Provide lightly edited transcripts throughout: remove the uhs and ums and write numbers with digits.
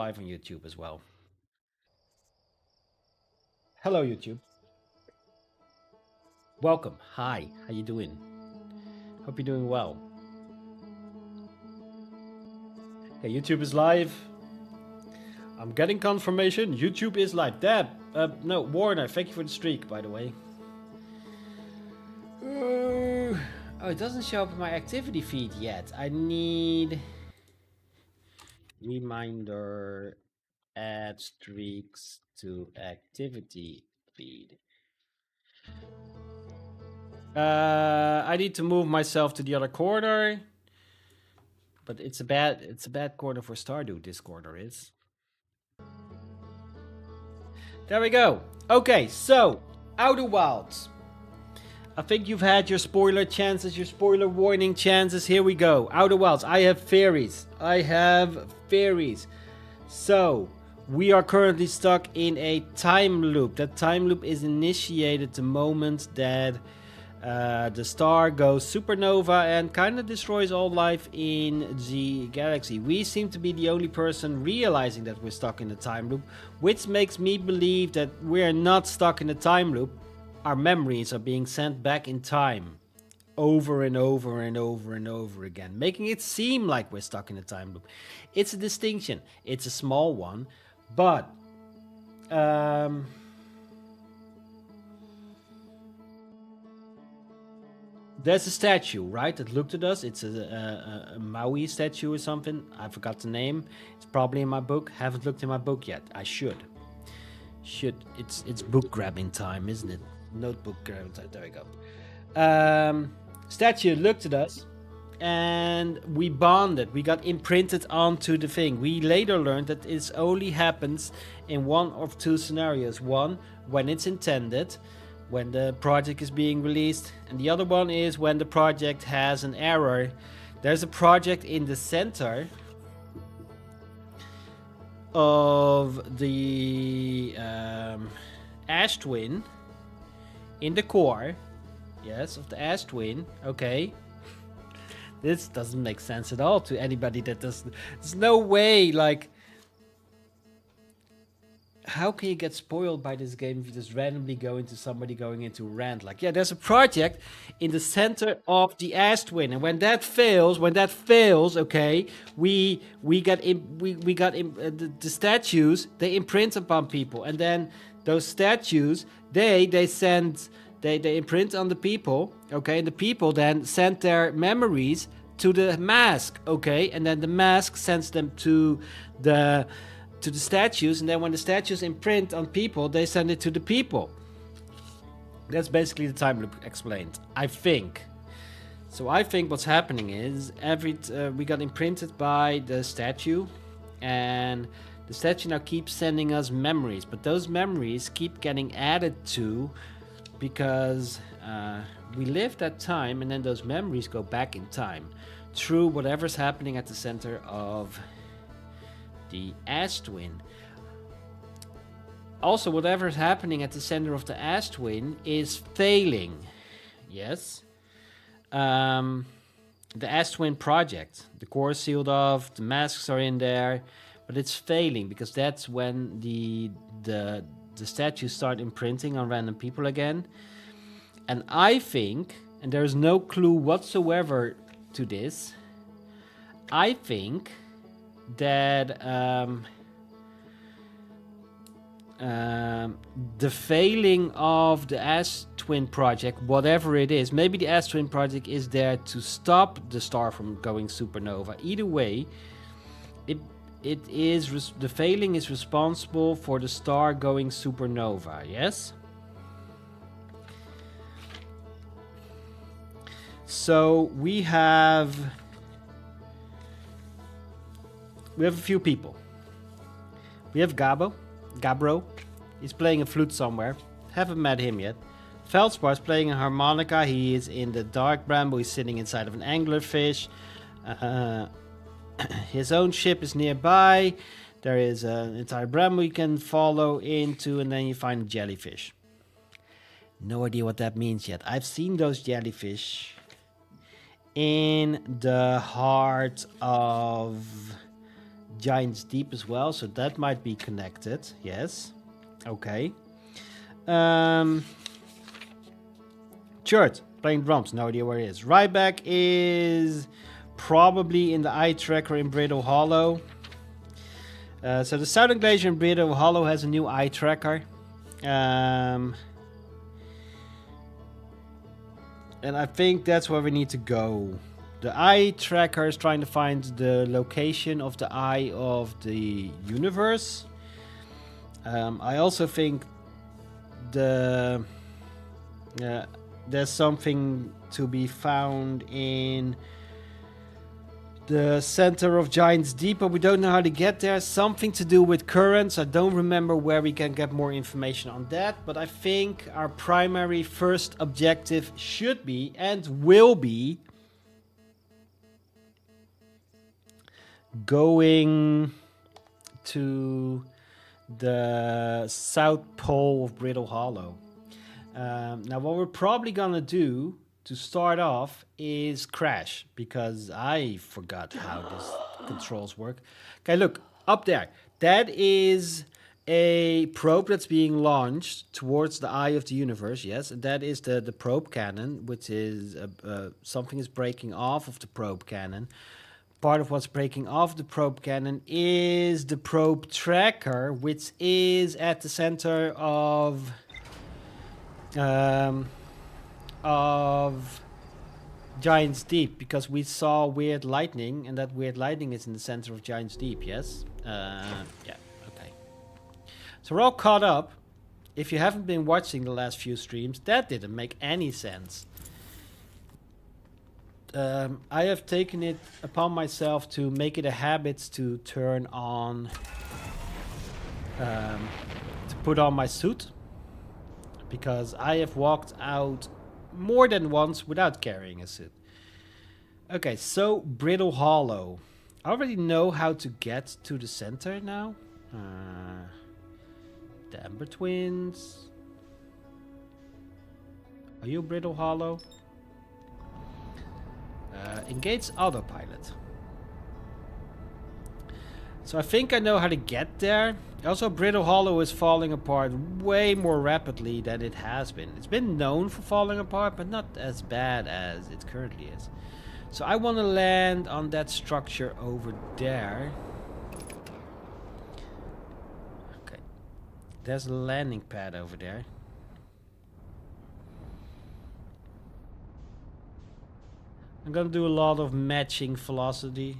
live on YouTube as well. Hello, YouTube. Welcome. Hi. How you doing? Hope you're doing well. Hey, YouTube is live. I'm getting confirmation. YouTube is live. Deb. No, Warner. Thank you for the streak, by the way. Oh, it doesn't show up in my activity feed yet. I need reminder. Add streaks to activity feed. I need to move myself to the other corner, but it's a bad corner for Stardew. This corner is. There we go. Okay, so Outer Wilds. I think you've had your spoiler chances, your spoiler warning chances. Here we go. Outer Wilds. I have fairies. So we are currently stuck in a time loop. That time loop is initiated the moment that the star goes supernova and kind of destroys all life in the galaxy. We seem to be the only person realizing that we're stuck in the time loop, which makes me believe that we're not stuck in the time loop. Our memories are being sent back in time over and over and over and over again, making it seem like we're stuck in a time loop. It's a distinction. It's a small one, but there's a statue, right, that looked at us. It's a Maui statue or something. I forgot the name. It's probably in my book. Haven't looked in my book yet. I should. It's book grabbing time, isn't it? Notebook grabbing time. There we go. Statue looked at us, and we bonded. We got imprinted onto the thing. We later learned that it only happens in one of two scenarios. One, when it's intended, when the project is being released, and the other one is when the project has an error. There's a project in the center of the ash twin, in the core, yes, of the ash twin. Okay, this doesn't make sense at all to anybody that doesn't. There's no way, like, how can you get spoiled by this game if you just randomly go into somebody going into a rant? Like, yeah, there's a project in the center of the ash twin, and when that fails, okay, we got the statues, they imprint upon people, and then those statues they imprint on the people, okay, and the people then send their memories to the mask, okay, and then the mask sends them to the statues, and then when the statues imprint on people, they send it to the people. That's basically the time loop explained, I think. So I think what's happening is we got imprinted by the statue, and the statue now keeps sending us memories, but those memories keep getting added to because we live that time, and then those memories go back in time through whatever's happening at the center of the ash twin. Also, whatever is happening at the center of the ash twin is failing. Yes. The ash twin project. The core is sealed off, the masks are in there, but it's failing because that's when the statues start imprinting on random people again. And I think, and there's no clue whatsoever to this, I think that the failing of the Ash Twin project, whatever it is, maybe the Ash Twin project is there to stop the star from going supernova. Either way, the failing is responsible for the star going supernova. Yes. So we have a few people. We have Gabro. He's playing a flute somewhere. Haven't met him yet. Feldspar's playing a harmonica. He is in the dark bramble. He's sitting inside of an anglerfish. His own ship is nearby. There is an entire bramble you can follow into, and then you find a jellyfish. No idea what that means yet. I've seen those jellyfish in the heart of Giant's Deep as well, so that might be connected. Yes. Okay. Um, Chert, playing drums. No idea where it is. Ryback is probably in the eye tracker in Brittle Hollow. So the Southern Glacier in Brittle Hollow has a new eye tracker. And I think that's where we need to go. The eye tracker is trying to find the location of the eye of the universe. I also think there's something to be found in the center of Giant's Deep, but we don't know how to get there. Something to do with currents. I don't remember where we can get more information on that, but I think our primary first objective should be and will be going to the South Pole of Brittle Hollow. Now what we're probably gonna do to start off is crash, because I forgot how this controls work. Okay, look, up there. That is a probe that's being launched towards the eye of the universe, yes. And that is the probe cannon, which is something is breaking off of the probe cannon. Part of what's breaking off the probe cannon is the probe tracker, which is at the center of Giant's Deep, because we saw weird lightning, and that weird lightning is in the center of Giant's Deep, yes? Yeah, okay. So we're all caught up. If you haven't been watching the last few streams, that didn't make any sense. I have taken it upon myself to make it a habit to turn on, to put on my suit, because I have walked out more than once without carrying a suit. Okay, so Brittle Hollow. I already know how to get to the center now. The Ember Twins. Are you Brittle Hollow? Engage autopilot. So I think I know how to get there. Also, Brittle Hollow is falling apart way more rapidly than it has been. It's been known for falling apart, but not as bad as it currently is. So I want to land on that structure over there. Okay. There's a landing pad over there. I'm gonna do a lot of matching velocity.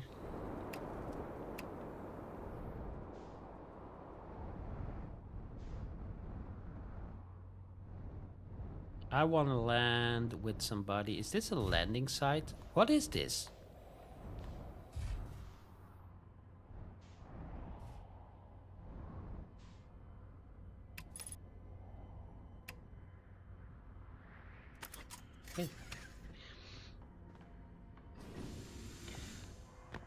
I want to land with somebody. Is this a landing site? What is this? Hey.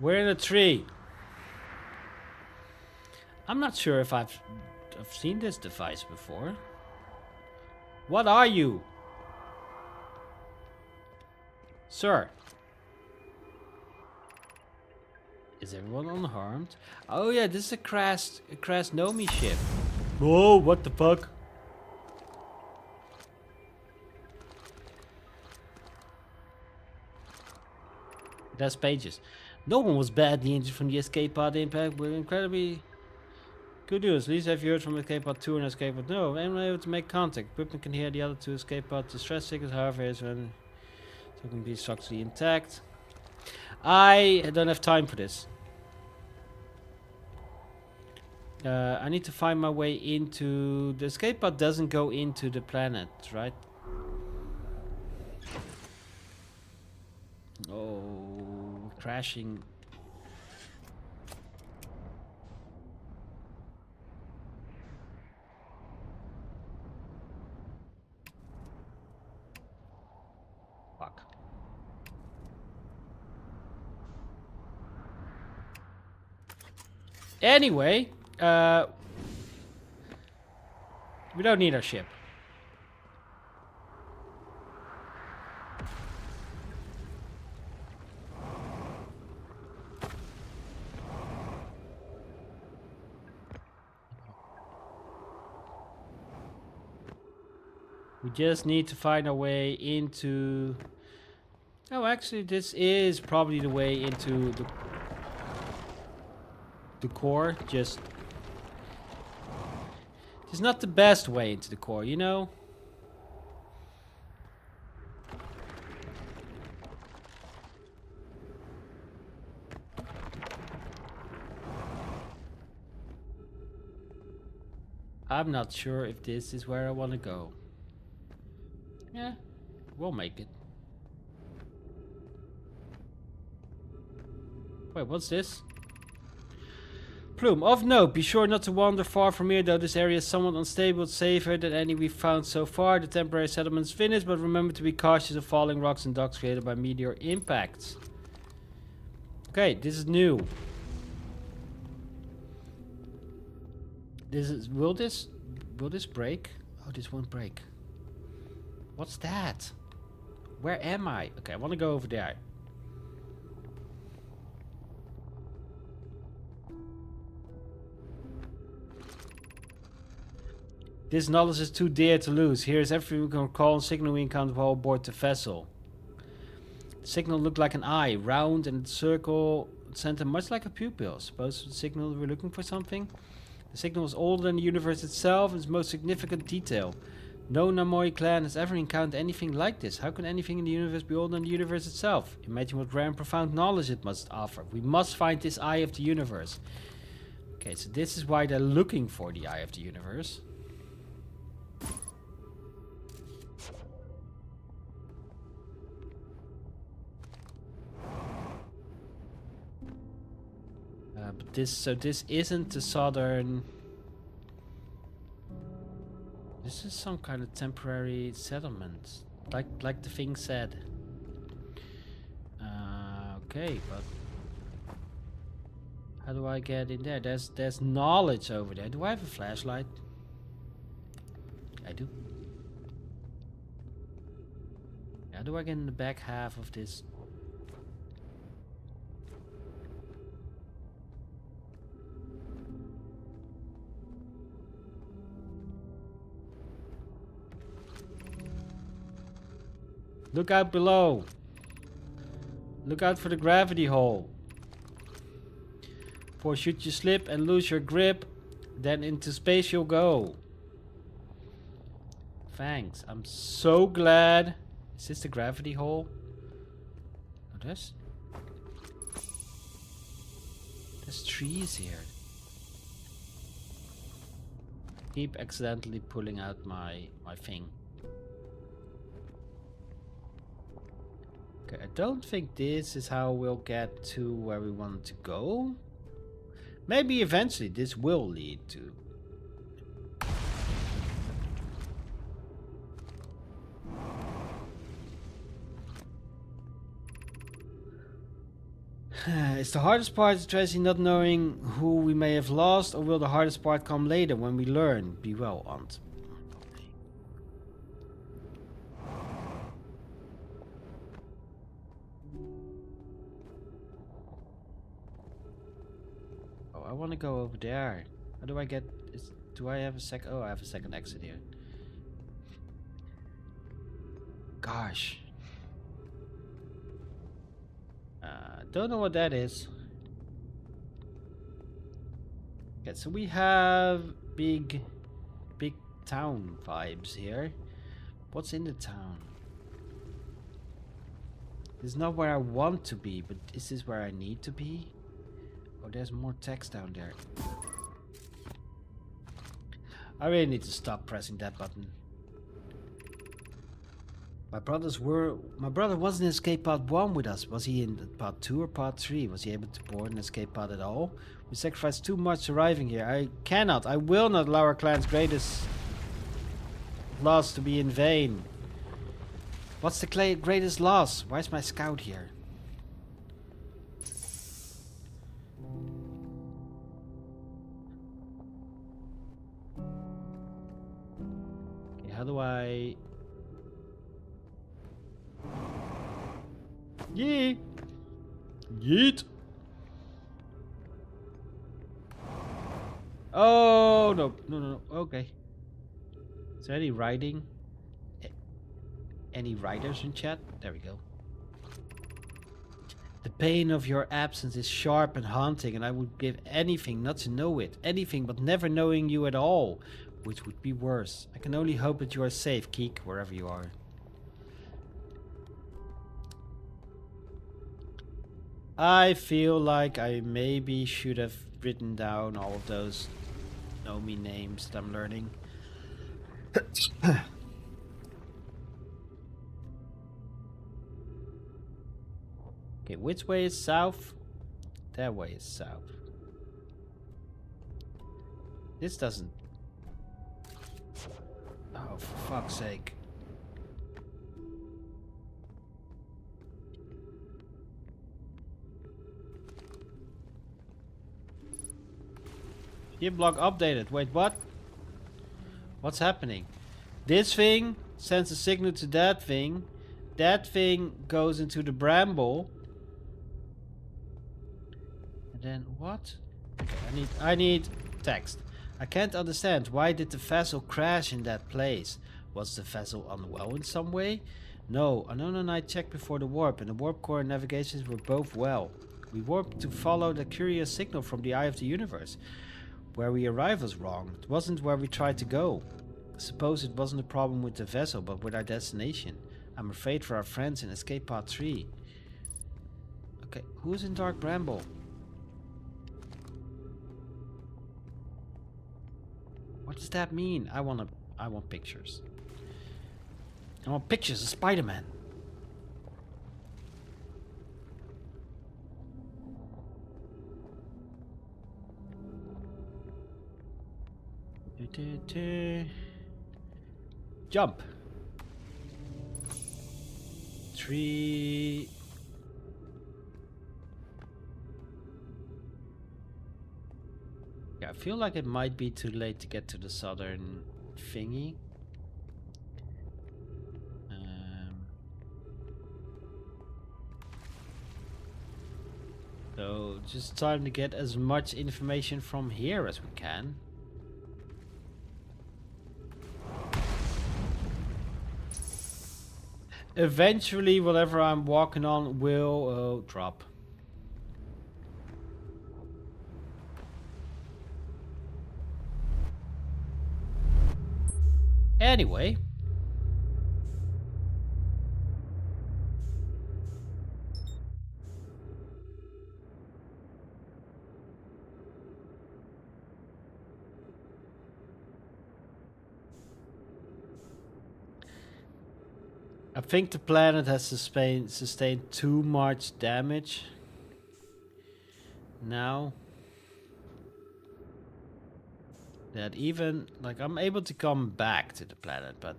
We're in a tree. I'm not sure if I've seen this device before. What are you? Sir. Is everyone unharmed? Oh yeah, this is a crashed Nomi ship. Whoa, what the fuck? That's pages. No one was bad. The engine from the escape pod impact were incredibly good news. At least have you heard from escape pod 2 and escape pod no. I'm able to make contact. Equipment can hear the other two escape pod distress signals, however, is when so can be structurally intact. I don't have time for this. I need to find my way into the escape pod. Doesn't go into the planet, right? Oh, crashing. Fuck. Anyway, we don't need our ship. We just need to find our way into... Oh, actually, this is probably the way into the core. Just... It's not the best way into the core, you know? I'm not sure if this is where I want to go. Yeah, we'll make it. Wait, what's this? Plume. Of note, be sure not to wander far from here, though this area is somewhat unstable. It's safer than any we've found so far. The temporary settlement's finished, but remember to be cautious of falling rocks and docks created by meteor impacts. Okay, this is new. This is... Will this break? Oh, this won't break. What's that? Where am I? Okay, I want to go over there. This knowledge is too dear to lose. Here is everything we can recall and signal we encountered while aboard the vessel. The signal looked like an eye, round and circle center, much like a pupil. Suppose the signal we're looking for something? The signal is older than the universe itself and its most significant detail. No Namoi clan has ever encountered anything like this. How can anything in the universe be older than the universe itself? Imagine what rare and profound knowledge it must offer. We must find this eye of the universe. Okay, so this is why they're looking for the eye of the universe. But this isn't the southern... This is some kind of temporary settlement, like the thing said. Okay, but how do I get in there? There's knowledge over there. Do I have a flashlight? I do. How do I get in the back half of this? Look out below. Look out for the gravity hole. For should you slip and lose your grip, then into space you'll go. Thanks. I'm so glad. Is this the gravity hole? Oh, there's trees here. Keep accidentally pulling out my thing. Okay, I don't think this is how we'll get to where we want to go. Maybe eventually this will lead to... Is the hardest part Tracy not knowing who we may have lost, or will the hardest part come later when we learn? Be well, Aunt. I want to go over there. How do I get... do I have a sec... Oh, I have a second exit here. Gosh. Don't know what that is. Okay, so we have big town vibes here. What's in the town? This is not where I want to be, but is this where I need to be? Oh, there's more text down there. I really need to stop pressing that button. My brother wasn't in escape pod 1 with us. Was he in pod 2 or pod 3? Was he able to board an escape pod at all? We sacrificed too much arriving here. I will not allow our clan's greatest loss to be in vain. What's the greatest loss? Why is my scout here? Okay, how do I... Yee! Yeet! Oh, no. Okay. Is there any writing? Any writers in chat? There we go. The pain of your absence is sharp and haunting, and I would give anything not to know it. Anything but never knowing you at all, which would be worse. I can only hope that you are safe, Keek, wherever you are. I feel like I maybe should have written down all of those Nomi names that I'm learning. Okay, which way is south? That way is south. This doesn't... Oh, for fuck's sake. Gear block updated. Wait, what? What's happening? This thing sends a signal to that thing. That thing goes into the bramble. And then what? Okay, I need text. I can't understand. Why did the vessel crash in that place? Was the vessel unwell in some way? No, Anon and I checked before the warp, and the warp core and navigations were both well. We warped to follow the curious signal from the eye of the universe. Where we arrived was wrong. It wasn't where we tried to go. I suppose it wasn't a problem with the vessel, but with our destination. I'm afraid for our friends in Escape Pod 3. Okay, who's in Dark Bramble? What does that mean? I want pictures. I want pictures of Spider-Man. Jump. 3. Yeah, I feel like it might be too late to get to the southern thingy. So just time to get as much information from here as we can. Eventually, whatever I'm walking on will drop. Anyway. I think the planet has sustained too much damage now that even like I'm able to come back to the planet, but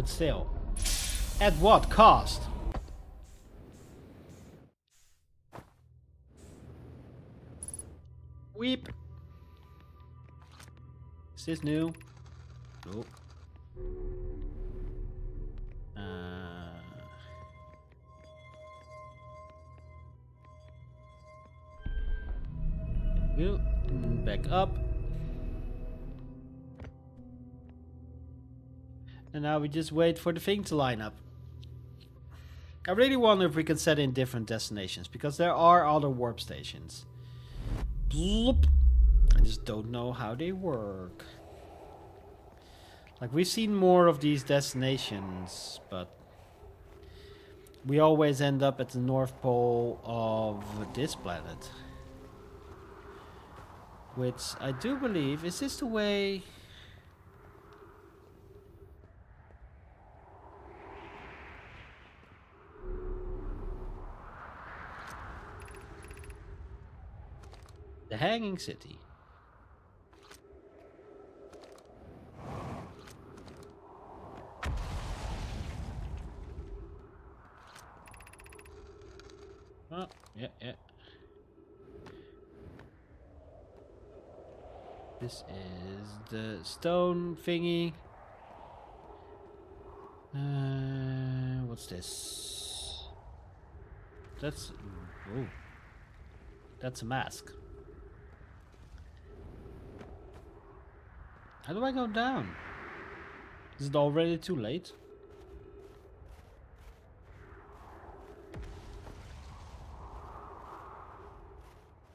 still, at what cost? Weep. Is this new? Nope. Go back up. And now we just wait for the thing to line up. I really wonder if we can set in different destinations, because there are other warp stations. Bloop. I just don't know how they work. Like, we've seen more of these destinations, but we always end up at the North Pole of this planet. Which I do believe, is this the way... The Hanging City. Oh, yeah. This is the stone thingy. What's this? That's... Oh. That's a mask. How do I go down? Is it already too late?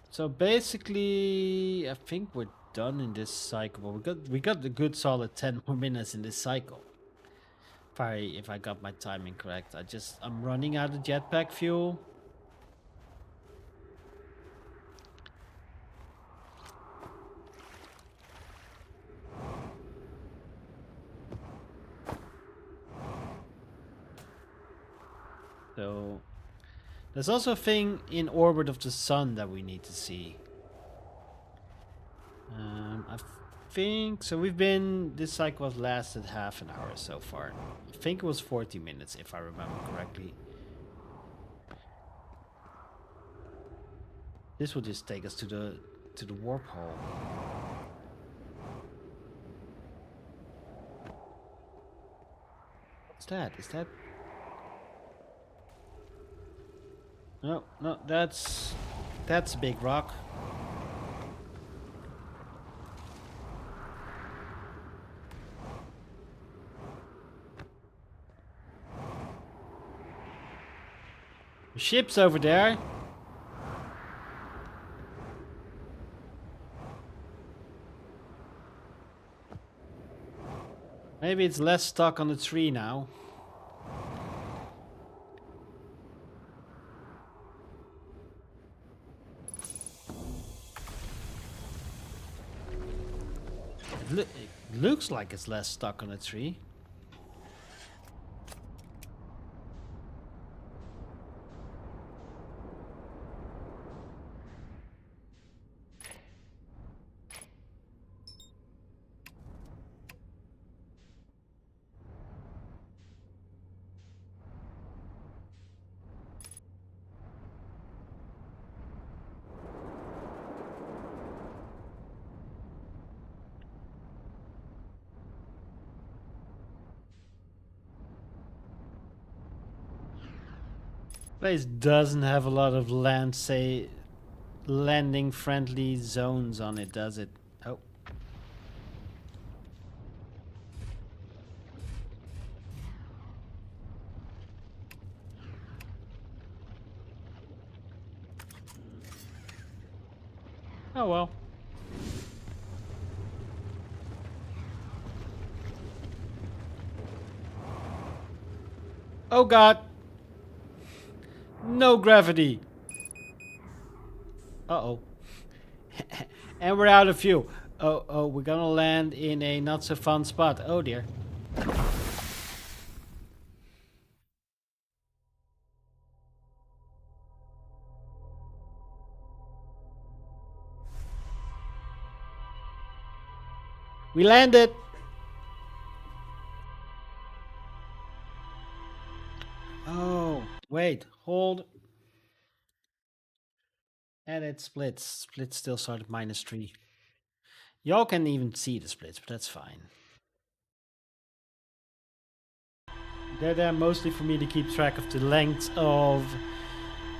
So basically, I think we're done in this cycle. But we got a good solid 10 more minutes in this cycle. If I got my timing correct. I'm running out of jetpack fuel. So there's also a thing in orbit of the sun that we need to see. I think so. This cycle has lasted half an hour so far. I think it was 40 minutes if I remember correctly. This will just take us to the warp hole. What's that? Is that? No, no, that's a big rock. The ship's over there. Maybe it's less stuck on the tree now. It looks like it's less stuck on a tree. Place doesn't have a lot of landing friendly zones on it, does it? Oh. Oh well. Oh god. No gravity. Uh-oh. And we're out of fuel. Oh, we're gonna land in a not so fun spot. Oh dear. We landed. Oh, wait, hold. And it splits. Split still started -3. Y'all can even see the splits, but that's fine. They're there mostly for me to keep track of the length of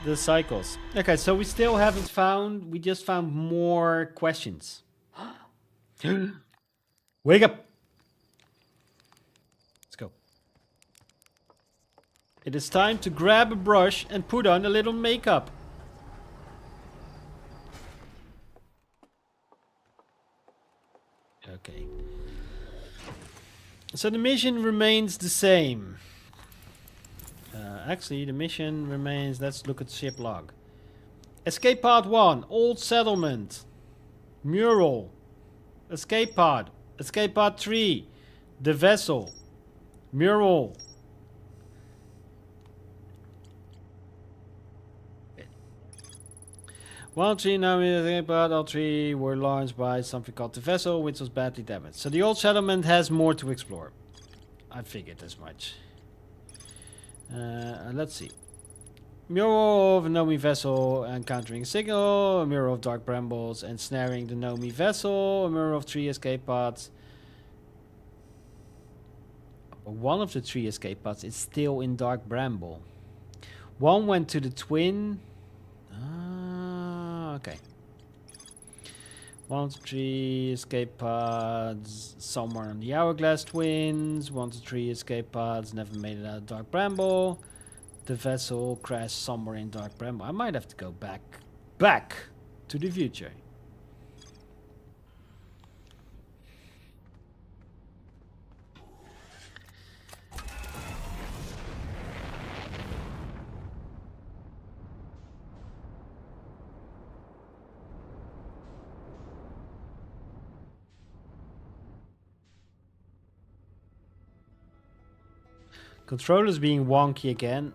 the cycles. Okay, so we still haven't found, we just found more questions. Wake up! Let's go. It is time to grab a brush and put on a little makeup. Okay. So the mission remains the same. Actually, the mission remains... Let's look at ship log. Escape pod 1. Old settlement. Mural. Escape pod. Escape pod 3. The vessel. Mural. One tree now in the escape pod. All three were launched by something called the vessel, which was badly damaged. So the old settlement has more to explore. I figured as much. Let's see. Mural of a Nomi vessel encountering a signal. A mural of dark brambles ensnaring the Nomi vessel. A mural of 3 escape pods. One of the 3 escape pods is still in dark bramble. One went to the twin. Ah, 1 to 3 escape pods somewhere on the Hourglass Twins. 1 to 3 escape pods never made it out of Dark Bramble. The vessel crashed somewhere in Dark Bramble. I might have to go back to the future. Controller's being wonky again.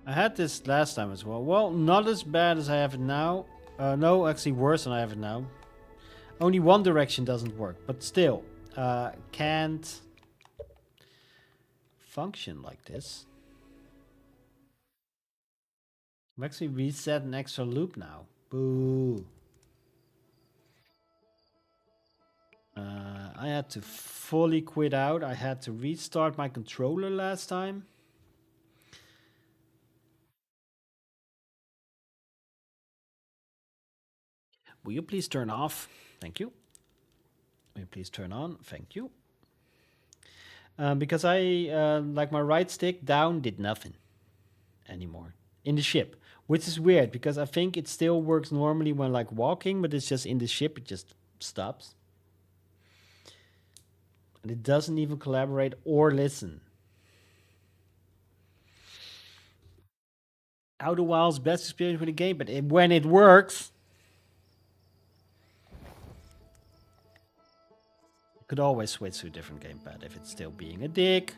I had this last time as well. Well, not as bad as I have it now. No, actually worse than I have it now. Only one direction doesn't work, but still, can't function like this. I'm actually reset an extra loop now. Boo. I had to fully quit out. I had to restart my controller last time. Will you please turn off? Thank you. Will you please turn on? Thank you. Because I, like my right stick down did nothing anymore in the ship, which is weird because I think it still works normally when like walking, but it's just in the ship, it just stops. And it doesn't even collaborate or listen. Outer Wilds best experience with the game, but when it works, you could always switch to a different gamepad if it's still being a dick.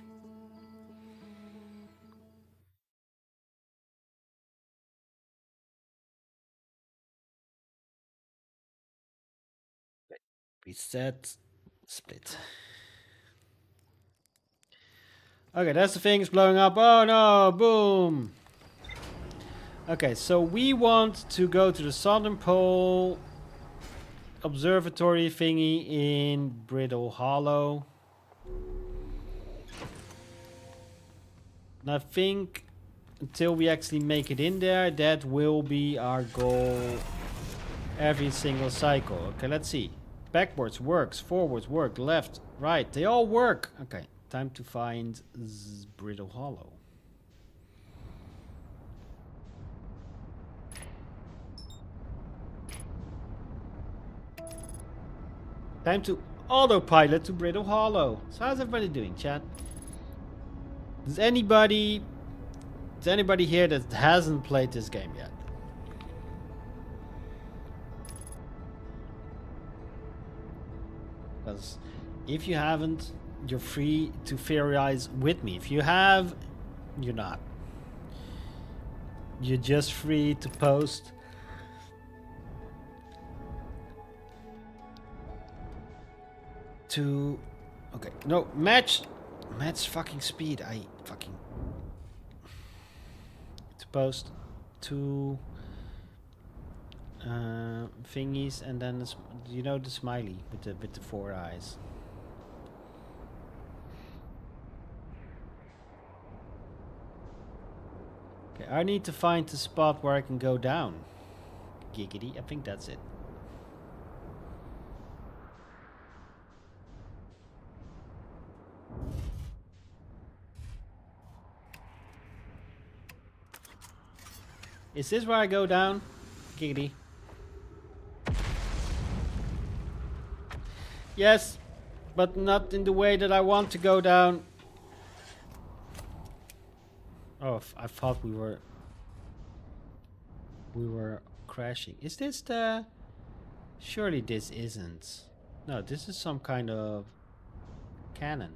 Reset, split. Okay, that's the thing, it's blowing up. Oh no, boom. Okay, so we want to go to the Southern Pole observatory thingy in Brittle Hollow. And I think until we actually make it in there, that will be our goal every single cycle. Okay, let's see. Backwards works, forwards work, left, right, they all work. Okay, time to find Brittle Hollow. Time to autopilot to Brittle Hollow. So how's everybody doing, chat? Does anybody here that hasn't played this game yet? Because if you haven't, you're free to theorize with me. If you have, you're not. You're just free to post. Okay, no, match fucking speed. I fucking to post two thingies and then this, you know, the smiley with the 4 eyes. Okay, I need to find the spot where I can go down. Giggity, I think that's it. Is this where I go down? Giggity. Yes, but not in the way that I want to go down. Oh, I thought we were crashing. Is this the... Surely this isn't. No, this is some kind of cannon.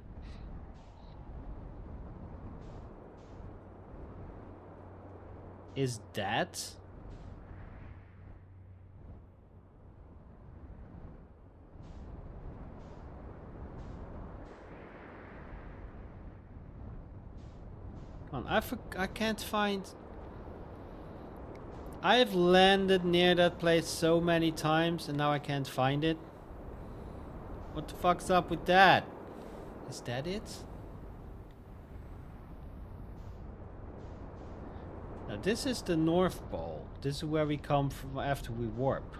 Is that? Come on, I can't find... I've landed near that place so many times and now I can't find it. What the fuck's up with that? Is that it? No, this is the North Pole. This is where we come from after we warp.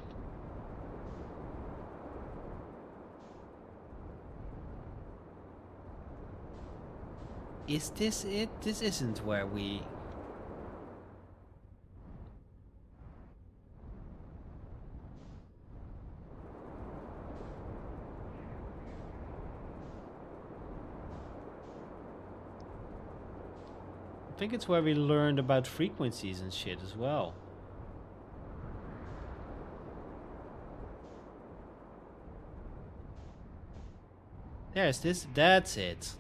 Is this it? This isn't where we... I think it's where we learned about frequencies and shit as well. There's this. That's it.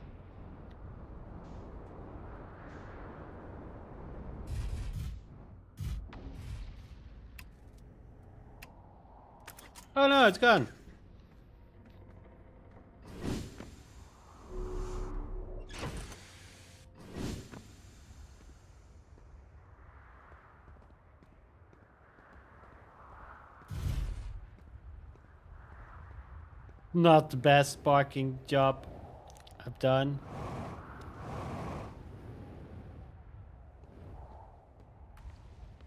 Oh no, it's gone. Not the best parking job I've done.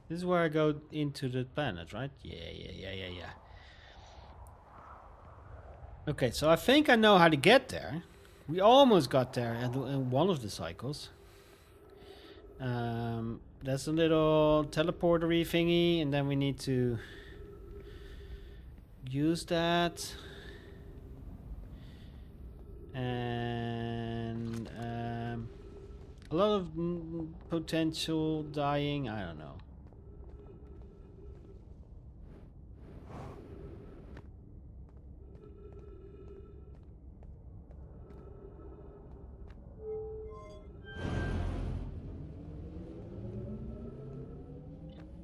This is where I go into the planet, right? Yeah. Okay, so I think I know how to get there. We almost got there in one of the cycles. That's a little teleportery thingy, and then we need to use that. And a lot of potential dying. I don't know.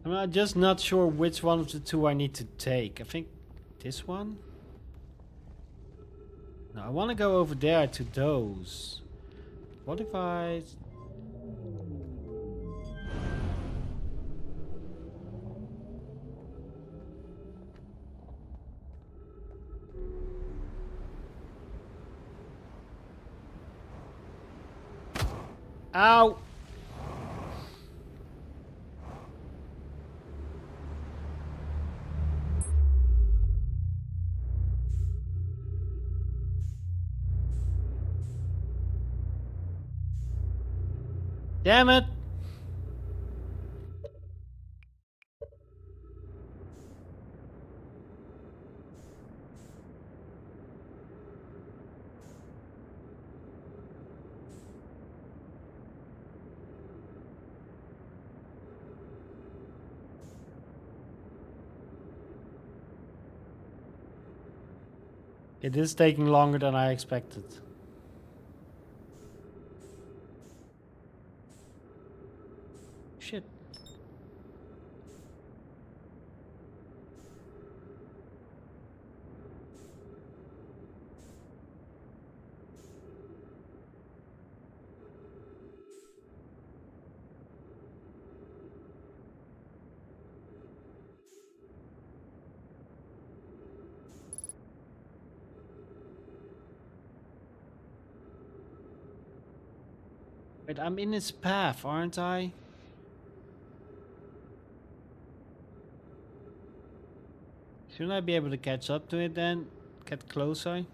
I'm just not sure which one of the two I need to take. I think this one? No, I want to go over there to those. What if I... Ow! Damn it! It is taking longer than I expected. Shit. Wait, I'm in its path, aren't I? Shouldn't I be able to catch up to it then? Get closer?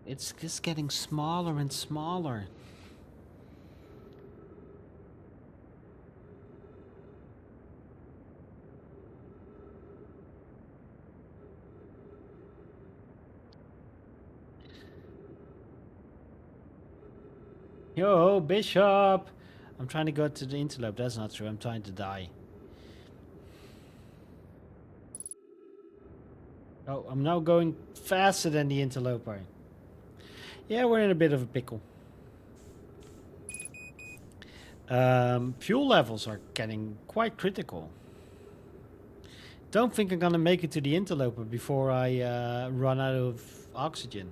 It's just getting smaller and smaller. Yo, Bishop! I'm trying to go to the interlope. That's not true. I'm trying to die. Oh, I'm now going faster than the interloper. Yeah, we're in a bit of a pickle. Fuel levels are getting quite critical. Don't think I'm gonna make it to the interloper before I run out of oxygen.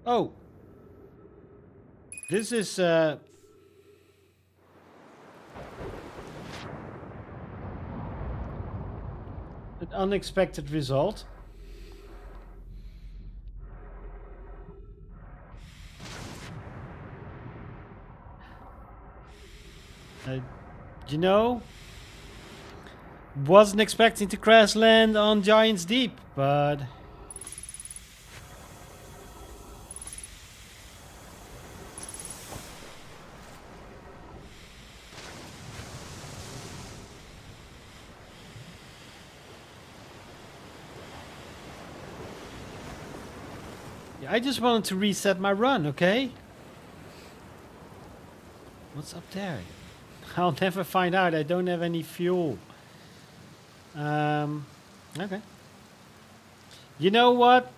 Oh! This is an unexpected result. Uh, you know, wasn't expecting to crash land on Giant's Deep, but yeah, I just wanted to reset my run, okay? What's up there? I'll never find out. I don't have any fuel. Okay. You know what?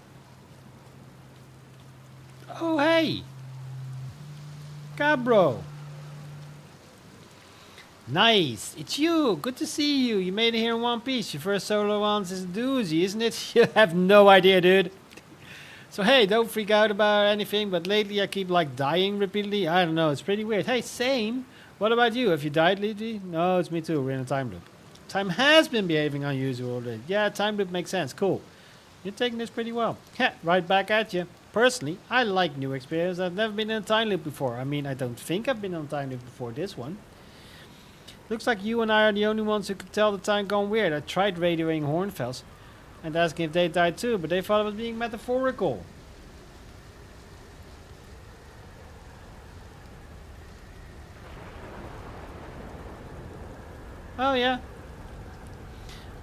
Oh, hey! Cabro! Nice! It's you! Good to see you! You made it here in one piece. Your first solo once is a doozy, isn't it? You have no idea, dude. So hey, don't freak out about anything, but lately I keep like dying repeatedly. I don't know, it's pretty weird. Hey, same! What about you? Have you died lately? No, it's me too. We're in a time loop. Time has been behaving unusual already. Yeah, time loop makes sense. Cool. You're taking this pretty well. Yeah, right back at you. Personally, I like new experience. I've never been in a time loop before. I mean, I don't think I've been in a time loop before this one. Looks like you and I are the only ones who could tell the time gone weird. I tried radioing Hornfels and asking if they died too, but they thought it was being metaphorical. Oh yeah.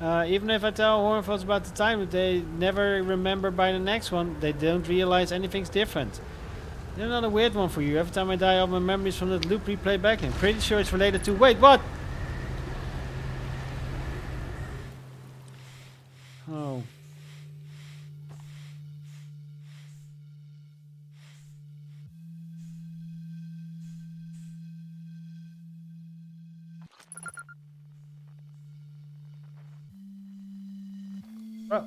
Even if I tell Hornfels about the time loop, they never remember by the next one. They don't realize anything's different. There's another weird one for you. Every time I die, all my memories from that loop replay back. I'm pretty sure it's related to... Wait, what? Oh. Oh.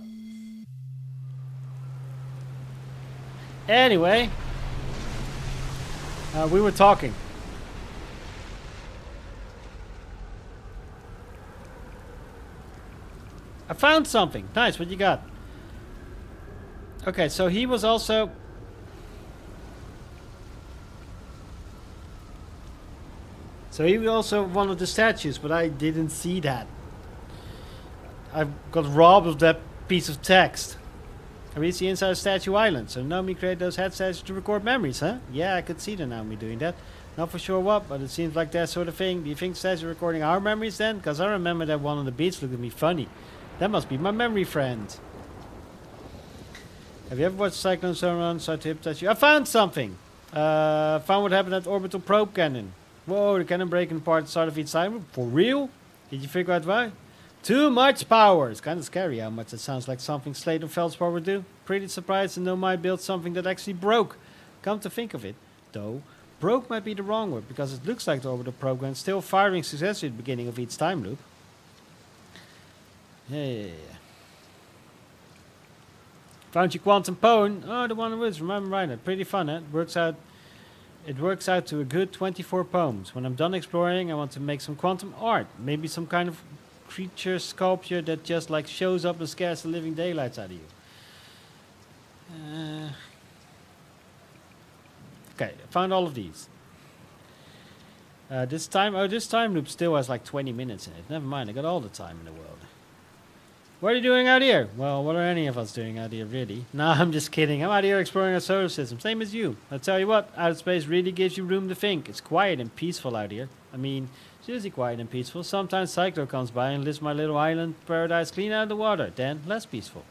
Anyway. We were talking. I found something. Nice, what you got? Okay, so he was also... So he was also one of the statues, but I didn't see that. I got robbed of that piece of text. I reached the inside of Statue Island, so Naomi created those headsets to record memories, huh? Yeah, I could see the Naomi doing that. Not for sure what, but it seems like that sort of thing. Do you think Statue recording our memories then? Because I remember that one on the beach looked at me funny. That must be my memory friend. Have you ever watched Cyclone Sunrun? Start to hypnotize you? I found something! Found what happened at Orbital Probe Cannon. Whoa, the cannon breaking apart at the start of each time. For real? Did you figure out why? Too much power! It's kind of scary how much it sounds like something Slade and Feldspar would do. Pretty surprised to know I built something that actually broke. Come to think of it, though, broke might be the wrong word, because it looks like the orbital program is still firing successfully at the beginning of each time loop. Yeah. Found your quantum poem. Oh, the one with remember right. Pretty fun, eh? It works out to a good 24 poems. When I'm done exploring, I want to make some quantum art. Maybe some kind of creature sculpture that just like shows up and scares the living daylights out of you. Okay, I found all of these. This time loop still has like 20 minutes in it. Never mind, I got all the time in the world. What are you doing out here? Well, what are any of us doing out here, really? Nah, I'm just kidding. I'm out here exploring our solar system, same as you. I'll tell you what, outer space really gives you room to think. It's quiet and peaceful out here. I mean, seriously quiet and peaceful. Sometimes Cyclo comes by and lifts my little island paradise clean out of the water. Then, less peaceful.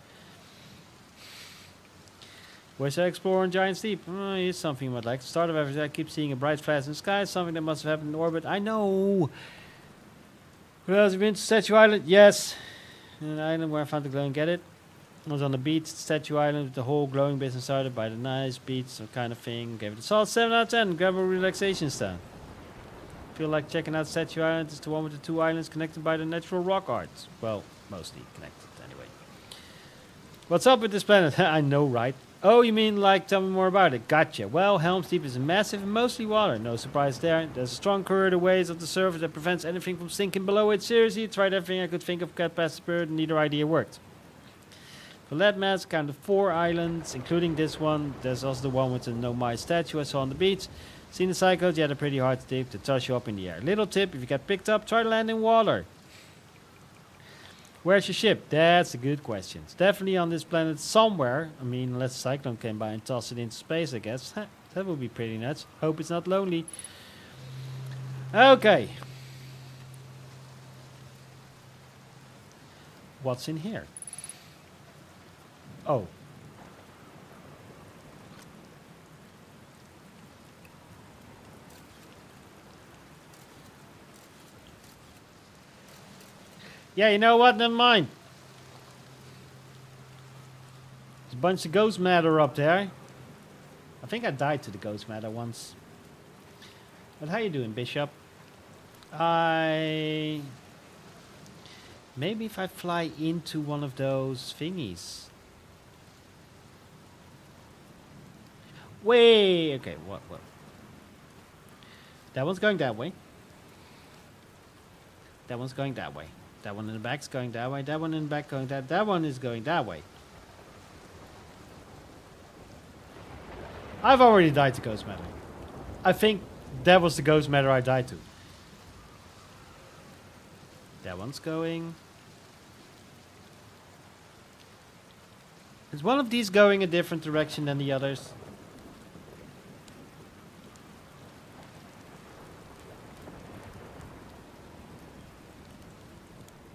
Where should I explore on Giant's Deep? Here's something you might like. At the start of everything, I keep seeing a bright flash in the sky. Something that must have happened in orbit. I know! Who else have been to Statue Island? Yes! An island where I found the glowing, get it? I was on the beach, Statue Island, with the whole glowing business started by the nice beach, some kind of thing. Gave it a solid 7 out of 10. Grab a relaxation stand. Feel like checking out Statue Island? It's the one with the 2 islands connected by the natural rock art. Well, mostly connected, anyway. What's up with this planet? I know, right? Oh, you mean like tell me more about it? Gotcha. Well, Helm's Deep is massive and mostly water. No surprise there. There's a strong current of waves of the surface that prevents anything from sinking below it. Seriously, tried everything I could think of, got past the spirit, and neither idea worked. For that mass, counted 4 islands, including this one. There's also the one with the No My statue I saw on the beach. Seen the cycles, yeah, they're pretty hard to tip to toss you up in the air. Little tip, if you get picked up, try to land in water. Where's your ship? That's a good question. It's definitely on this planet somewhere. I mean, unless a cyclone came by and tossed it into space, I guess. That would be pretty nuts. Hope it's not lonely. Okay. What's in here? Oh. Yeah, you know what? Never mind. There's a bunch of ghost matter up there. I think I died to the ghost matter once. But how you doing, Bishop? Maybe if I fly into one of those thingies. Wait, okay, what? That one's going that way. That one's going that way. That one in the back's going that way. That one in the back going that. That one is going that way. I've already died to ghost matter. I think that was the ghost matter I died to. That one's going. Is one of these going a different direction than the others?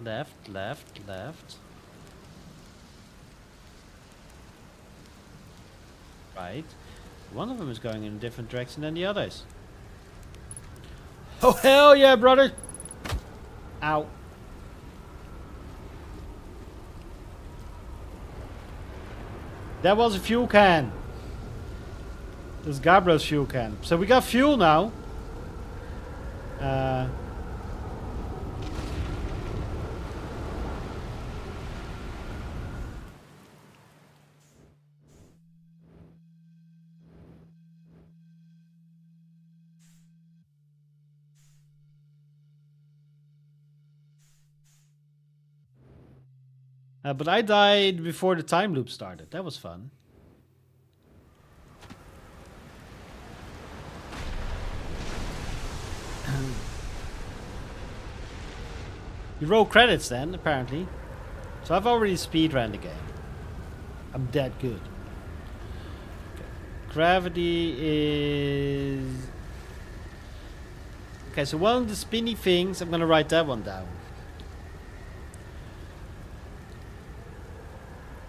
Left, left, left. Right. One of them is going in a different direction than the others. Oh, hell yeah, brother! Ow. That was a fuel can. This is Gabriel's fuel can. So we got fuel now. But I died before the time loop started. That was fun. You roll credits then, apparently. So I've already speedrun the game. I'm that good. Okay. Gravity is... Okay, so one of the spinny things, I'm gonna write that one down.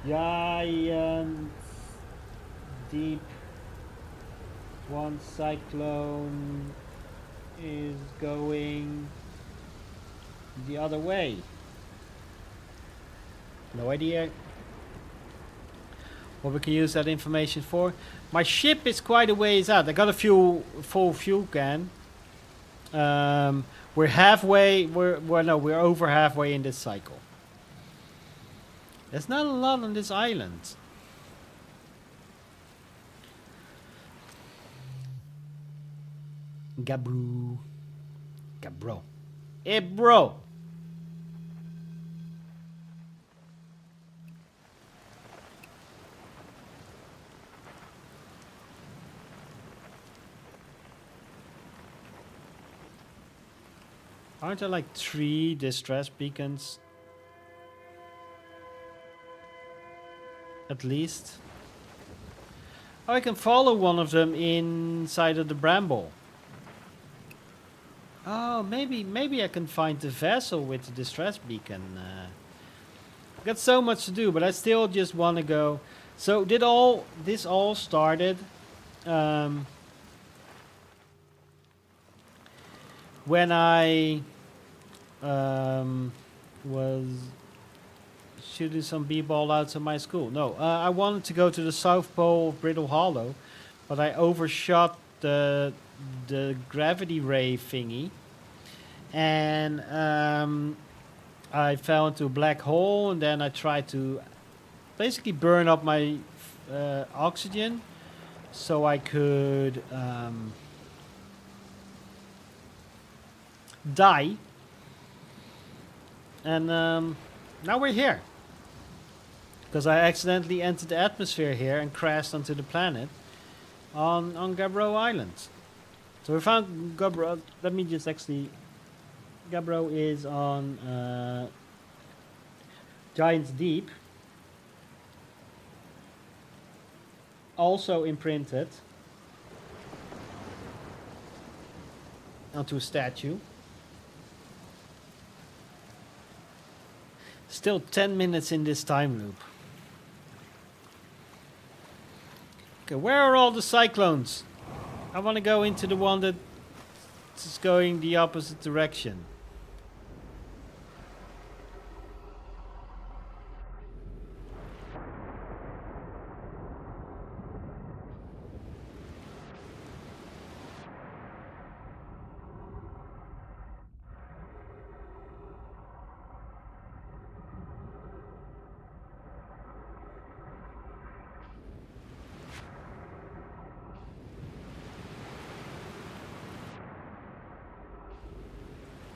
Giant deep one cyclone is going the other way. No idea what we can use that information for. My ship is quite a ways out. I got a full fuel can. We're halfway. We're over halfway in this cycle. There's not a lot on this island. Gabro. Hey, bro. Aren't there like 3 distress beacons? At least. Oh, I can follow one of them inside of the bramble. Oh, maybe I can find the vessel with the distress beacon. I've got so much to do, but I still just want to go. So this all started when I was shooting some b-ball out of my school. No, I wanted to go to the South Pole of Brittle Hollow, but I overshot the gravity ray thingy, and I fell into a black hole, and then I tried to basically burn up my oxygen so I could die. And now we're here. Because I accidentally entered the atmosphere here and crashed onto the planet on Gabbro Island. So we found Gabbro. Let me just actually... Gabbro is on Giant's Deep. Also imprinted onto a statue. Still 10 minutes in this time loop. Okay, where are all the cyclones? I want to go into the one that is going the opposite direction.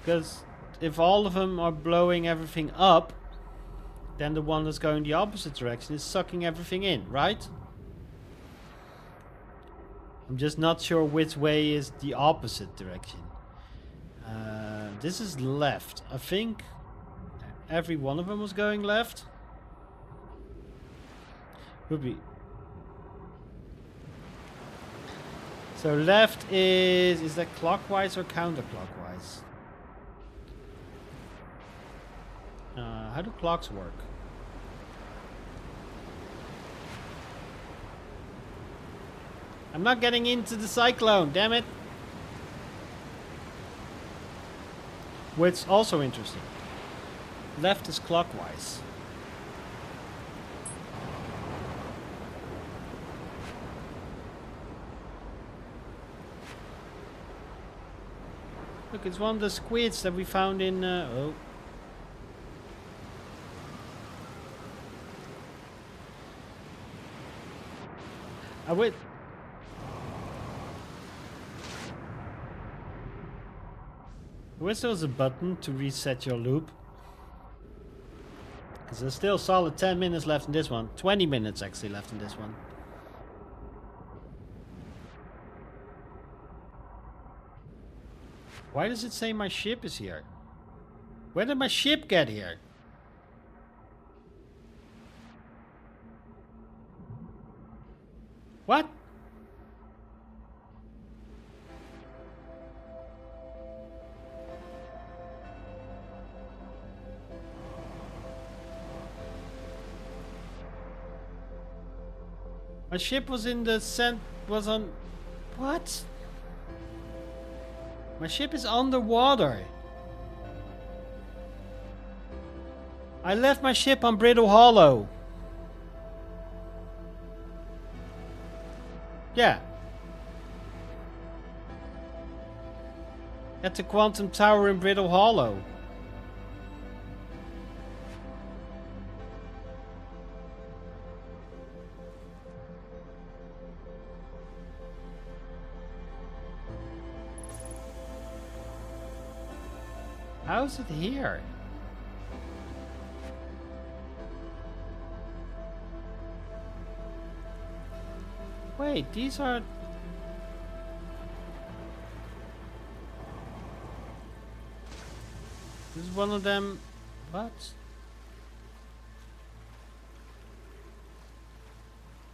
Because if all of them are blowing everything up, then the one that's going the opposite direction is sucking everything in, right? I'm just not sure which way is the opposite direction. This is left. I think every one of them was going left. Would be. So left is that clockwise or counterclockwise? How do clocks work? I'm not getting into the cyclone, damn it. Which also interesting. Left is clockwise. Look, it's one of the squids that we found in... oh. I wait. I wish there was a button to reset your loop. Because there's still solid 10 minutes left in this one. 20 minutes actually left in this one. Why does it say my ship is here? Where did my ship get here? What? My ship was in the was on... What? My ship is underwater. I left my ship on Brittle Hollow. Yeah. At the Quantum Tower in Brittle Hollow. How's it here? Wait, these are... This is one of them... What?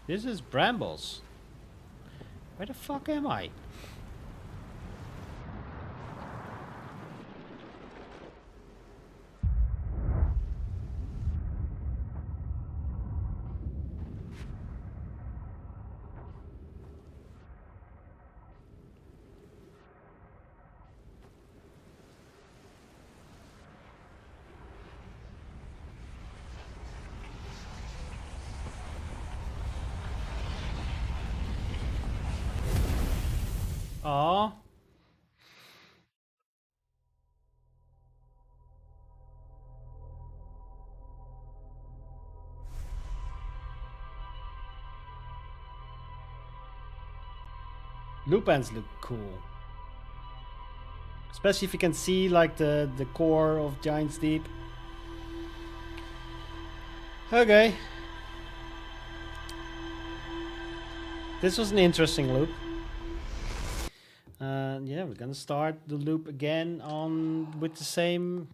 This is brambles. Where the fuck am I? Aw. Loop ends look cool. Especially if you can see like the core of Giant's Deep. Okay. This was an interesting loop. Yeah, we're gonna start the loop again on with the same.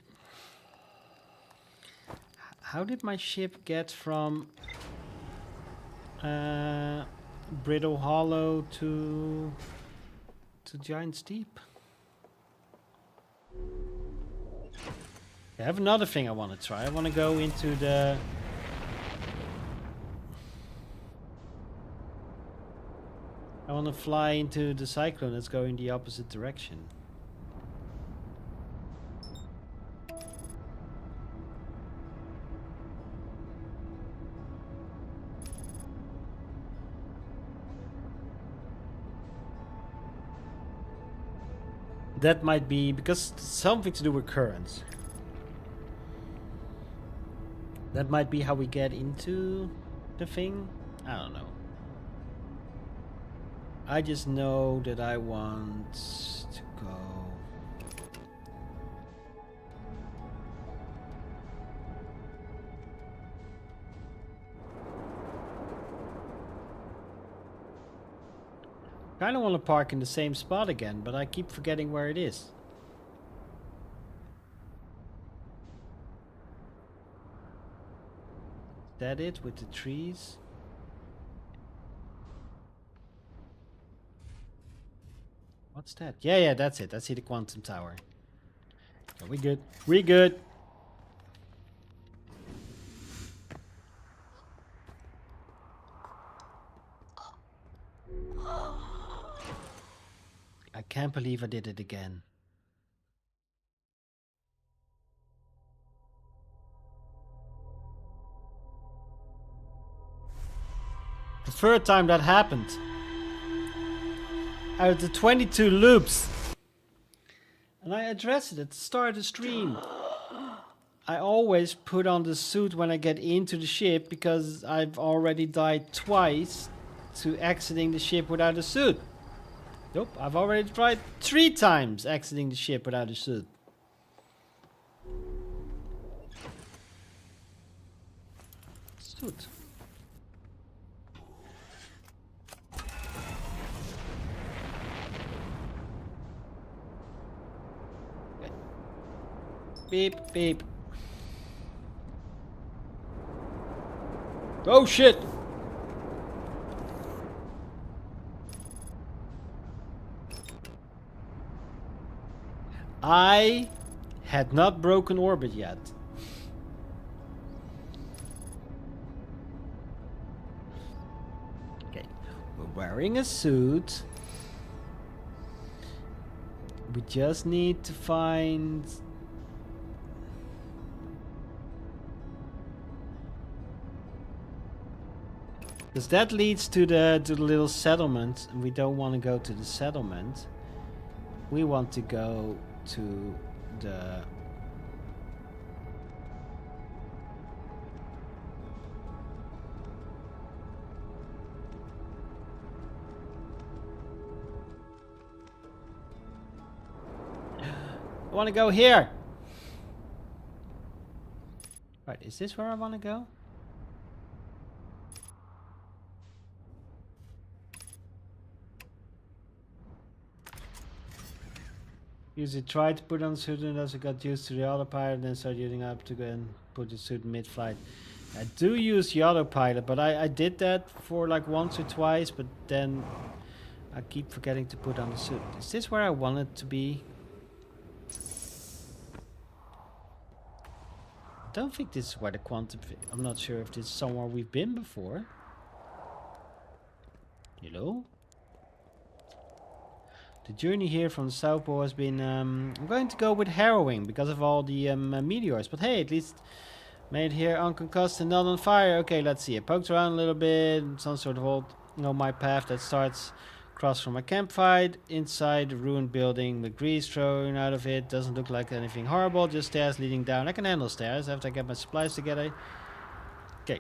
How did my ship get from Brittle Hollow to Giant's Deep? I have another thing I want to try. I want to go into the... I want to fly into the cyclone that's going the opposite direction. That might be because something to do with currents. That might be how we get into the thing. I don't know. I just know that I want to go. I kind of want to park in the same spot again, but I keep forgetting where it is. Is that it with the trees? What's that? Yeah, that's it. I see the quantum tower. Yeah, we good. We good. I can't believe I did it again. The third time that happened. Out of the 22 loops. And I addressed it at the start of the stream. I always put on the suit when I get into the ship because I've already died twice to exiting the ship without a suit. Nope, I've already tried 3 times exiting the ship without a suit. Suit. Okay. Beep, beep. Oh shit! I had not broken orbit yet. Okay, we're wearing a suit. We just need to find... Because that leads to the little settlement, and we don't want to go to the settlement. We want to go to the... I want to go here! Right, is this where I want to go? Usually try to put on the suit and as I got used to the autopilot and then start using up to go and put the suit mid-flight. I do use the autopilot, but I did that for like once or twice, but then I keep forgetting to put on the suit. Is this where I want it to be? I don't think this is where the quantum... I'm not sure if this is somewhere we've been before. Hello? The journey here from the South Pole has been... I'm going to go with harrowing because of all the meteors. But hey, at least made it here unconcussed and not on fire. Okay, let's see. I poked around a little bit. Some sort of old... my path that starts across from a campfire. Inside the ruined building with grease thrown out of it. Doesn't look like anything horrible. Just stairs leading down. I can handle stairs after I get my supplies together. Okay.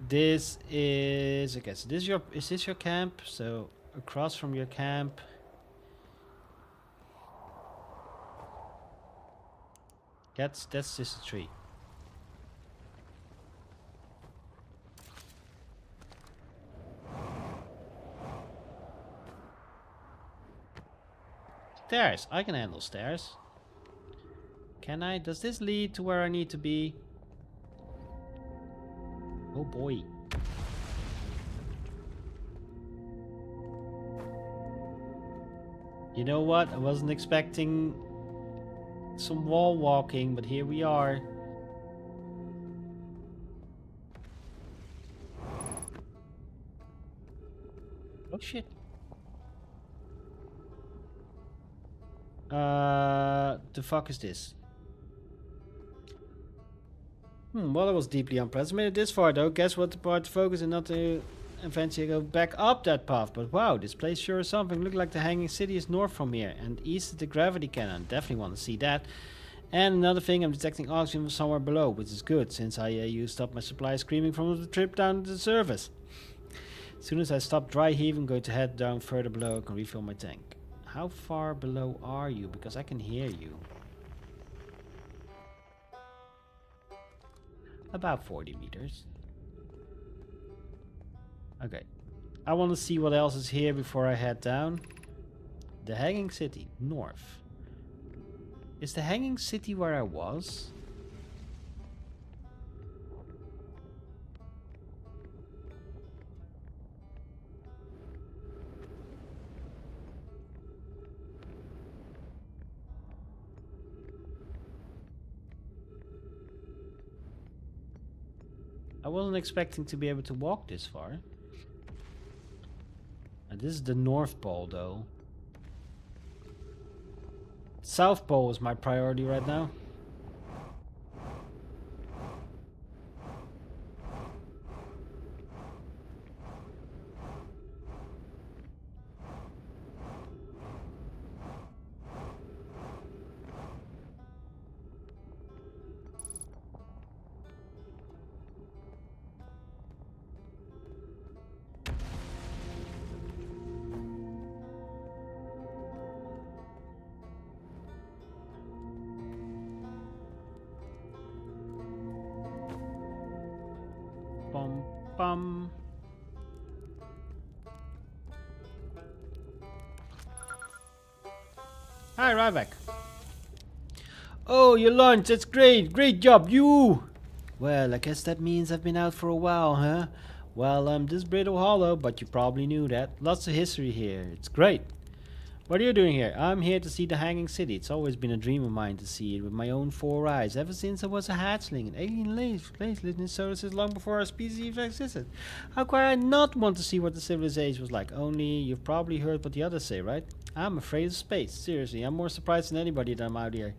This is... Okay, so this is this your camp? So... across from your camp. That's just a tree. Stairs. I can handle stairs. Can I? Does this lead to where I need to be? Oh boy. You know what? I wasn't expecting some wall walking, but here we are. Oh shit. The fuck is this? Well, that was deeply unpleasant. Made it this far though. Guess what the part to focus and not to eventually go back up that path. But wow, this place sure is something. Look like the Hanging City is north from here. And east is the gravity cannon. Definitely want to see that. And another thing, I'm detecting oxygen from somewhere below, which is good, since I used up my supply screaming from the trip down to the surface. As soon as I stop dry heaving, I'm going to head down further below and refill my tank. How far below are you? Because I can hear you. About 40 meters. Okay. I want to see what else is here before I head down. The Hanging City, north. Is the Hanging City where I was? I wasn't expecting to be able to walk this far. And this is the North Pole though. South Pole is my priority right now. Bum bum. Hi, Ryback. Oh, your lunch, that's great. Great job, you! Well, I guess that means I've been out for a while, huh? Well, this Brittle Hollow, but you probably knew that. Lots of history here. It's great. What are you doing here? I'm here to see the Hanging City. It's always been a dream of mine to see it with my own 4 eyes, ever since I was a hatchling. An alien place lived in solar systems long before our species even existed. How could I not want to see what the civilization was like? Only you've probably heard what the others say, right? I'm afraid of space. Seriously, I'm more surprised than anybody that I'm out here.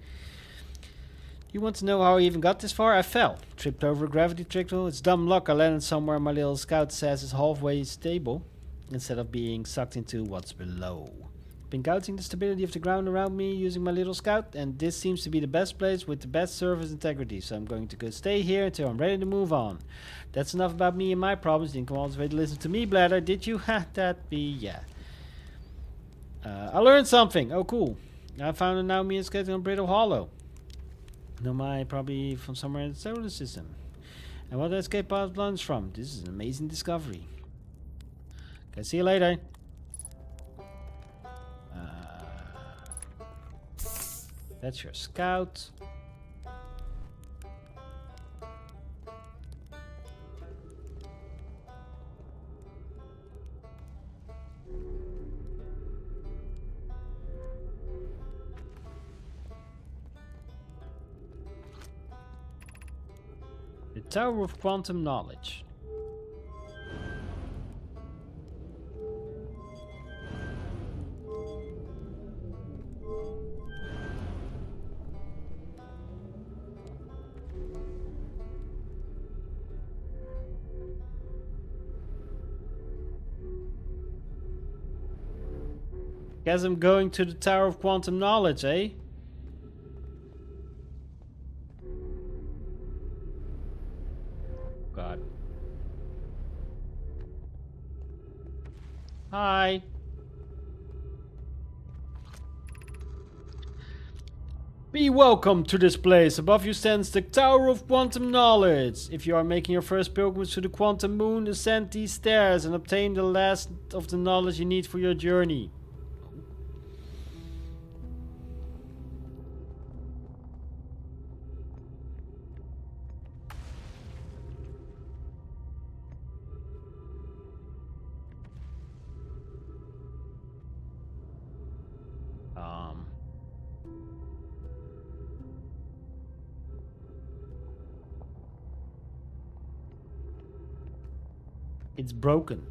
You want to know how I even got this far? I fell. Tripped over a gravity trickle. It's dumb luck I landed somewhere my little scout says is halfway stable, instead of being sucked into what's below. Been gauging the stability of the ground around me using my little scout, and this seems to be the best place with the best surface integrity, so I'm going to go stay here until I'm ready to move on. That's enough about me and my problems. Didn't come all the way to listen to me, bladder, did you? Ha, that be, yeah. I learned something. Oh, cool. I found it now me escaping on Brittle Hollow. No, my probably from somewhere in the solar system. And what did I escape pod lunch from? This is an amazing discovery. Okay, see you later. That's your scout. The Tower of Quantum Knowledge. Guess I'm going to the Tower of Quantum Knowledge, eh? God. Hi. Be welcome to this place. Above you stands the Tower of Quantum Knowledge. If you are making your first pilgrimage to the Quantum Moon, ascend these stairs and obtain the last of the knowledge you need for your journey. It's broken.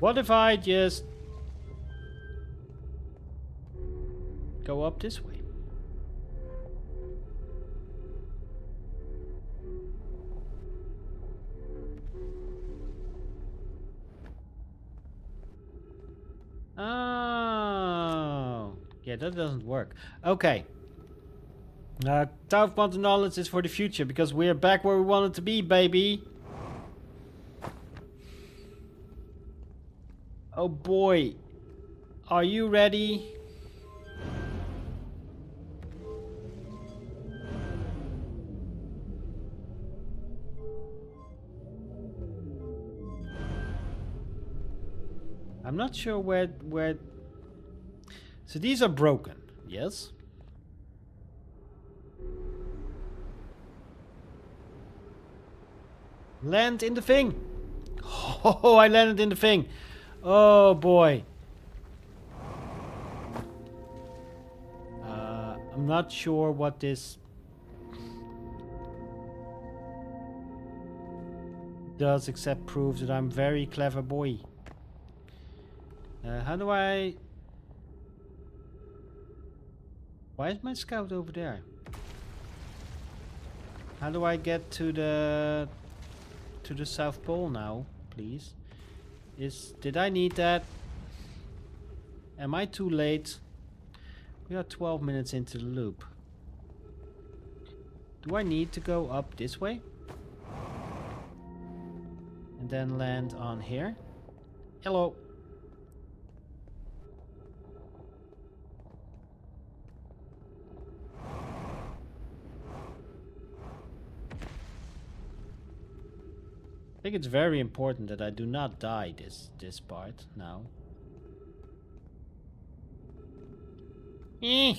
What if I just go up this way? Oh, yeah, that doesn't work. Okay. Tower of Quantum Knowledge is for the future because we're back where we wanted to be, baby. Oh boy. Are you ready? I'm not sure where... So these are broken, yes? Land in the thing! Oh, I landed in the thing! Oh boy. I'm not sure what this does except prove that I'm very clever boy. How do I... Why is my scout over there? How do I get to the South Pole now, please? Did I need that? Am I too late? We are 12 minutes into the loop. Do I need to go up this way? And then land on here? Hello. I think it's very important that I do not die this part now. Eh.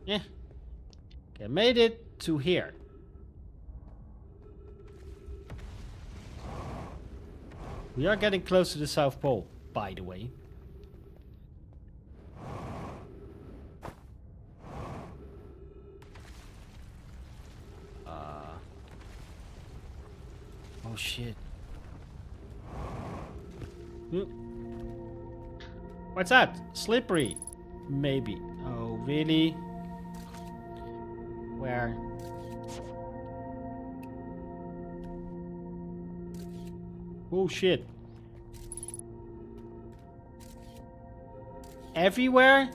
Yeah. Okay, made it to here. We are getting close to the South Pole, by the way. Oh shit. What's that? Slippery. Maybe. Oh, really? Where? Oh shit. Everywhere?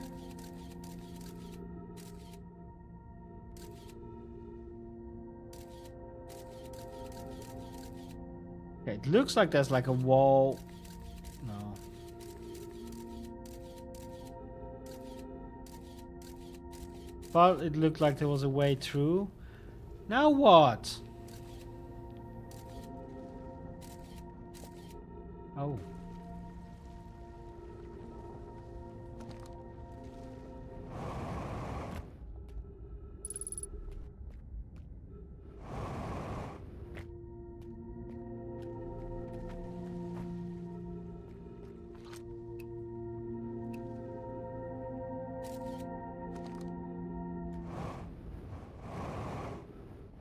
Okay, it looks like there's like a wall. No. But it looked like there was a way through. Now what? Oh.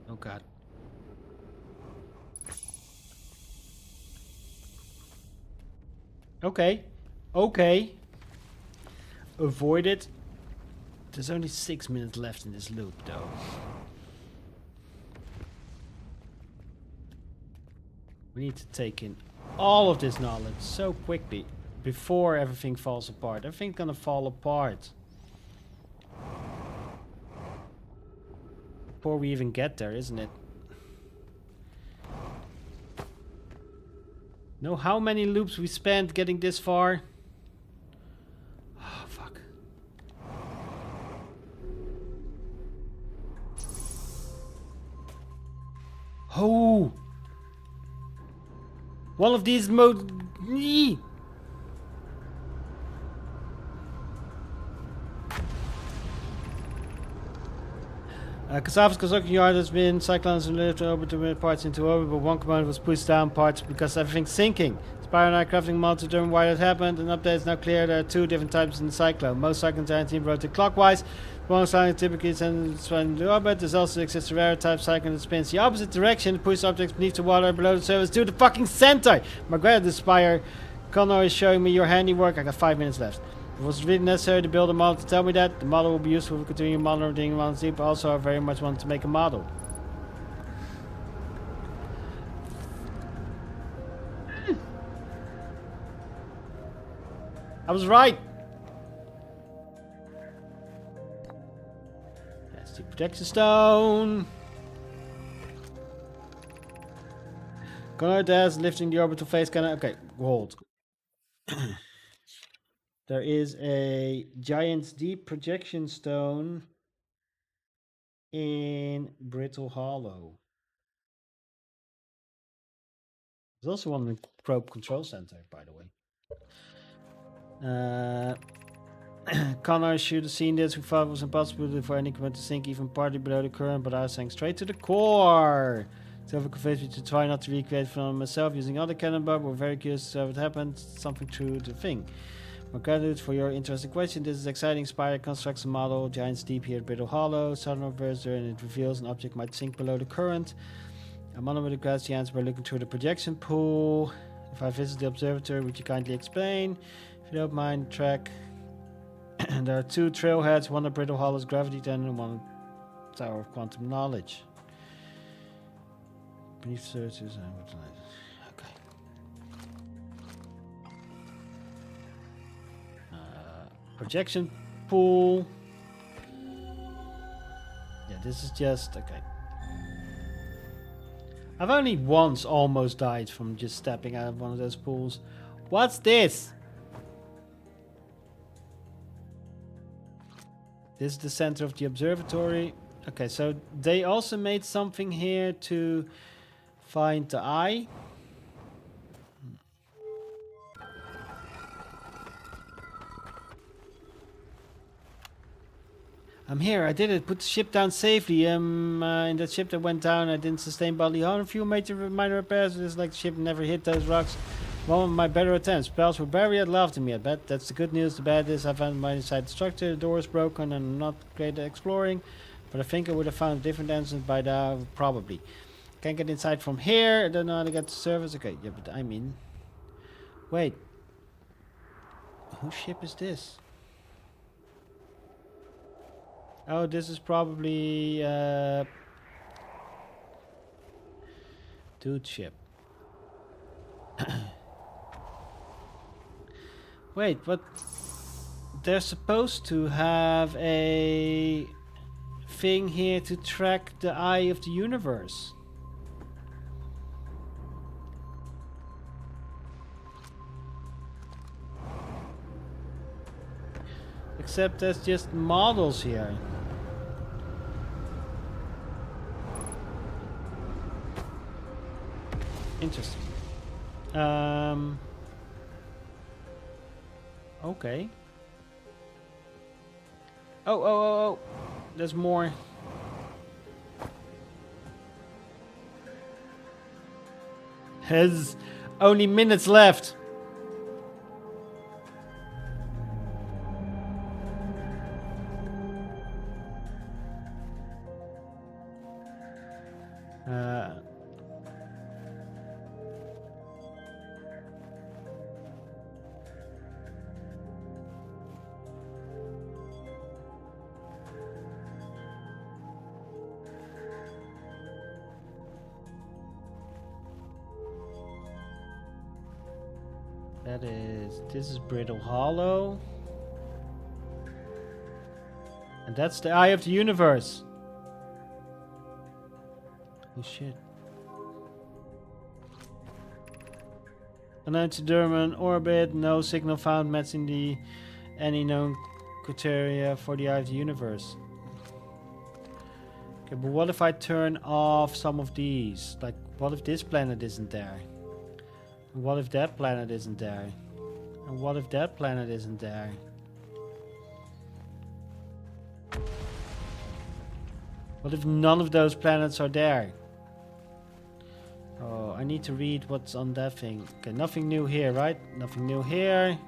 Oh god. Okay. Okay. Avoid it. There's only 6 minutes left in this loop, though. We need to take in all of this knowledge so quickly before everything falls apart. Everything's gonna fall apart before we even get there, isn't it? Know how many loops we spent getting this far? Oh, fuck. Oh! One of these mode. Kasava's construction yard has been cyclones and lifted over to parts into orbit, but one component was pushed down parts because everything's sinking. Spire and I crafting model to determine why that happened. An update is now clear. There are two different types in the cyclone. Most cyclones are anti-rotate clockwise. One cyclone typically sends into orbit. There's also exists a rare type cyclone that spins the opposite direction to push objects beneath the water below the surface to the fucking center. My god, the Spire. Connor is showing me your handiwork. I got 5 minutes left. If it was really necessary to build a model to tell me that, the model will be useful to continue modeling runs deep. Also, I very much want to make a model. I was right! That's the protection stone. Connor does lifting the orbital phase cannon. Okay, hold. There is a Giant's Deep projection stone in Brittle Hollow. There's also one in the Probe Control Center, by the way. Connor should have seen this. We thought it was impossible for any equipment to sink even partly below the current, but I was sank straight to the core. Silver convinced me to try not to recreate from myself using other cannon bar. We're very curious to have it happened. Something true to the thing. Well, gratitude for your interesting question. This is exciting. Spire constructs a model, Giant's Deep here at Brittle Hollow, southern Verser, and it reveals an object might sink below the current. I'm on with the grassy answer by looking through the projection pool. If I visit the observatory, would you kindly explain? If you don't mind, track. There are two trailheads, one at Brittle Hollow's gravity tunnel and one at Tower of Quantum Knowledge. Beneath searches and okay. Projection pool. Yeah, this is just okay. I've only once almost died from just stepping out of one of those pools. What's this? This is the center of the observatory. Okay, so they also made something here to find the eye. I'm here. I did it. Put the ship down safely. In that ship that went down, I didn't sustain bodily harm. A few minor repairs. It's like the ship never hit those rocks. One of my better attempts. Pals were very at laughing at me. I bet that's the good news. The bad is I found my inside the structure. The door is broken and I'm not great at exploring. But I think I would have found a different entrance by now. Probably. Can't get inside from here. I don't know how to get to the surface. Okay, yeah, but I'm in. Wait. Whose ship is this? Oh, this is probably dude's ship. Wait, but they're supposed to have a thing here to track the eye of the universe. Except there's just models here. Interesting. Okay. Oh. There's more. Has only minutes left. This is Brittle Hollow. And that's the eye of the universe. Oh shit. Unknown to Durman orbit, no signal found matching any known criteria for the eye of the universe. Okay, but what if I turn off some of these? Like, what if this planet isn't there? And what if that planet isn't there? And what if that planet isn't there? What if none of those planets are there? Oh, I need to read what's on that thing. Okay, nothing new here, right? Nothing new here.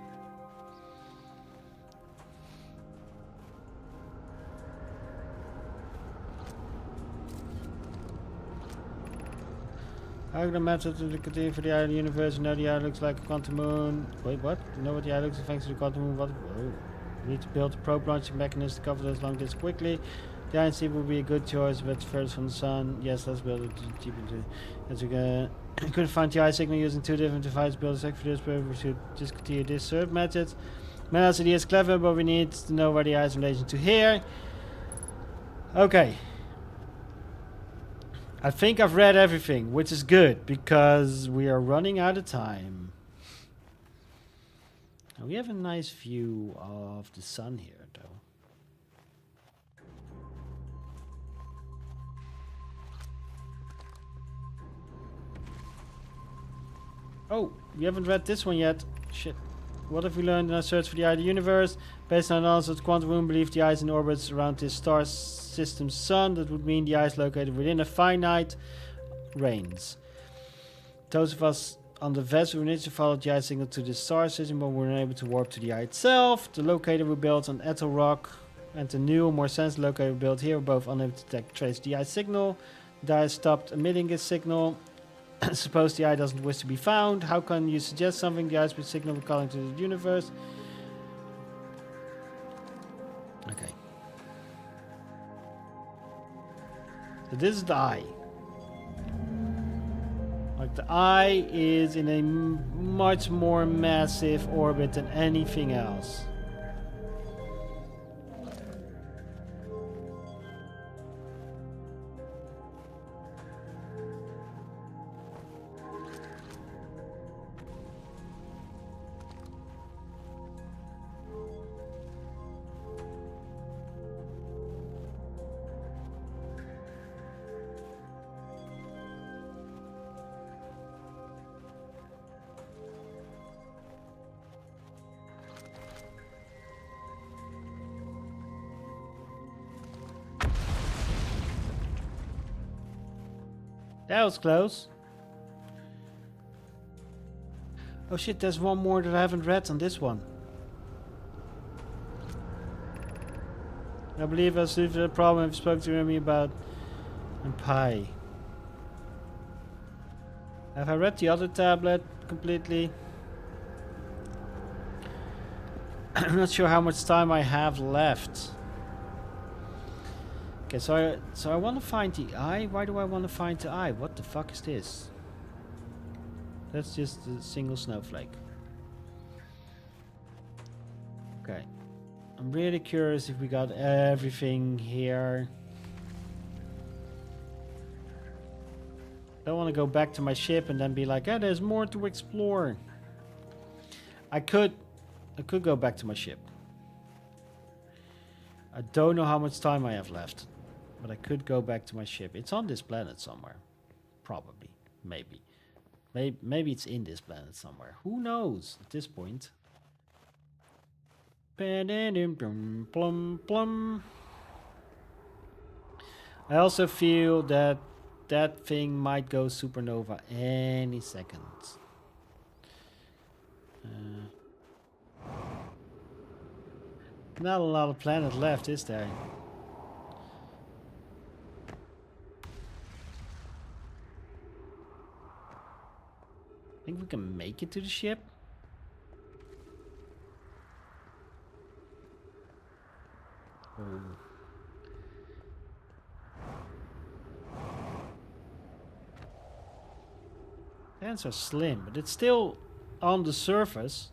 How can I method to the criteria for the eye of the universe? You know the eye looks like a quantum moon. Wait, what? You know what the eye looks like thanks to the quantum moon? What? Oh. We need to build a probe launching mechanism to cover those long distance quickly. The INC would be a good choice, but furthest from the sun. Yes, let's build it cheaper to. As we couldn't find the eye signal using two different devices. Build a second for this purpose. We should discontinue this third method. Man's idea is clever, but we need to know where the eye is in relation to here. Okay. I think I've read everything, which is good because we are running out of time. And we have a nice view of the sun here, though. Oh, we haven't read this one yet. Shit. What have we learned in our search for the eye of the universe? Based on analysis of the quantum moon, believe the eye is in orbits around this star system's sun. That would mean the eye is located within a finite range. Those of us on the vessel need to follow the eye signal to the star system, but we're unable to warp to the eye itself. The locator we built on Ethel Rock and the new, more sensitive locator we built here were both unable to detect trace the eye signal. The eye stopped emitting this signal. Suppose the eye doesn't wish to be found. How can you suggest something? The eye speed signal we're calling to the universe. Okay. So this is the eye. Like the eye is in a much more massive orbit than anything else. That was close. Oh shit, there's one more that I haven't read on this one. I believe I solved the problem I've spoken to Remy about and pie. Have I read the other tablet completely? I'm not sure how much time I have left. Okay, so I want to find the eye. Why do I want to find the eye? What the fuck is this? That's just a single snowflake. Okay. I'm really curious if we got everything here. I don't want to go back to my ship and then be like, oh, there's more to explore. I could go back to my ship. I don't know how much time I have left. But I could go back to my ship. It's on this planet somewhere. Probably. Maybe. Maybe it's in this planet somewhere. Who knows at this point? I also feel that that thing might go supernova any second. Not a lot of planet left, is there? Think we can make it to the ship? Oh. Hands are slim, but it's still on the surface.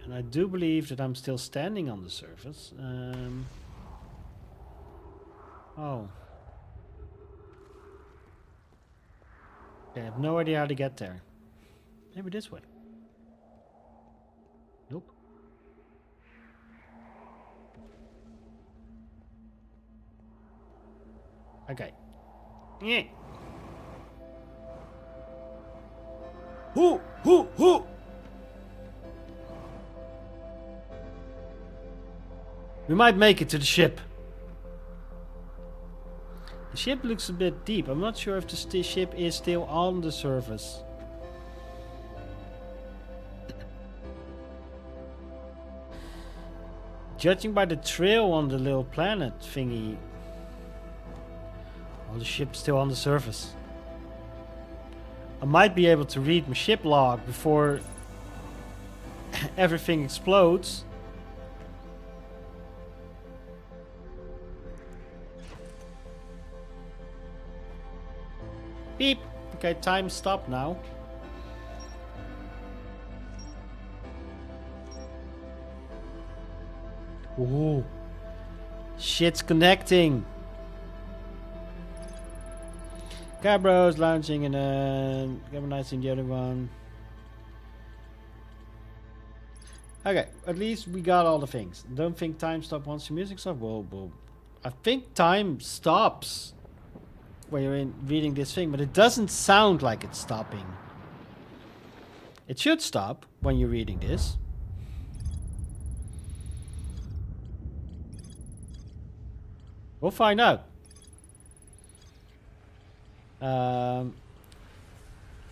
And I do believe that I'm still standing on the surface. Oh. Okay, I have no idea how to get there. Maybe this way. Nope. Okay. Yeah. Hoo! We might make it to the ship. The ship looks a bit deep. I'm not sure if the ship is still on the surface. Judging by the trail on the little planet thingy, well, the ship's still on the surface. I might be able to read my ship log before everything explodes. Beep. Okay, time stop now. Ooh. Shit's connecting. Cabros launching and then galvanizing the other one. Okay, at least we got all the things. Don't think time stop once the music stops. Well, I think time stops when you're reading this thing, but it doesn't sound like it's stopping. It should stop when you're reading this. We'll find out.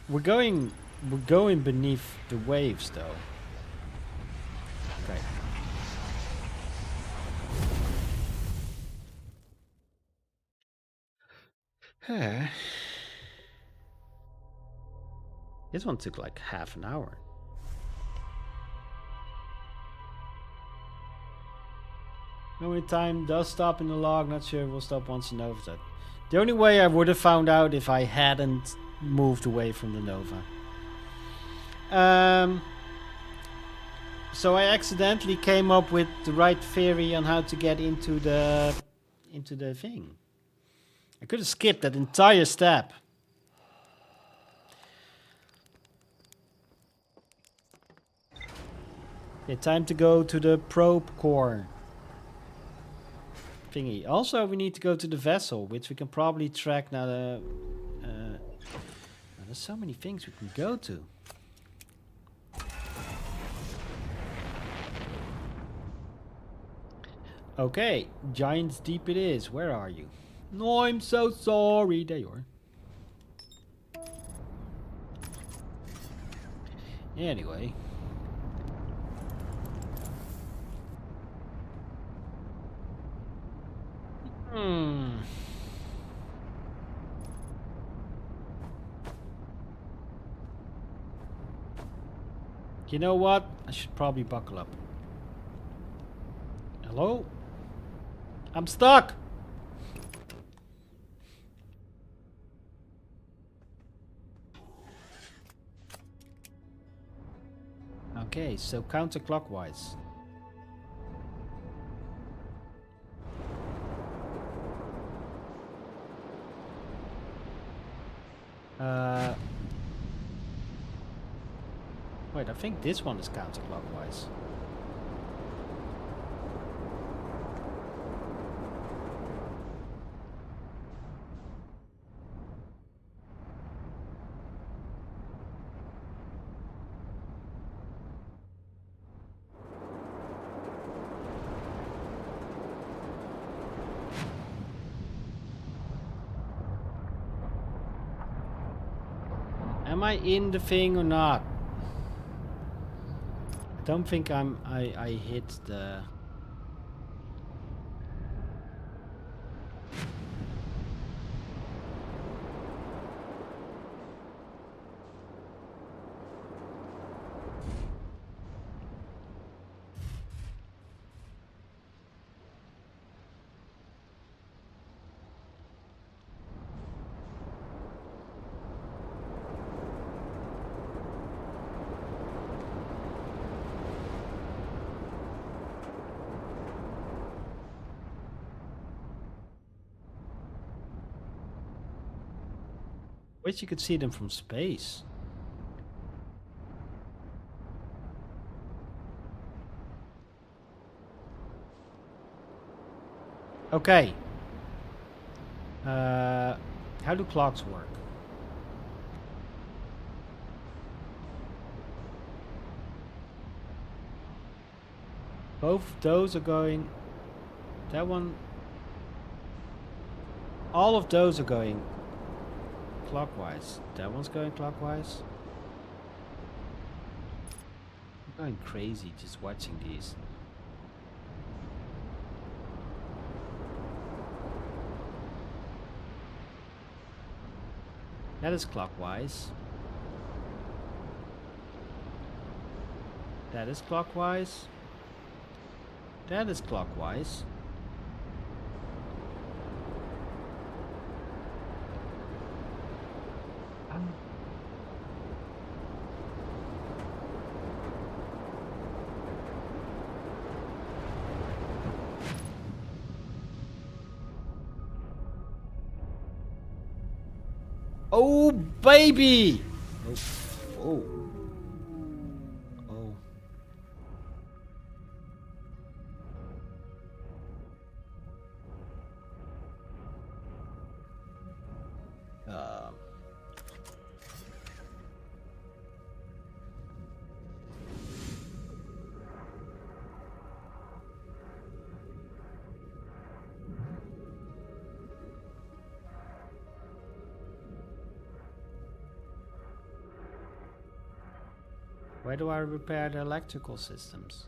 We're going beneath the waves, though. Okay. This one took like half an hour. Only time does stop in the log. Not sure we'll stop once the Nova's out. The only way I would have found out if I hadn't moved away from the Nova. So I accidentally came up with the right theory on how to get into the thing. I could have skipped that entire step. Okay, time to go to the probe core thingy. Also, we need to go to the vessel, which we can probably track now. There's so many things we can go to. Okay, Giant's Deep it is. Where are you? No, I'm so sorry. There you are. Anyway. You know what? I should probably buckle up. Hello? I'm stuck! Okay, so counterclockwise. Wait, I think this one is counterclockwise. Am I in the thing or not? I don't think I hit the... Wish you could see them from space. Okay. How do clocks work? Both those are going... That one... All of those are going clockwise. That one's going clockwise. I'm going crazy just watching these. That is clockwise. That is clockwise. That is clockwise. Oh, baby! Oh. Oh. Oh. Where do I repair the electrical systems?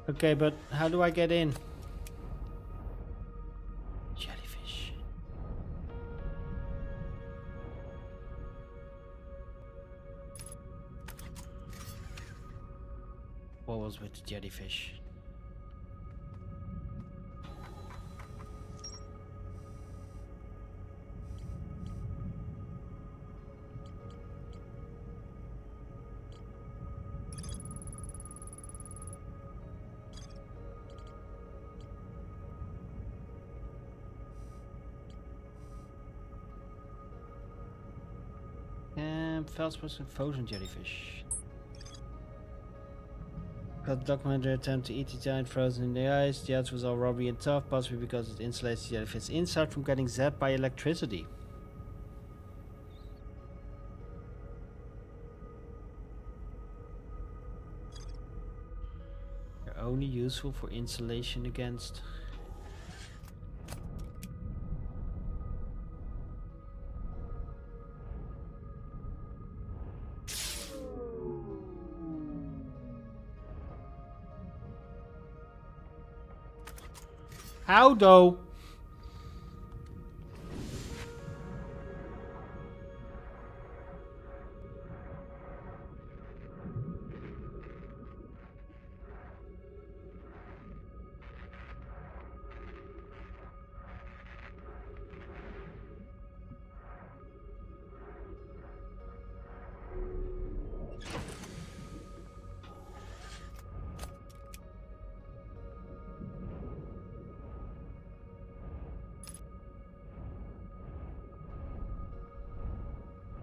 Okay, but how do I get in? Jellyfish. What was with the jellyfish? Feldspars and frozen jellyfish. Got the documentary attempt to eat the giant frozen in the ice. The answer was all rubbery and tough, possibly because it insulates the jellyfish inside from getting zapped by electricity. They're only useful for insulation against... How though?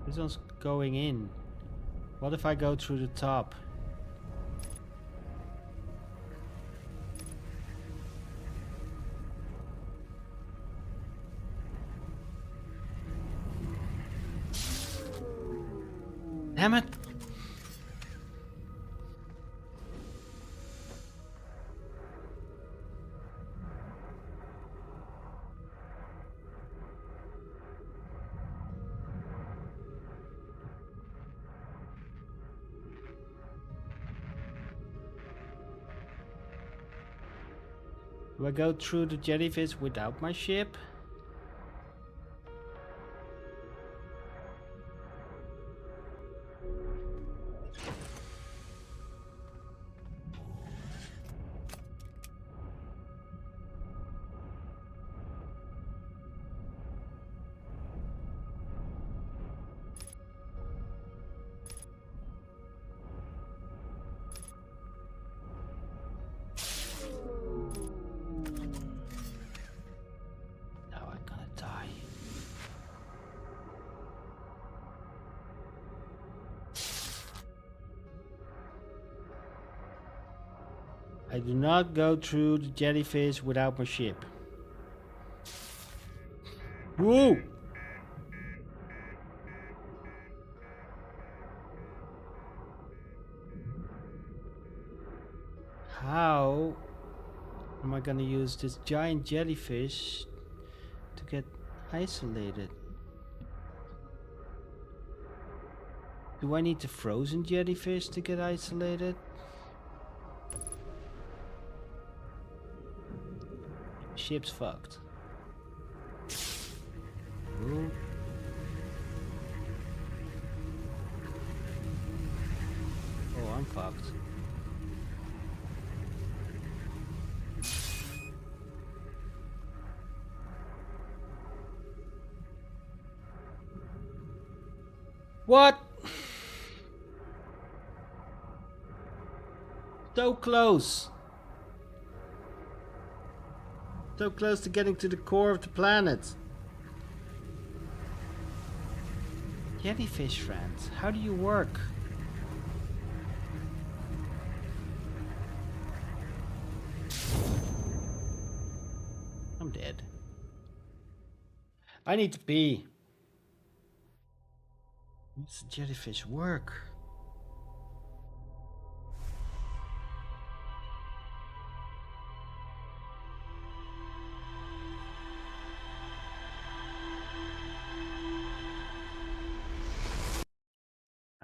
This one's going in. What if I go through the top? Damn it! Do I go through the jellyfish without my ship? I do not go through the jellyfish without my ship. Woo! How am I gonna use this giant jellyfish to get isolated? Do I need the frozen jellyfish to get isolated? Ship's fucked. Ooh. Oh, I'm fucked. What? So close. So close to getting to the core of the planet. Jellyfish friends, how do you work? I'm dead. I need to pee. How does the jellyfish work?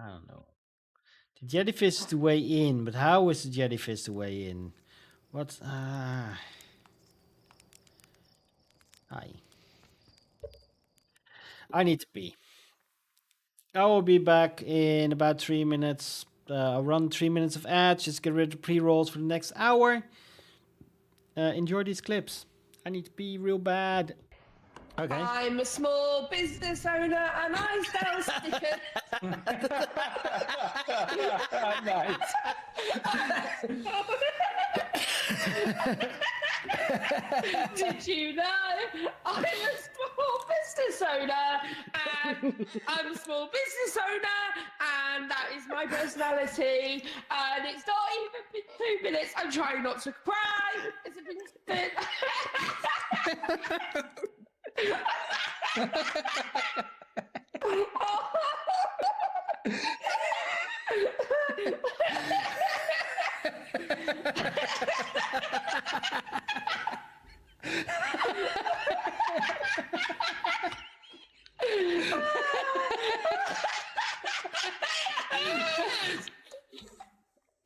I don't know. The jellyfish is the way in, but how is the jellyfish the way in? What? Hi. I need to pee. I will be back in about 3 minutes. I'll run 3 minutes of ads, just get rid of pre-rolls for the next hour. Enjoy these clips. I need to pee real bad. Okay. I'm a small business owner and I sell stickers. Nice. Did you know I'm a small business owner and I'm a small business owner and that is my personality and it's not even been 2 minutes. I'm trying not to cry. It's been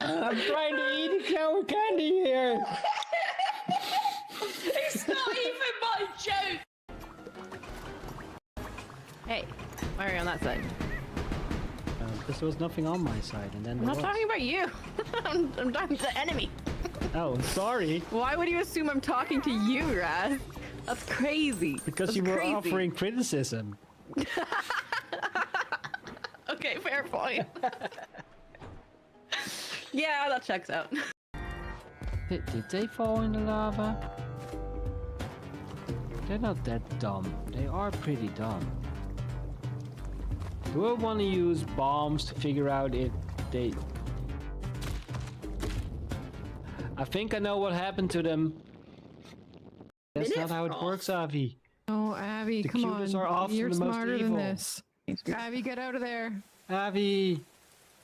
I'm trying to eat a cow candy here. It's not even my joke. Hey, why are you on that side? Because there was nothing on my side, and then I'm not talking about you. I'm talking to the enemy. Oh, sorry. Why would you assume I'm talking to you, Raz? That's crazy. Because That's you were crazy. offering criticism. Okay, fair point. Yeah, that checks out. Did they fall in the lava? They're not that dumb. They are pretty dumb. Do I want to use bombs to figure out if they... I think I know what happened to them. That's not how it works, Avi. Oh, Abby, The come Cubers on. are often You're the most smarter evil. than this. Abby, get out of there. Avi!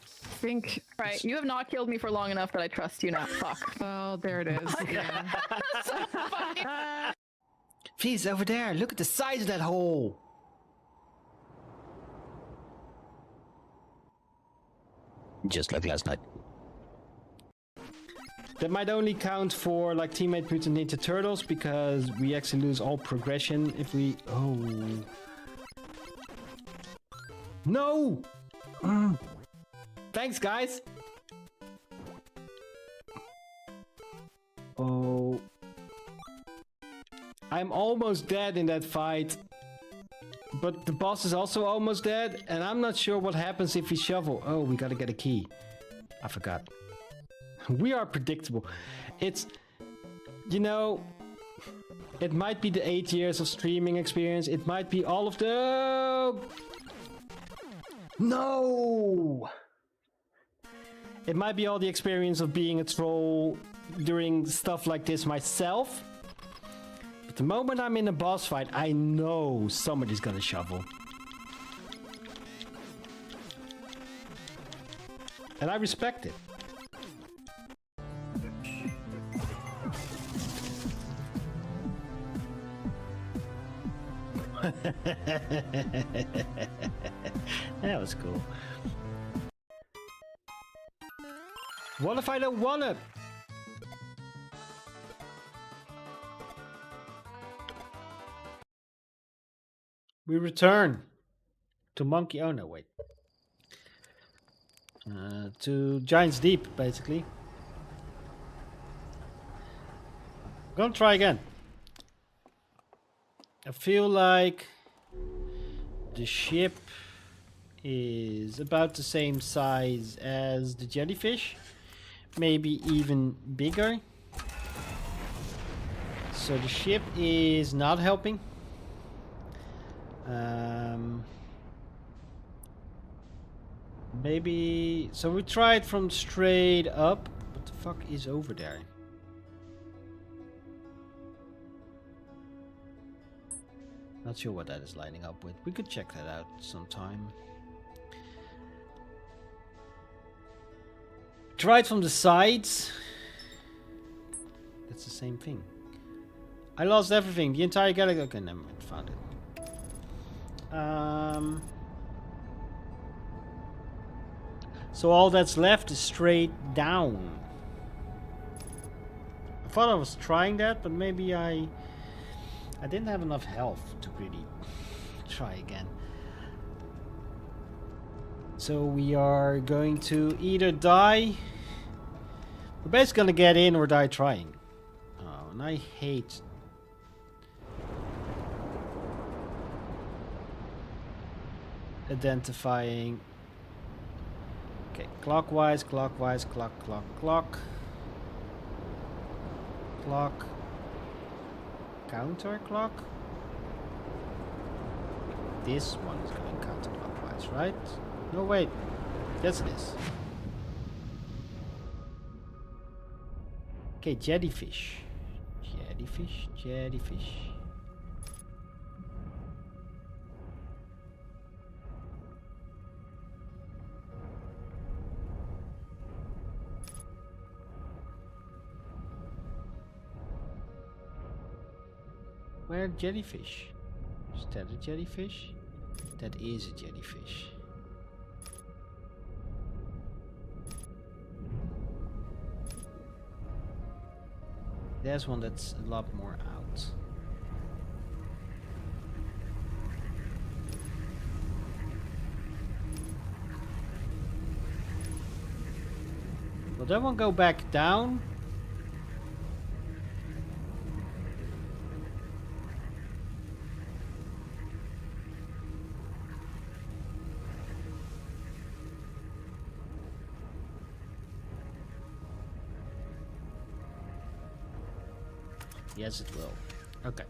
Think. Right, you have not killed me for long enough that I trust you now. Fuck. Well, there it is. Yeah. Please, over there. Look at the size of that hole. Just like last night. That might only count for like Teammate Mutant Ninja Turtles because we actually lose all progression if we... Oh. No! Thanks, guys! Oh. I'm almost dead in that fight. But the boss is also almost dead, and I'm not sure what happens if we shovel. Oh, we gotta get a key. I forgot. We are predictable. It's, you know, it might be the 8 years of streaming experience. It might be all of the... No! It might be all the experience of being a troll during stuff like this myself. But the moment I'm in a boss fight, I know somebody's gonna shovel. And I respect it. That was cool. What if I don't want it? We return to Monkey. Oh no, wait. To Giant's Deep, basically. Gonna try again. I feel like the ship is about the same size as the jellyfish, maybe even bigger. So the ship is not helping. Maybe so we tried from straight up. What the fuck is over there? Not sure what that is lining up with. We could check that out sometime. Tried from the sides. That's the same thing. I lost everything. The entire galaxy. Okay, never mind. Found it. So all that's left is straight down. I thought I was trying that, but maybe I didn't have enough health to really try again. So we are going to either die. We're basically gonna get in or die trying. Oh, and I hate. Identifying. Okay, clockwise, clockwise, clock, clock, clock. Clock. Counterclock? This one is going counterclockwise, right? No, wait. Yes, it is. Okay, jellyfish. Jellyfish, jellyfish. Where jellyfish? Is that a jellyfish? That is a jellyfish. There's one that's a lot more out. Will that one go back down? Yes, it will. Okay.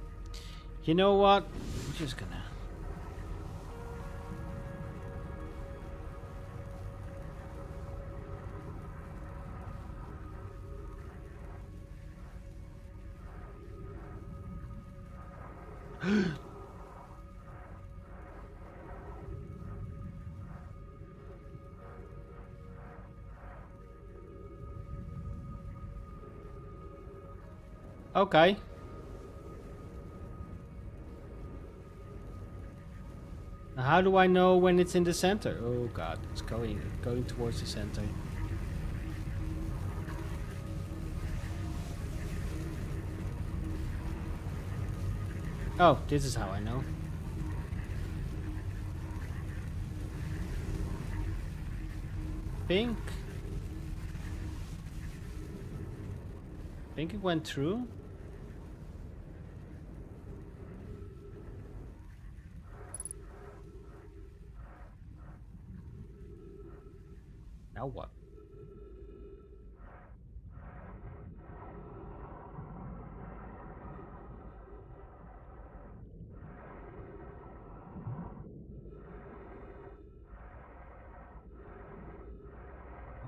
You know what? I'm just gonna... Okay. Now how do I know when it's in the center? Oh god, it's going towards the center. Oh, this is how I know. Pink. Think it went through. Now what?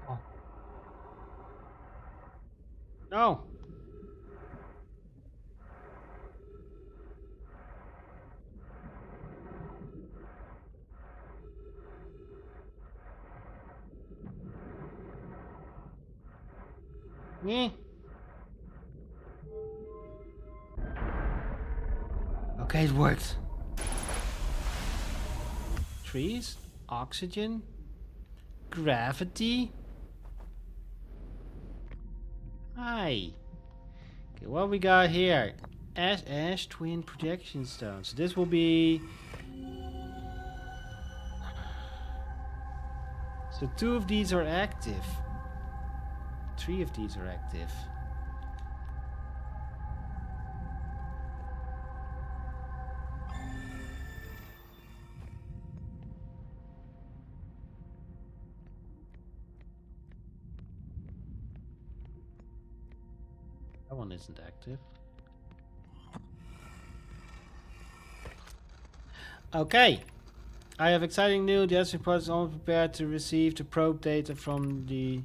Oh. Oh. Eh. Okay, it worked. Trees, oxygen, gravity. Hi. Okay, what we got here? Ash twin projection stone. So this will be. So 2 of these are active. 3 of these are active. That one isn't active. Okay. I have exciting news. The Astro Pod is almost prepared to receive the probe data from the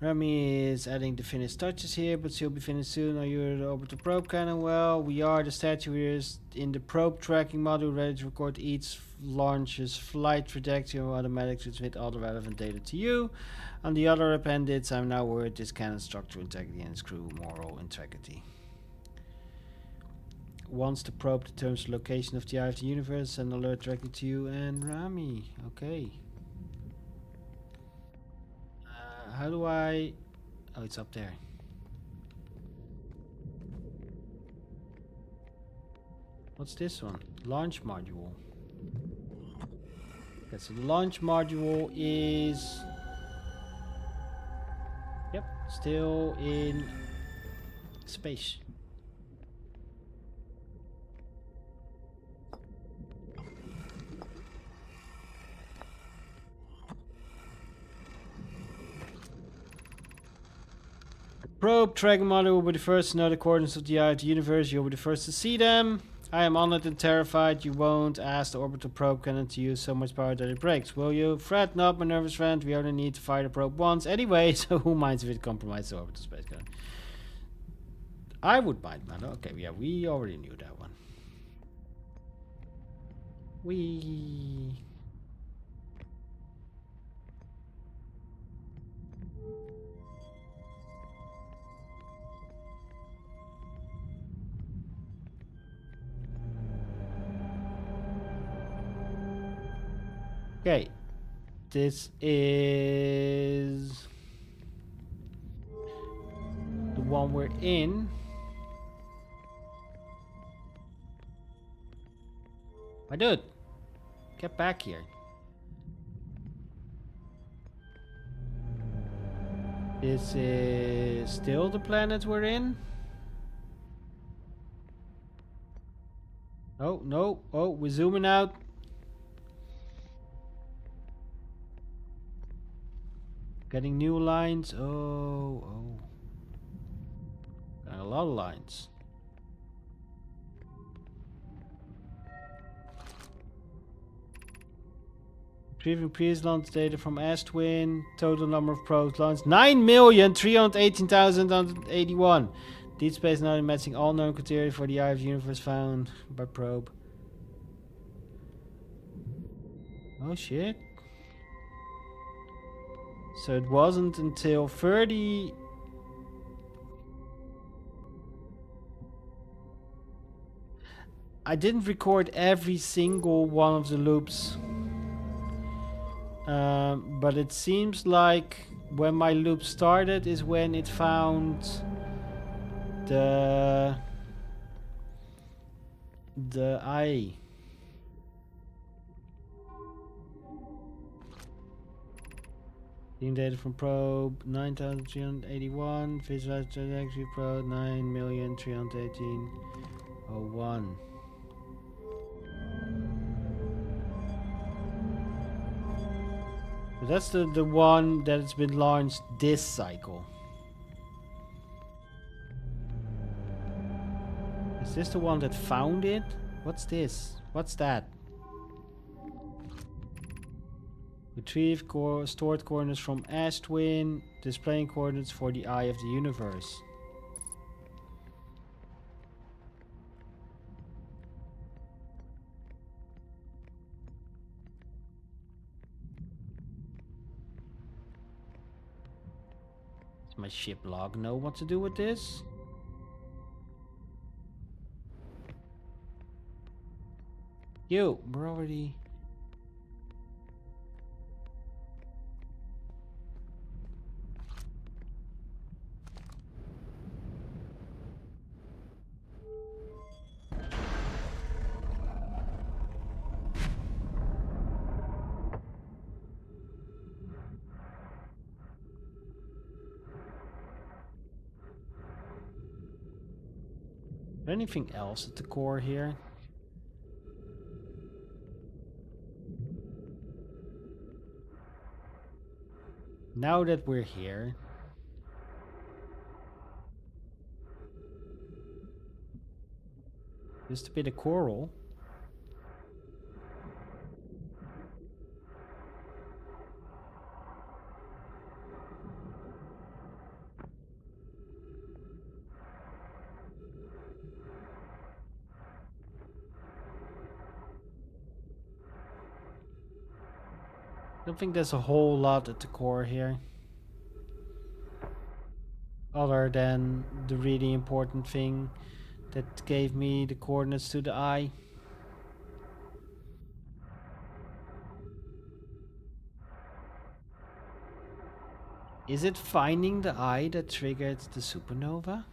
Remy is adding the finished touches here, but she'll be finished soon. Are you the orbital probe cannon? Well, we are. The statue here is in the probe tracking module, ready to record each launch's flight trajectory and automatically transmit all the relevant data to you. On the other appendix, I'm now worried this cannon's structural integrity and its crew moral integrity. Once the probe determines the location of the eye of the universe, send an alert directly to you and Rami. Okay. How do I... Oh, it's up there. What's this one? Launch module. Okay, so the launch module is... Yep, still in space. Probe tracking module will be the first to know the coordinates of the eye of the universe. You'll be the first to see them. I am honored and terrified you won't ask the orbital probe cannon to use so much power that it breaks, will you? Fret not, my nervous friend. We only need to fire the probe once anyway, so who minds if it compromises the orbital space cannon? I would mind, man. Okay, yeah, we already knew that one. Okay, this is the one we're in. My dude, get back here. This is still the planet we're in. Oh, no. Oh, we're zooming out. Getting new lines. Oh. Got a lot of lines. Retrieving previous launch data from S-Twin. Total number of probes launched 9,318,181. Deep space now matching all known criteria for the eye of the universe found by probe. Oh shit. So it wasn't until 30... I didn't record every single one of the loops. But it seems like when my loop started is when it found the eye. Team data from probe 9,381. Visualized trajectory probe 9,318,01. So that's the one that's been launched this cycle. Is this the one that found it? What's this? What's that? Retrieve stored coordinates from S-Twin, displaying coordinates for the eye of the universe. My ship log know what to do with this? Yo, we're already... Anything else at the core here? Now that we're here... Just a bit of coral. I don't think there's a whole lot at the core here. Other than the really important thing that gave me the coordinates to the eye. Is it finding the eye that triggered the supernova?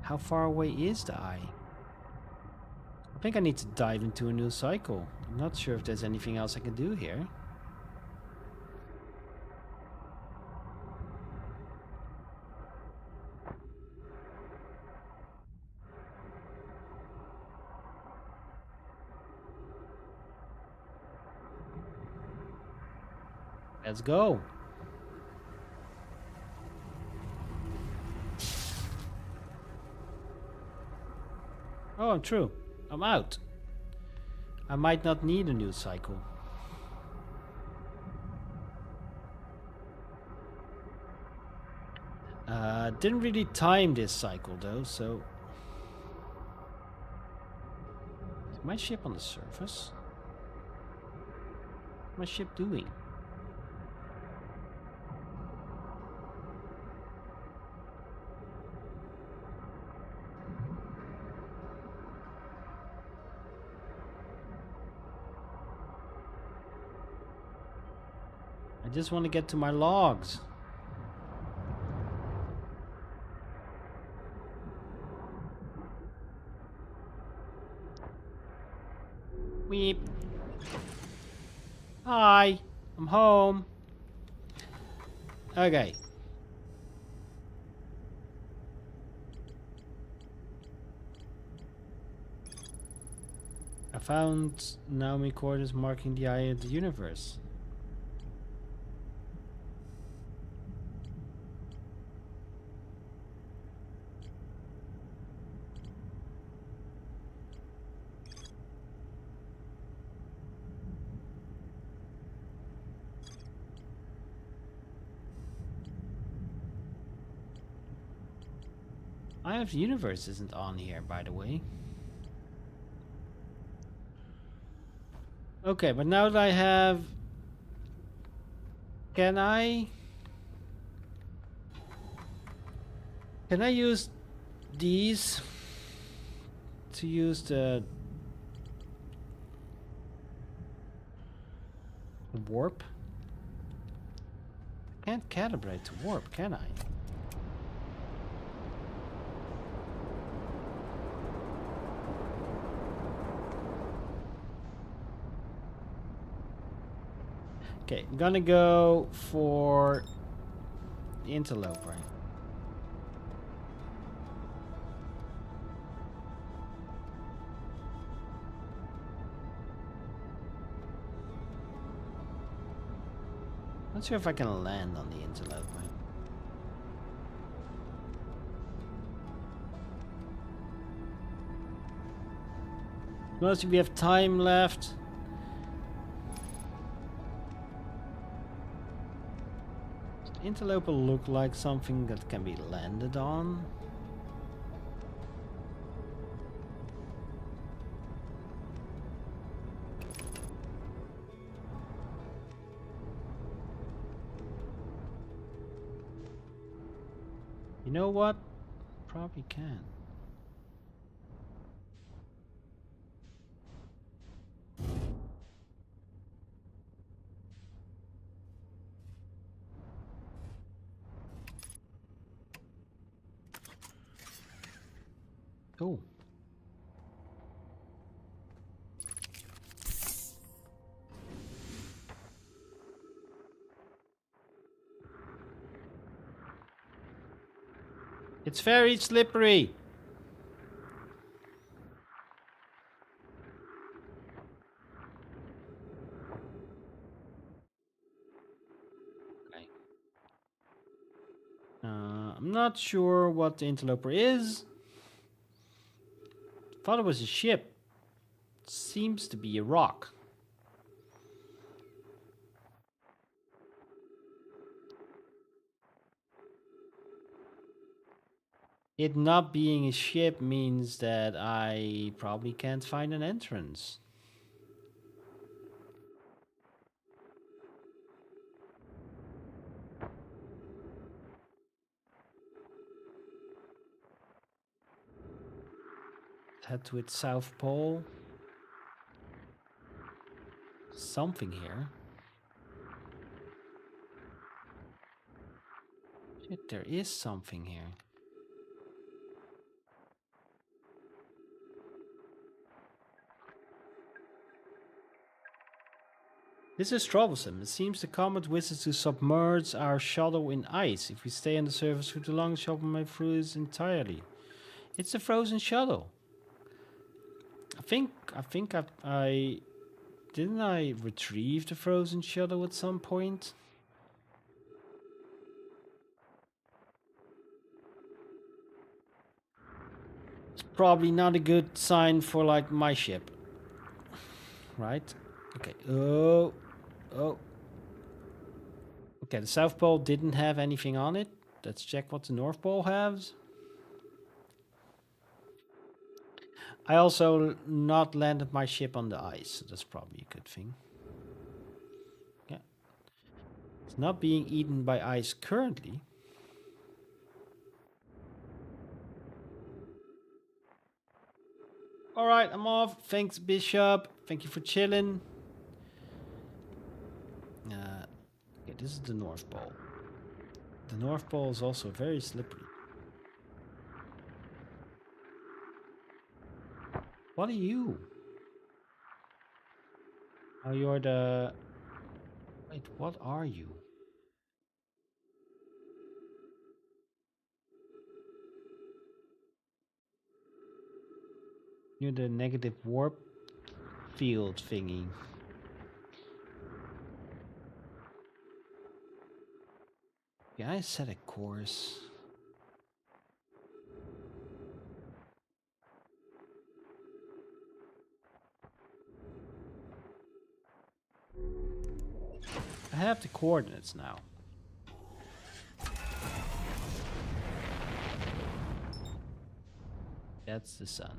How far away is the eye? I think I need to dive into a new cycle. I'm not sure if there's anything else I can do here. Let's go. Oh, true. I'm out. I might not need a new cycle. Didn't really time this cycle though, so... Is my ship on the surface? What's my ship doing? I just want to get to my logs. Weep. Hi, I'm home. Okay. I found Naomi quarters marking the eye of the universe. Eye of the Universe isn't on here, by the way. Okay, but now that I have... Can I use these to use the warp? I can't calibrate to warp, can I? Okay, I'm gonna go for the interloper. Not sure if I can land on the interloper. Mostly we have time left. Interloper look like something that can be landed on. You know what? Probably can. Oh. It's very slippery. Okay. I'm not sure what the interloper is. Thought it was a ship. Seems to be a rock. It not being a ship means that I probably can't find an entrance. Head to its south pole. Something here. Shit, there is something here. This is troublesome. It seems the comet wishes to submerge our shuttle in ice. If we stay on the surface for too long, the shuttle may freeze entirely. It's a frozen shuttle. I didn't I retrieve the frozen shuttle at some point? It's probably not a good sign for like my ship. Right? Okay. Oh. Oh. Okay, the South Pole didn't have anything on it. Let's check what the North Pole has. I also not landed my ship on the ice, so that's probably a good thing. Yeah. It's not being eaten by ice currently. Alright, I'm off. Thanks, Bishop. Thank you for chilling. Okay, this is the North Pole. The North Pole is also very slippery. What are you? Oh, you're the... Wait, what are you? You're the negative warp field thingy. Yeah, I set a course. I have the coordinates now. That's the sun.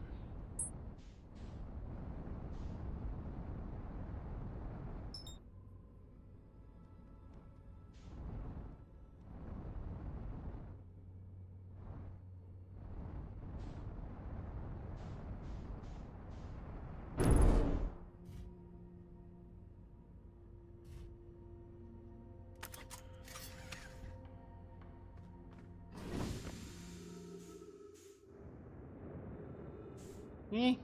Eh.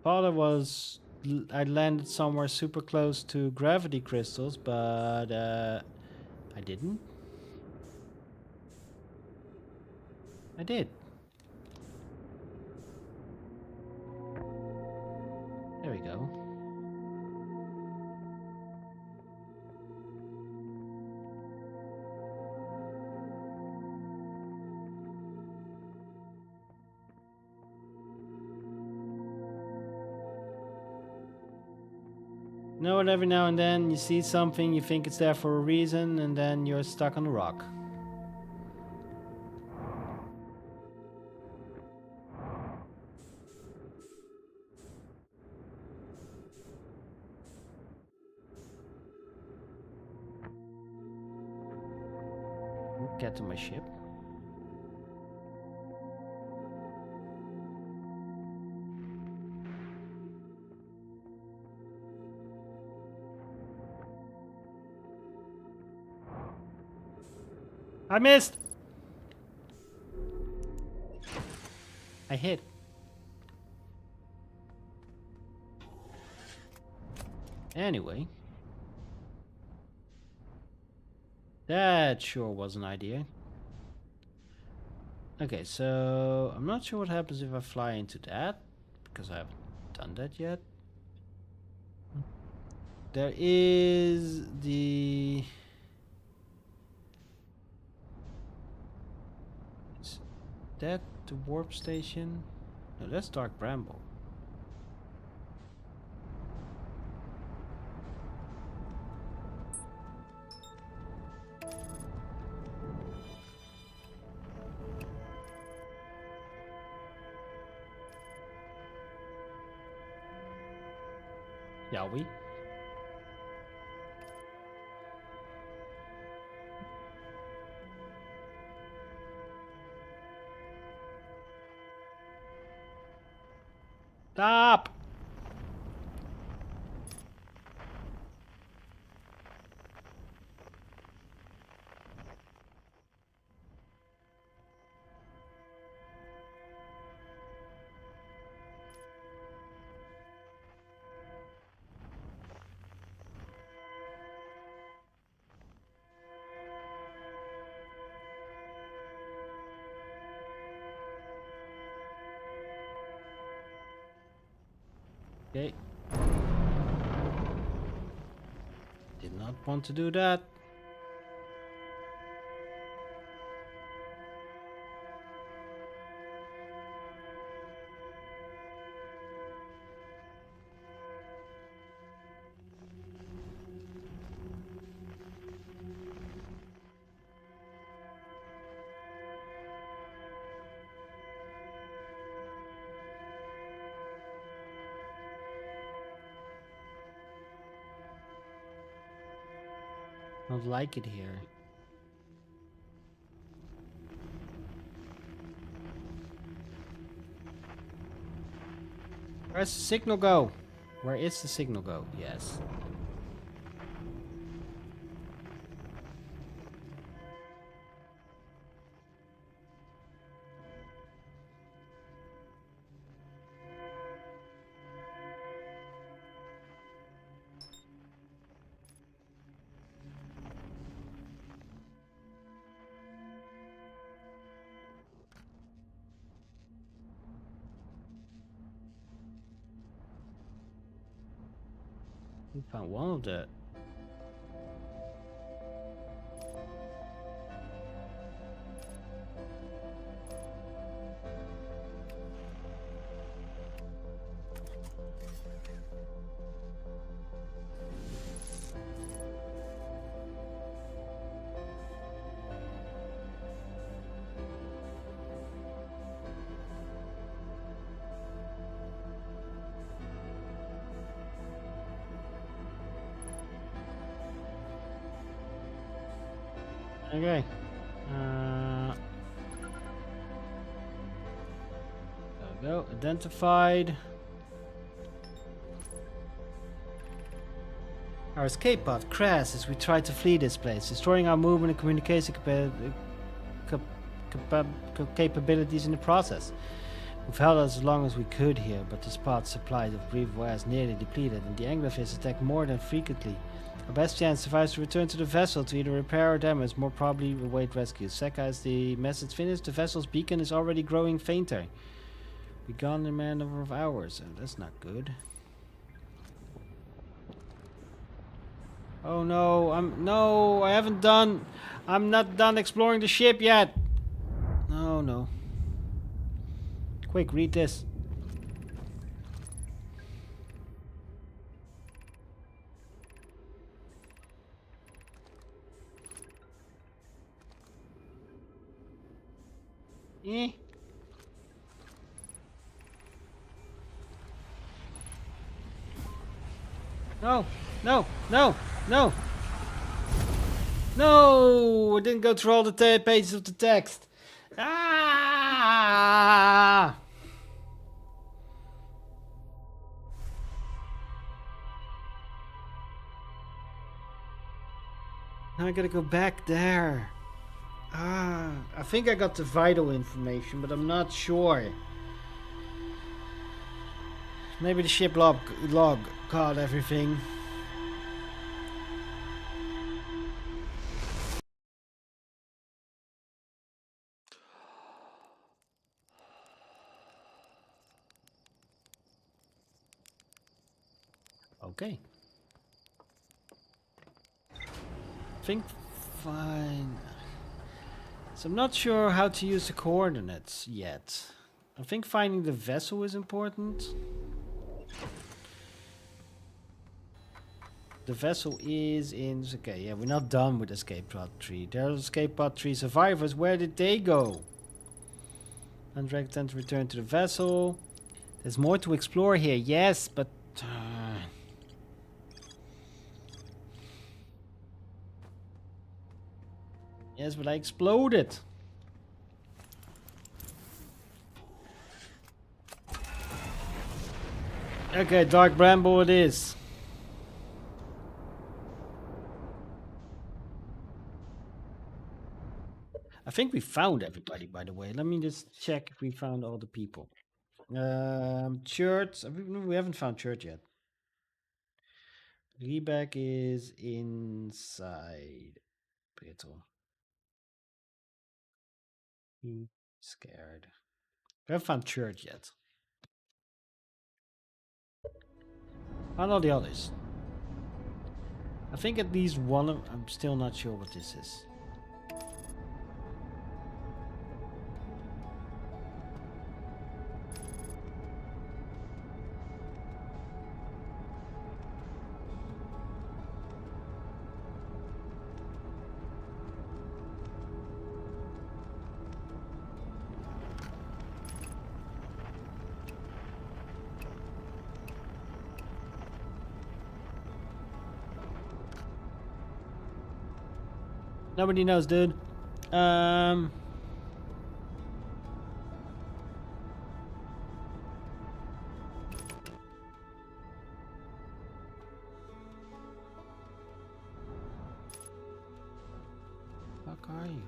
Thought I landed somewhere super close to gravity crystals, but I didn't. I did. There we go. You know what, every now and then you see something, you think it's there for a reason, and then you're stuck on a rock. get to my ship. I missed! I hit. Anyway. That sure was an idea. Okay, so I'm not sure what happens if I fly into that, because I haven't done that yet. There is the... Is that the warp station? No, that's Dark Bramble. Shall we? Stop! Okay. Did not want to do that. Don't like it here. Where's the signal go? Where is the signal go? Yes. We found one of the... Okay. There we go. Identified. Our escape pod crashed as we tried to flee this place, destroying our movement and communication capabilities in the process. We've held as long as we could here, but the pod's supply of breathable air is nearly depleted, and the anglerfish attack more than frequently. Our best chance survives to return to the vessel to either repair or damage, more probably await rescue. Seka, as the message finished, the vessel's beacon is already growing fainter. Be gone in a matter of hours, and that's not good. Oh no, I'm not done exploring the ship yet. Oh no. Quick, read this. Eh? No, no, no, no. No, I didn't go through all the pages of the text. Ah! Now I gotta go back there. Ah, I think I got the vital information, but I'm not sure. Maybe the ship log got everything. Okay. Think fine. So I'm not sure how to use the coordinates yet. I think finding the vessel is important. The vessel is in... Okay, yeah, we're not done with escape pod 3. There's escape pod 3 survivors. Where did they go? Undragged tend to return to the vessel. There's more to explore here, yes, but... Yes, but I exploded. Okay, Dark Bramble it is. I think we found everybody, by the way. Let me just check if we found all the people. Church. We haven't found Church yet. Reback is inside. Brittle. He's scared. We haven't found Church yet. Found all the others. I think at least one of... I'm still not sure what this is. Nobody knows, dude. Fuck are you?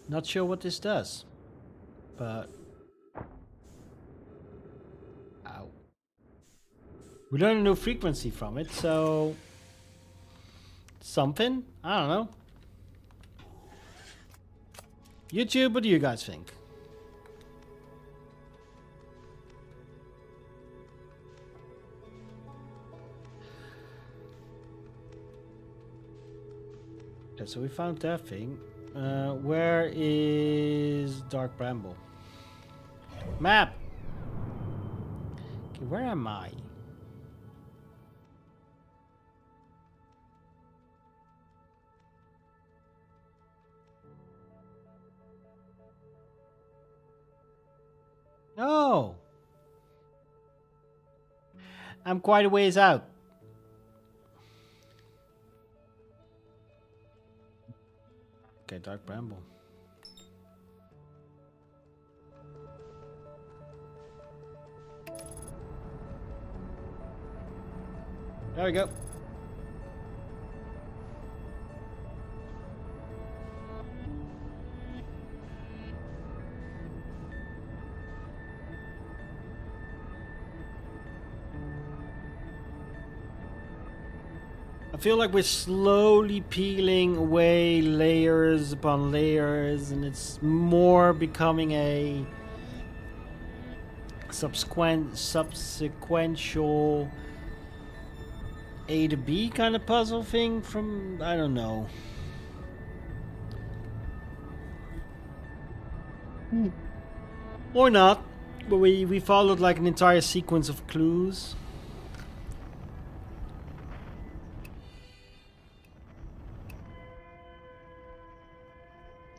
I'm not sure what this does, but... Ow. We learned a new frequency from it, so... Something? I don't know. YouTube, what do you guys think? Okay, so we found that thing. Where is Dark Bramble? Map! Okay, where am I? Oh! I'm quite a ways out. Okay, Dark Bramble. There we go. I feel like we're slowly peeling away layers upon layers, and it's more becoming a subsequential A to B kind of puzzle thing from, I don't know. Or not, but we followed like an entire sequence of clues.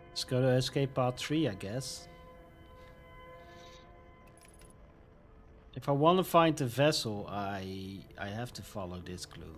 Let's go to escape part 3, I guess. If I want to find the vessel, I have to follow this clue.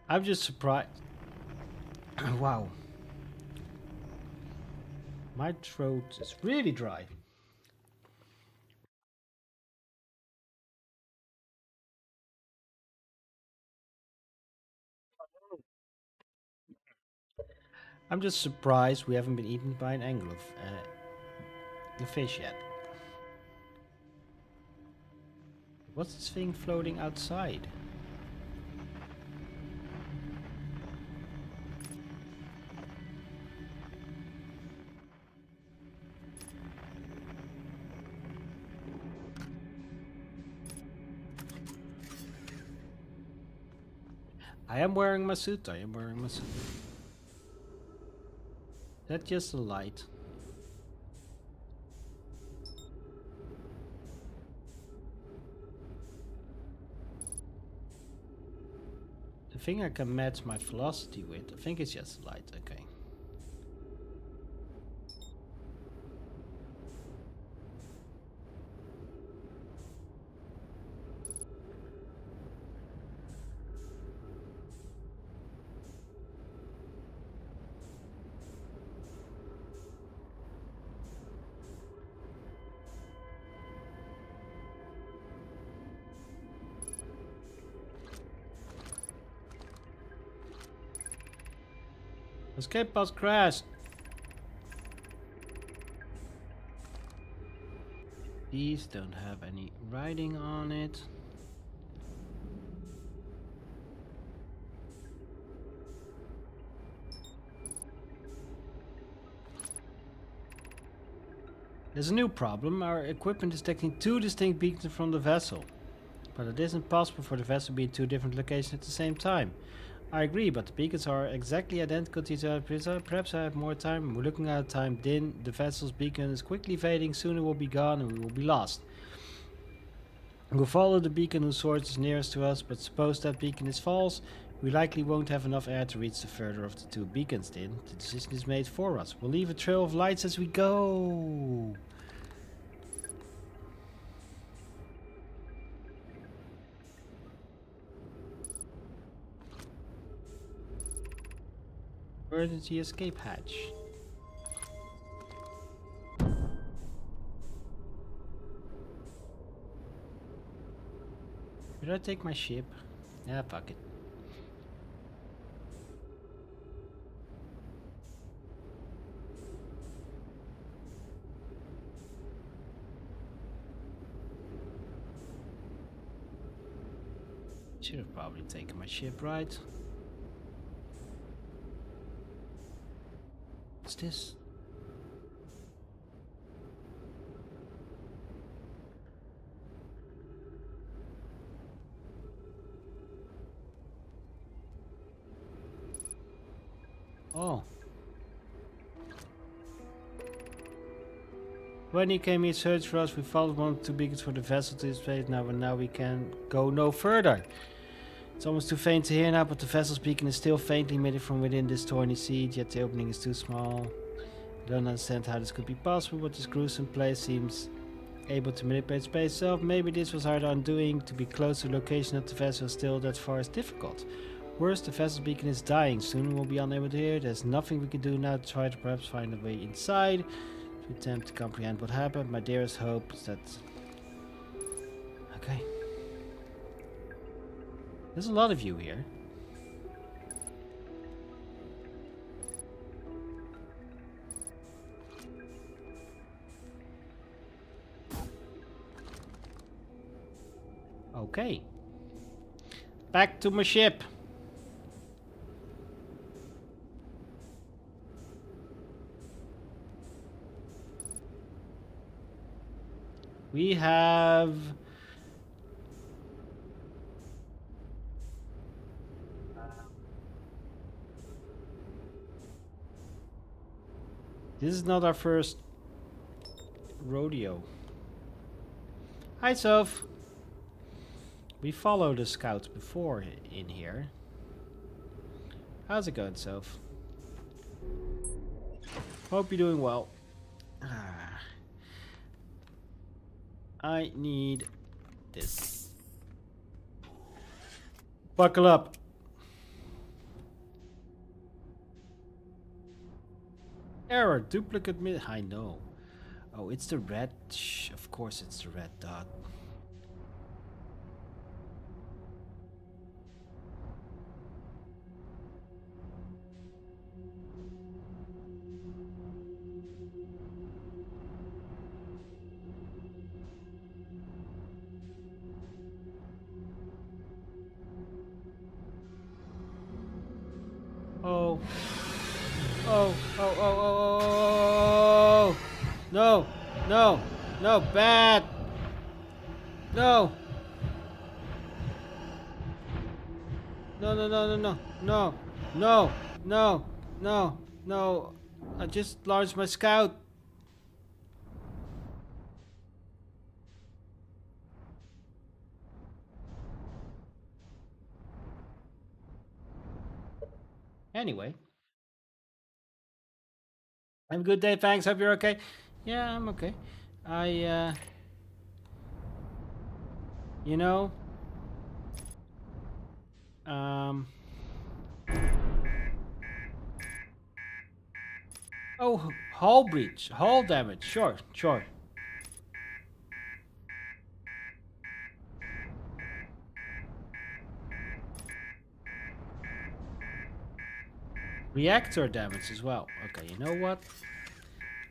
I'm just surprised. Wow. My throat is really dry. I'm just surprised we haven't been eaten by an fish yet. What's this thing floating outside? I am wearing my suit. I am wearing my suit. That's just a light. The thing I can match my velocity with, I think it's just a light. Okay. Escape pod crashed. These don't have any writing on it. There's a new problem. Our equipment is detecting two distinct beacons from the vessel. But it isn't possible for the vessel to be in two different locations at the same time. I agree, but the beacons are exactly identical to each other. Perhaps I have more time. We're looking at time. Din, the vessel's beacon is quickly fading. Soon it will be gone and we will be lost. We'll follow the beacon whose source is nearest to us, but suppose that beacon is false. We likely won't have enough air to reach the further of the two beacons, Din. The decision is made for us. We'll leave a trail of lights as we go. Emergency escape hatch. Should I take my ship? Yeah, fuck it. Should have probably taken my ship, right? What's this? Oh. When he came here to search for us, we followed one of the two beacons for the vessel to his place. Now we can go no further. It's almost too faint to hear now, but the vessel's beacon is still faintly emitted from within this thorny sea, yet the opening is too small. I don't understand how this could be possible, but this gruesome place seems able to manipulate space itself. Maybe this was our undoing. To be close to the location of the vessel still that far is difficult. Worse, the vessel's beacon is dying. Soon we'll be unable to hear. There's nothing we can do now to try to perhaps find a way inside. To attempt to comprehend what happened. My dearest hope is that... Okay. There's a lot of you here. Okay. Back to my ship. We have... This is not our first rodeo. Hi, Soph. We followed the scouts before in here. How's it going, Soph? Hope you're doing well. I need this. Buckle up. Error, duplicate I know. Oh, it's the red. Of course it's the red dot. Oh. Oh, oh, oh, oh, oh, oh, oh. No, no, no, bad. No. No, no, no, no, no, no, no, no, no, no. I just launched my scout. Anyway. Have a good day, thanks. Hope you're okay. Yeah, I'm okay. You know, um, oh, hull breach, hull damage. Sure, sure. Reactor damage as well. Okay, you know what?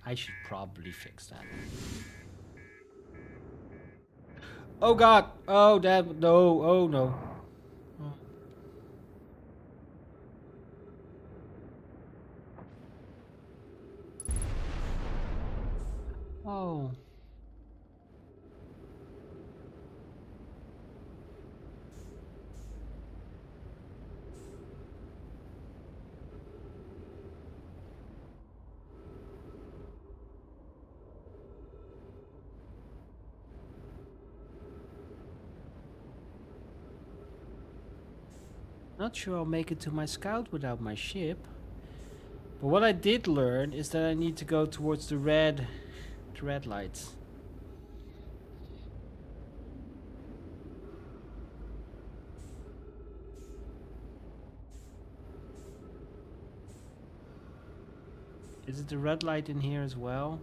I should probably fix that. Oh god! Oh, that no! Oh no! Oh. Not sure I'll make it to my scout without my ship. But what I did learn is that I need to go towards the red lights. Is it the red light in here as well?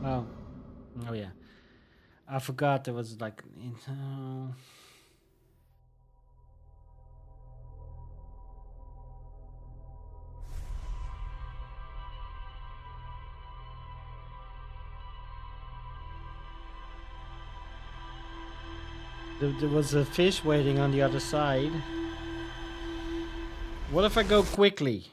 Oh. Oh yeah. I forgot there was like... There was a fish waiting on the other side. What if I go quickly?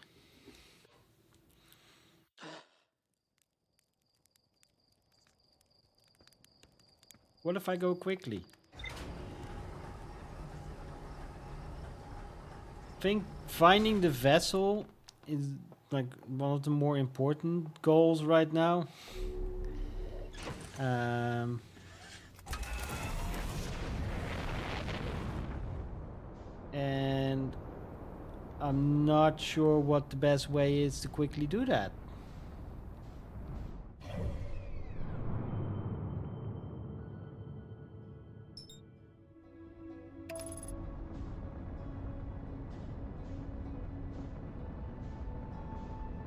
What if I go quickly? I think finding the vessel is like one of the more important goals right now. And I'm not sure what the best way is to quickly do that.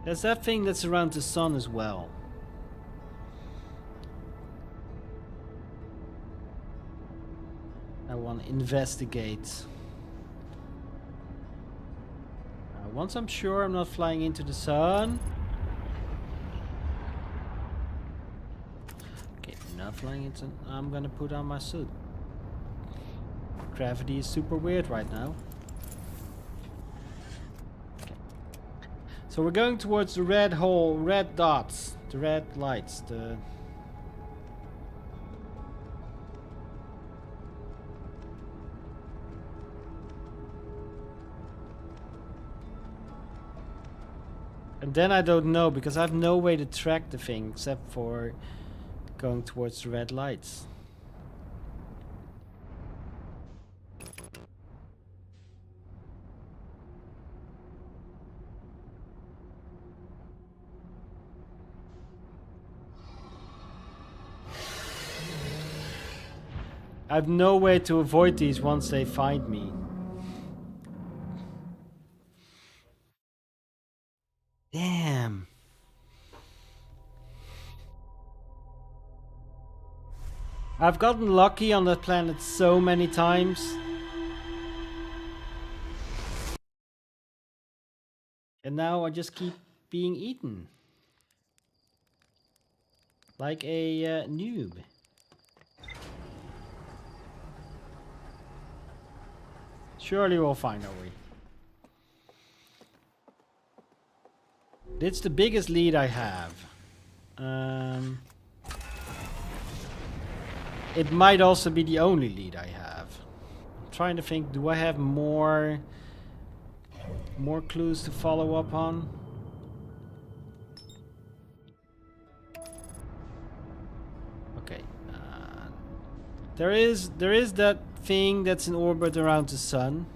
There's that thing that's around the sun as well. I want to investigate. Once I'm sure I'm not flying into the sun. Okay, not flying into. I'm gonna put on my suit. Gravity is super weird right now. Okay. So we're going towards the red hole, red dots, the red lights, the. And then I don't know, because I have no way to track the thing except for going towards the red lights. I have no way to avoid these once they find me. Damn. I've gotten lucky on that planet so many times. And now I just keep being eaten. Like a noob. Surely we'll find our way. It's the biggest lead I have. It might also be the only lead I have. I'm trying to think, do I have more clues to follow up on? Okay. There is that thing that's in orbit around the sun.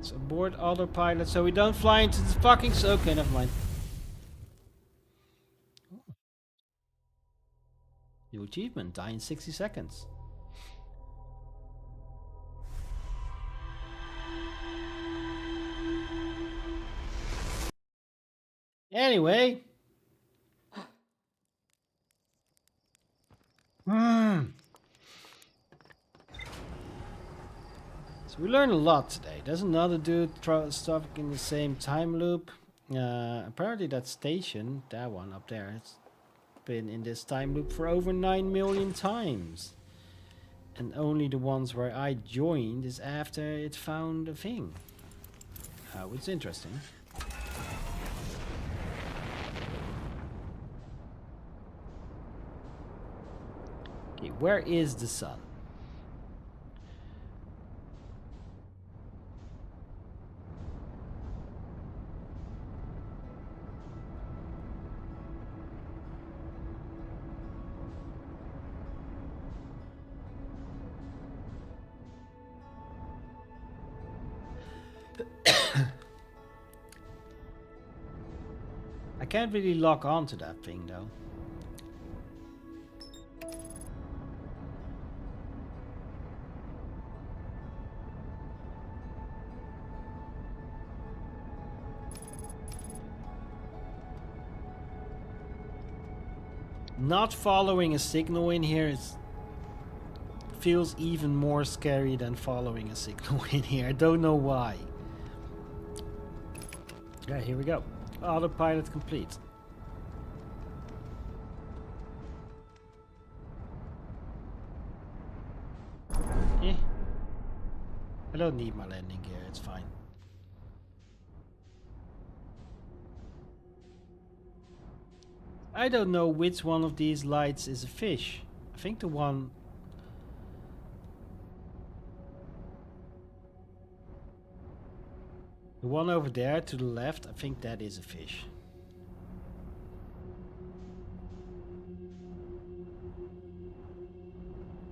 So aboard autopilot so we don't fly into the fucking... Okay, never mind. New achievement, die in 60 seconds. Anyway. So we learned a lot today. There's another dude stuck in the same time loop. Apparently that station, that one up there, it's been in this time loop for over 9 million times. And only the ones where I joined is after it found a thing. Oh, it's interesting. Okay, where is the sun? I can't really lock onto that thing though. Not following a signal in here feels even more scary than following a signal in here. I don't know why. Yeah, here we go. Autopilot complete. Eh. I don't need my landing gear, it's fine. I don't know which one of these lights is a fish. I think the one... The one over there to the left, I think that is a fish.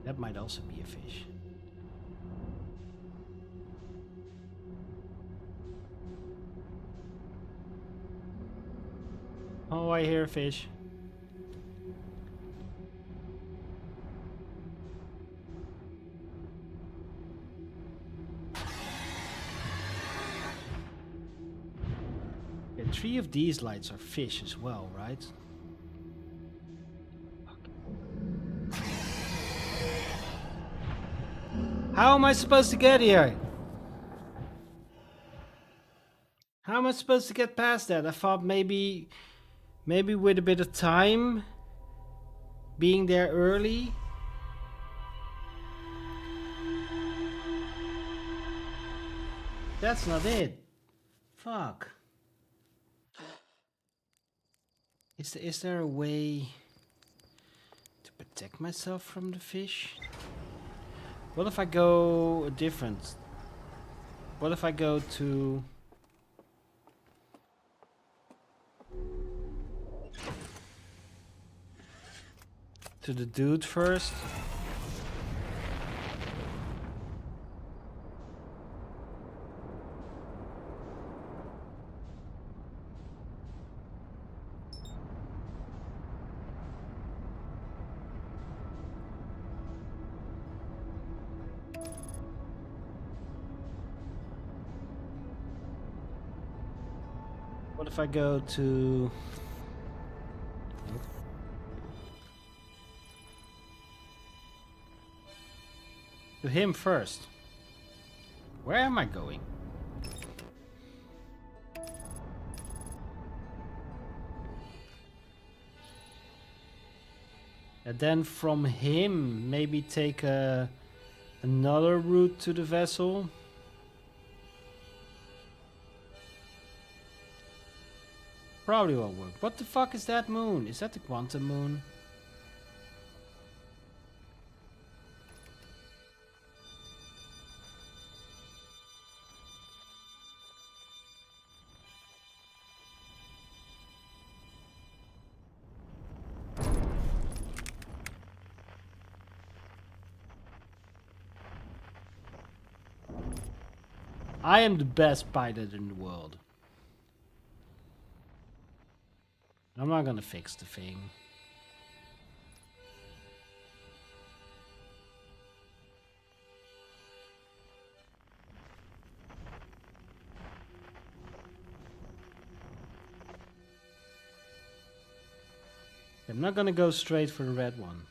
That might also be a fish. Oh, I hear a fish. Yeah, 3 of these lights are fish as well, right? How am I supposed to get here? How am I supposed to get past that? I thought maybe with a bit of time, being there early. That's not it. Fuck. Is there a way to protect myself from the fish? What if I go a different? What if I go to the dude first? What if I go to... to him first? Where am I going? And then from him, maybe take another route to the vessel. Probably won't work. What the fuck is that moon? Is that the quantum moon? I am the best pilot in the world. I'm not gonna fix the thing. I'm not gonna go straight for the red one.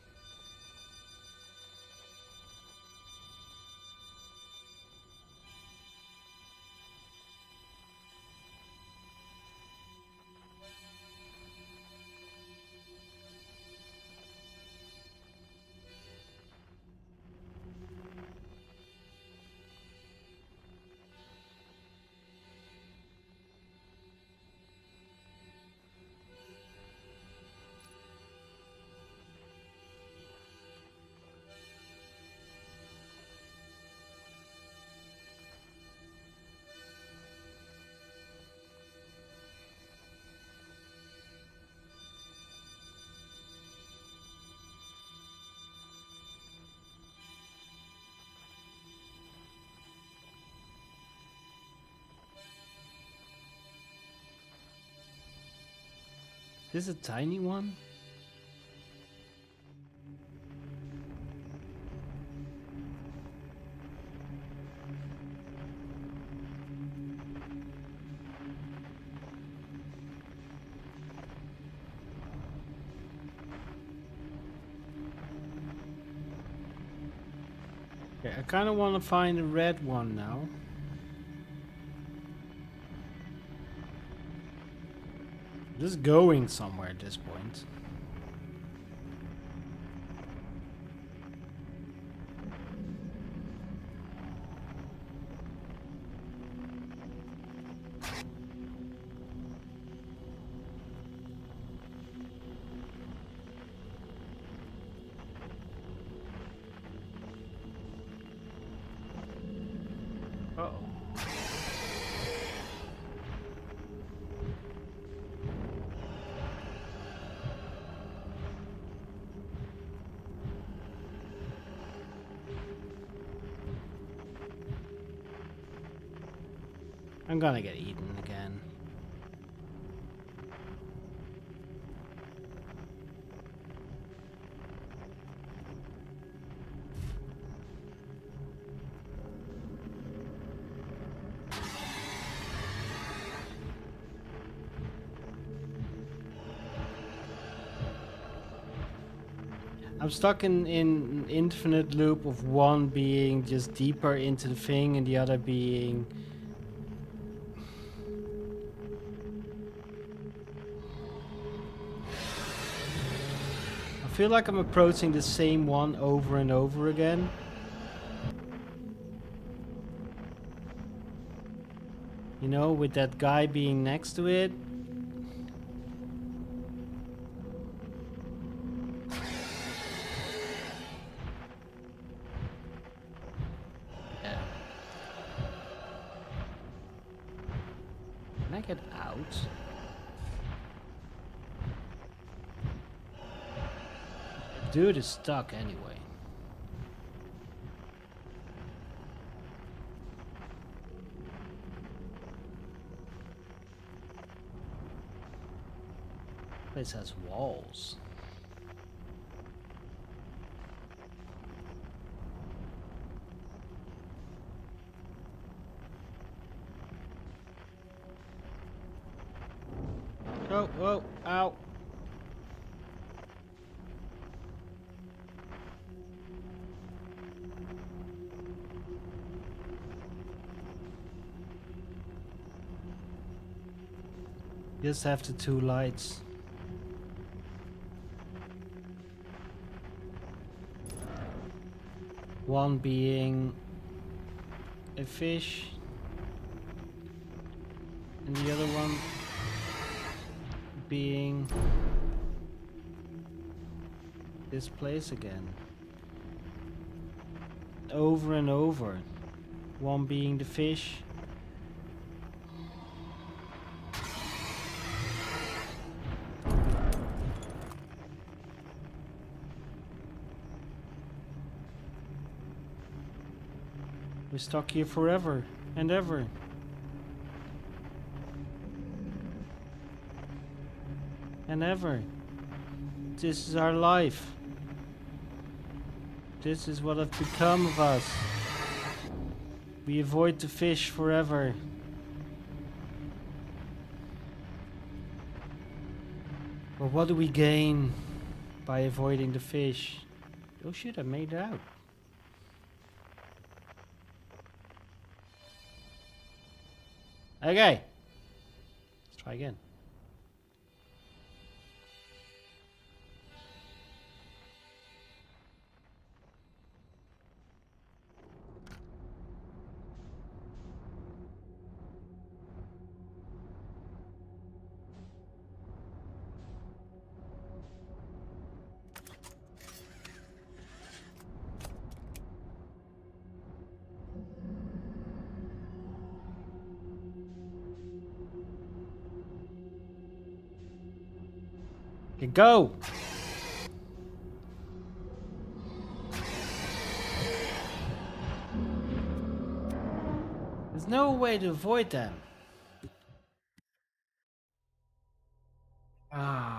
This is a tiny one? Okay, I kind of want to find a red one now. Just going somewhere at this point. Uh-oh. I'm gonna get eaten again. I'm stuck in infinite loop of one being just deeper into the thing and the other being... I feel like I'm approaching the same one over and over again. You know, with that guy being next to it. Yeah. Can I get out? Dude is stuck anyway. Place has walls. Oh, whoa, ow. Just have the two lights. One being a fish, and the other one being this place again. Over and over. One being the fish. We're stuck here forever and ever. And ever. This is our life. This is what has become of us. We avoid the fish forever. But what do we gain by avoiding the fish? Oh shit, I made it out. Okay. Let's try again. Okay, go! There's no way to avoid them. Ah.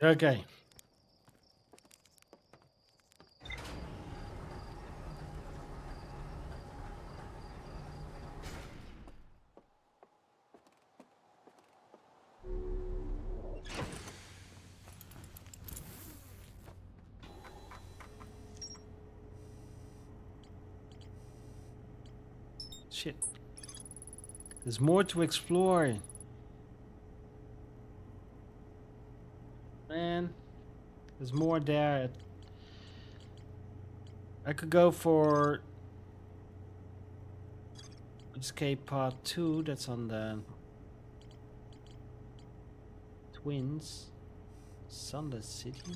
Okay. Shit. There's more to explore. Man, there's more there. I could go for escape pod 2. That's on the Twins. Sunless City.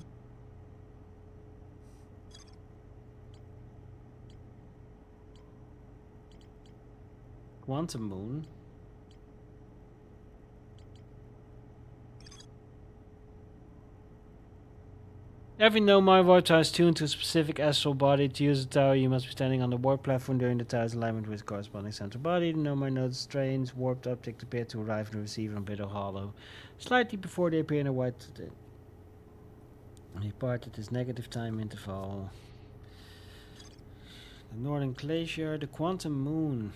Quantum Moon. Every nomad warp tower is tuned to a specific astral body. To use the tower, you must be standing on the warp platform during the tower's alignment with corresponding central body. The nomad notes strange warped objects appear to arrive and receive on Bitter Hollow slightly before they appear in a white. They part at this negative time interval. The Northern Glacier, the Quantum Moon.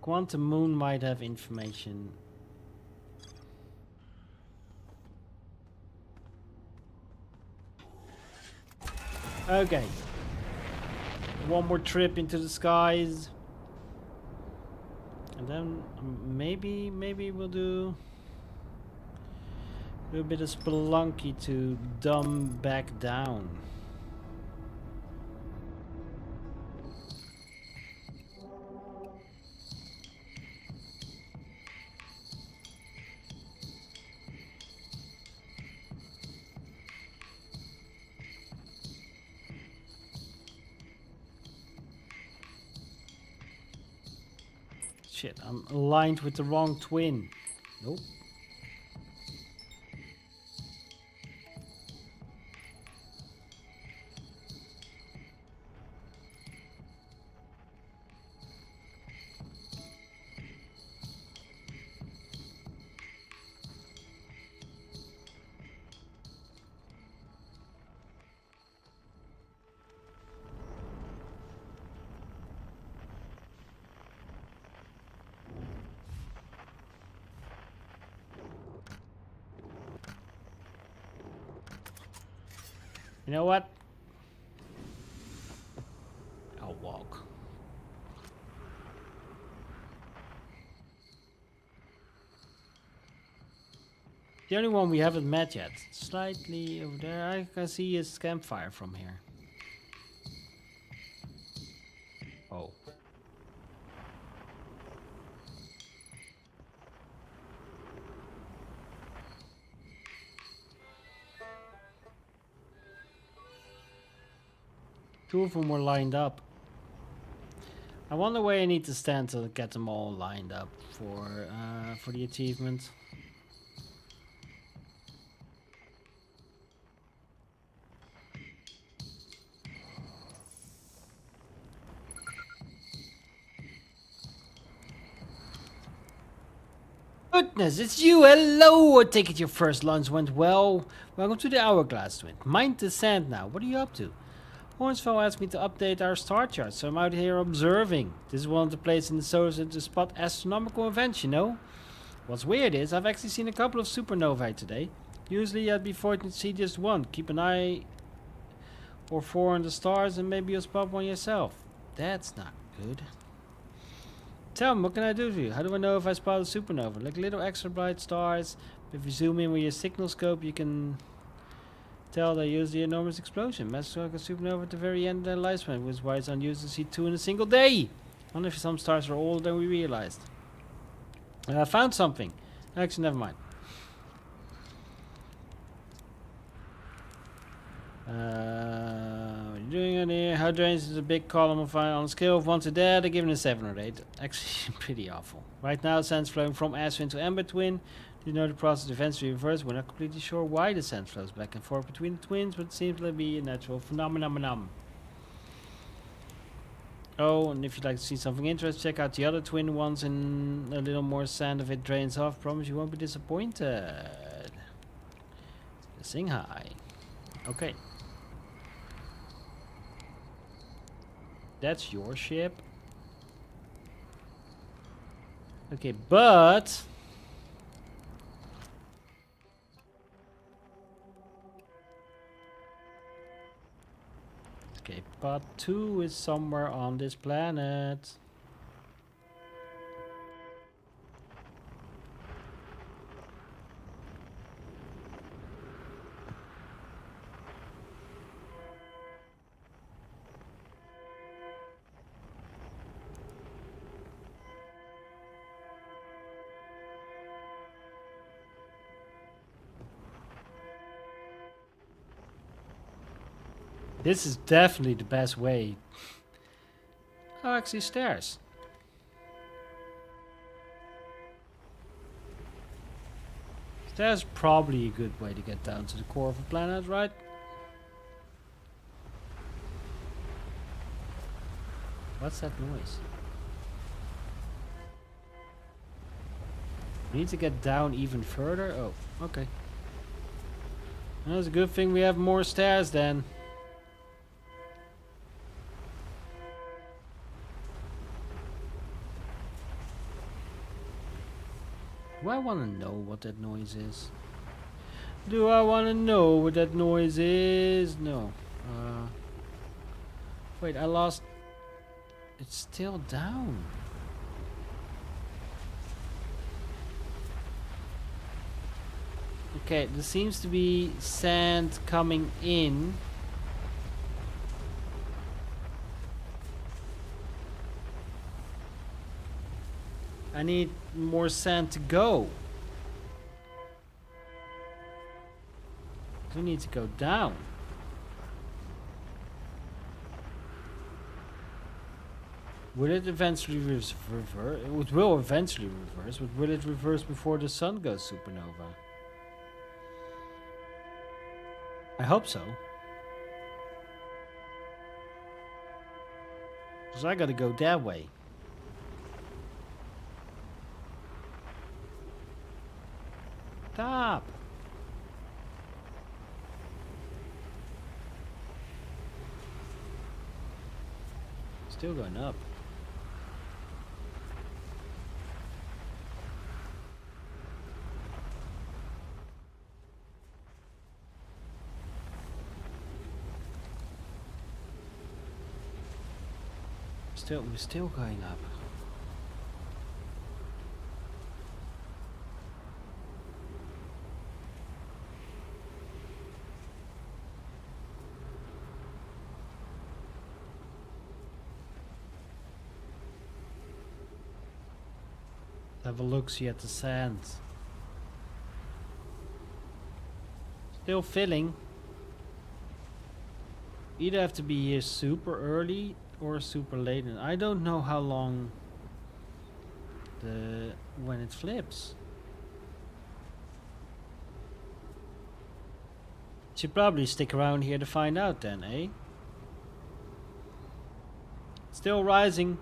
Quantum Moon might have information. Okay. One more trip into the skies. And then maybe we'll do a bit of Spelunky to dumb back down. Shit, I'm aligned with the wrong twin. Nope. You know what? I'll walk. The only one we haven't met yet. Slightly over there. I can see his campfire from here. Oh. Two of them were lined up. I wonder where I need to stand to get them all lined up for the achievement. Goodness, it's you! Hello! I take it your first lunch went well. Welcome to the Hourglass Twin. Mind the sand now. What are you up to? Hornsfell asked me to update our star chart, so I'm out here observing. This is one of the places in the solar system to spot astronomical events, you know? What's weird is I've actually seen a couple of supernovae today. Usually I'd be fortunate to see just one. Keep an eye or four on the stars and maybe you'll spot one yourself. That's not good. Tell me, what can I do for you? How do I know if I spot a supernova? Like little extra bright stars. If you zoom in with your signal scope, you can tell they use the enormous explosion. Massive like a supernova at the very end of their lifespan, which is why it's unusual to see two in a single day. I wonder if some stars are older than we realized. I found something. Actually, never mind. What are you doing on here? How drains is a big column of fire on a scale of 1 to dead. I give it a 7 or 8. Actually, pretty awful. Right now, sand's flowing from Aswin to Ember Twin. You know the process eventually reverse. We're not completely sure why the sand flows back and forth between the twins, but it seems to be a natural phenomenon. Oh, and if you'd like to see something interesting, check out the other twin ones in a little more sand if it drains off. Promise you won't be disappointed. Sing hi. Okay. That's your ship. Okay, but... Okay, but 2 is somewhere on this planet. This is definitely the best way. Oh, actually stairs. Stairs probably a good way to get down to the core of a planet, right? What's that noise? We need to get down even further? Oh, okay. Well, it's a good thing we have more stairs then. Do I want to know what that noise is? Do I want to know what that noise is? No. Wait, I lost... It's still down. Okay, there seems to be sand coming in. I need more sand to go. We need to go down. Will it eventually reverse? It will eventually reverse, but will it reverse before the sun goes supernova? I hope so. Because I gotta go that way. Stop! Still going up. We're still going up. Have a look-see at the sand. Still filling. Either have to be here super early or super late, and I don't know how long when it flips. Should probably stick around here to find out then, eh? Still rising.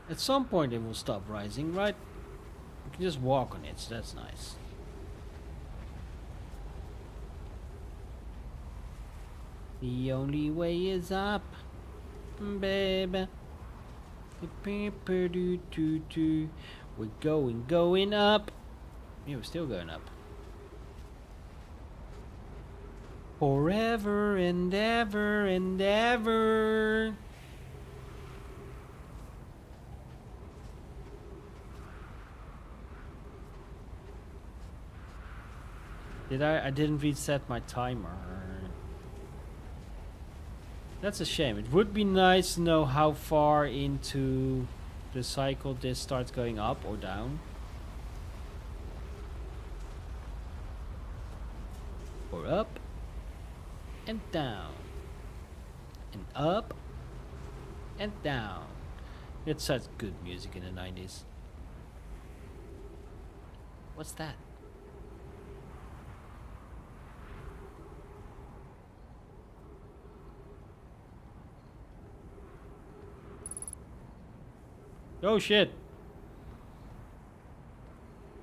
At some point it will stop rising, right? You can just walk on it, so that's nice. The only way is up, baby. We're going up. Yeah, we're still going up. Forever and ever and ever. I didn't reset my timer. That's a shame. It would be nice to know how far into the cycle this starts going up or down. Or up and down. And up and down. It's such good music in the 90s. What's that? Oh shit.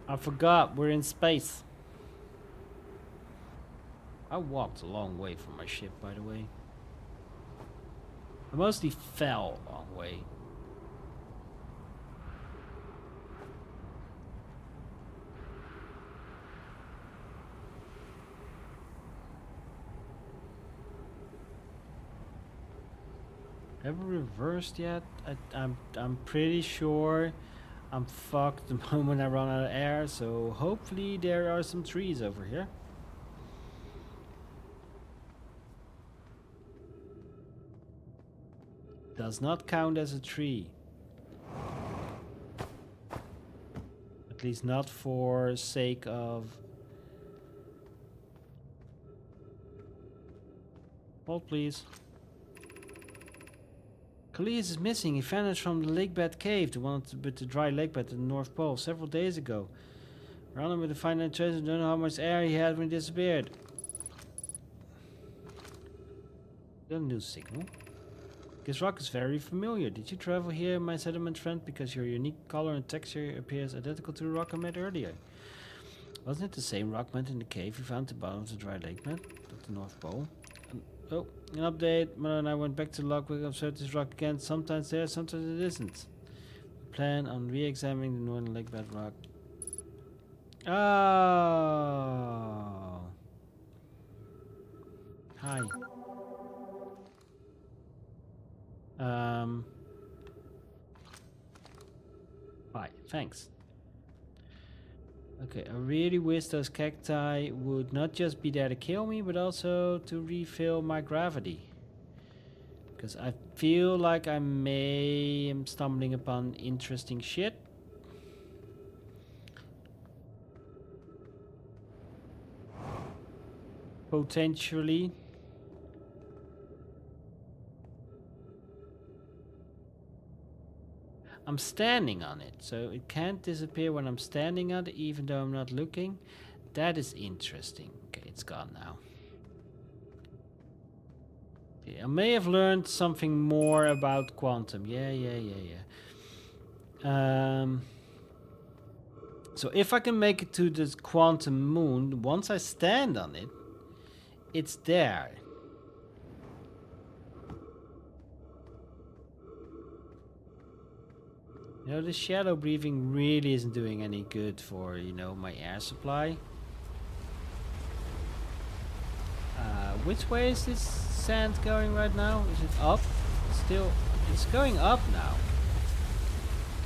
I forgot we're in space. I walked a long way from my ship, by the way. I mostly fell a long way. Have we reversed yet? I'm pretty sure I'm fucked the moment I run out of air, so hopefully there are some trees over here. Does not count as a tree. At least not for sake of... Hold please. Callias is missing. He vanished from the lakebed cave, the one with the dry lakebed at the North Pole, several days ago. Around him with the final traces, don't know how much air he had when he disappeared. Got a new signal. This rock is very familiar. Did you travel here, my settlement friend? Because your unique color and texture appears identical to the rock I met earlier. Wasn't it the same rock met in the cave we found at the bottom of the dry lakebed at the North Pole? Oh, an update. Mother and I went back to the log. We observed this rock again. Sometimes there, sometimes it isn't. We plan on re-examining the northern lakebed rock. Oh. Hi. Hi, thanks. Okay, I really wish those cacti would not just be there to kill me, but also to refill my gravity. Because I feel like I may am stumbling upon interesting shit. Potentially. I'm standing on it, so it can't disappear when I'm standing on it, even though I'm not looking. That is interesting. Okay, it's gone now. Okay, I may have learned something more about quantum. Yeah. So if I can make it to this quantum moon, once I stand on it, it's there. You know, the shadow breathing really isn't doing any good for, you know, my air supply. Which way is this sand going right now? Is it up? Still, it's going up now.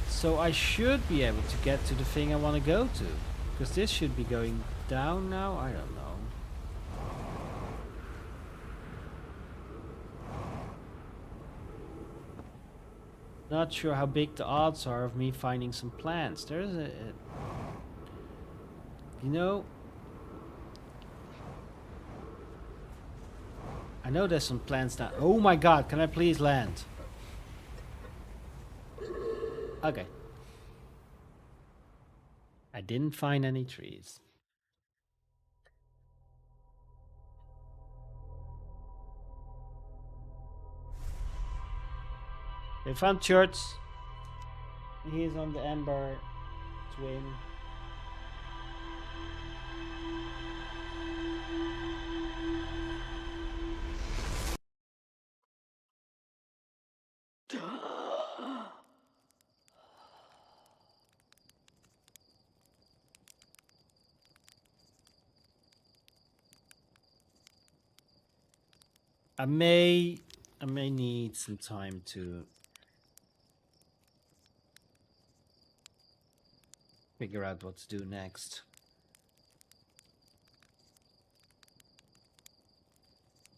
So I should be able to get to the thing I want to go to. Because this should be going down now? I don't know. Not sure how big the odds are of me finding some plants. There's you know, I know there's some plants down. Oh my god, can I please land? Okay. I didn't find any trees. They found Church. He's on the Ember Twin. I may need some time to figure out what to do next.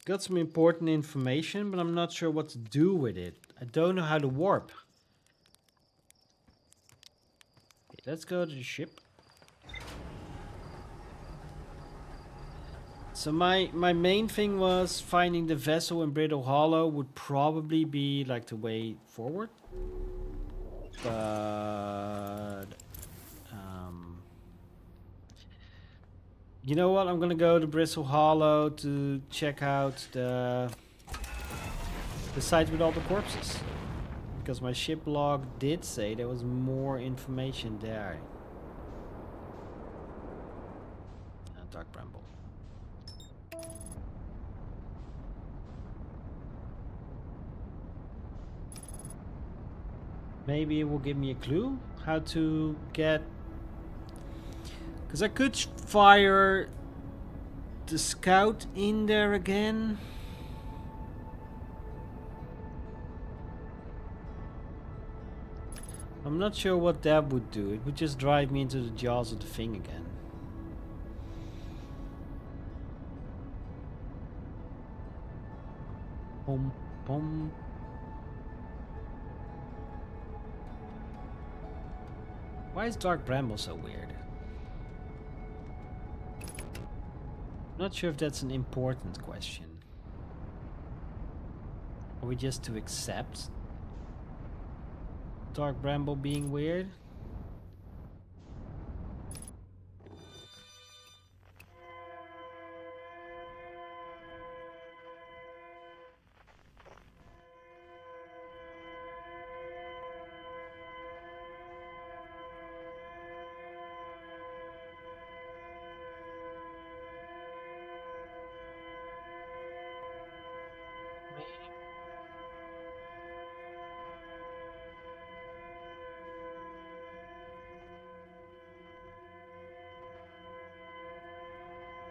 Got some important information, but I'm not sure what to do with it. I don't know how to warp. Okay, let's go to the ship. So my main thing was finding the vessel in Brittle Hollow would probably be like the way forward. But you know what? I'm gonna go to Brittle Hollow to check out the site with all the corpses. Because my ship log did say there was more information there. Dark Bramble. Maybe it will give me a clue how to get. Because I could fire the scout in there again. I'm not sure what that would do. It would just drive me into the jaws of the thing again. Pom pom. Why is Dark Bramble so weird? Not sure if that's an important question. Are we just to accept Dark Bramble being weird?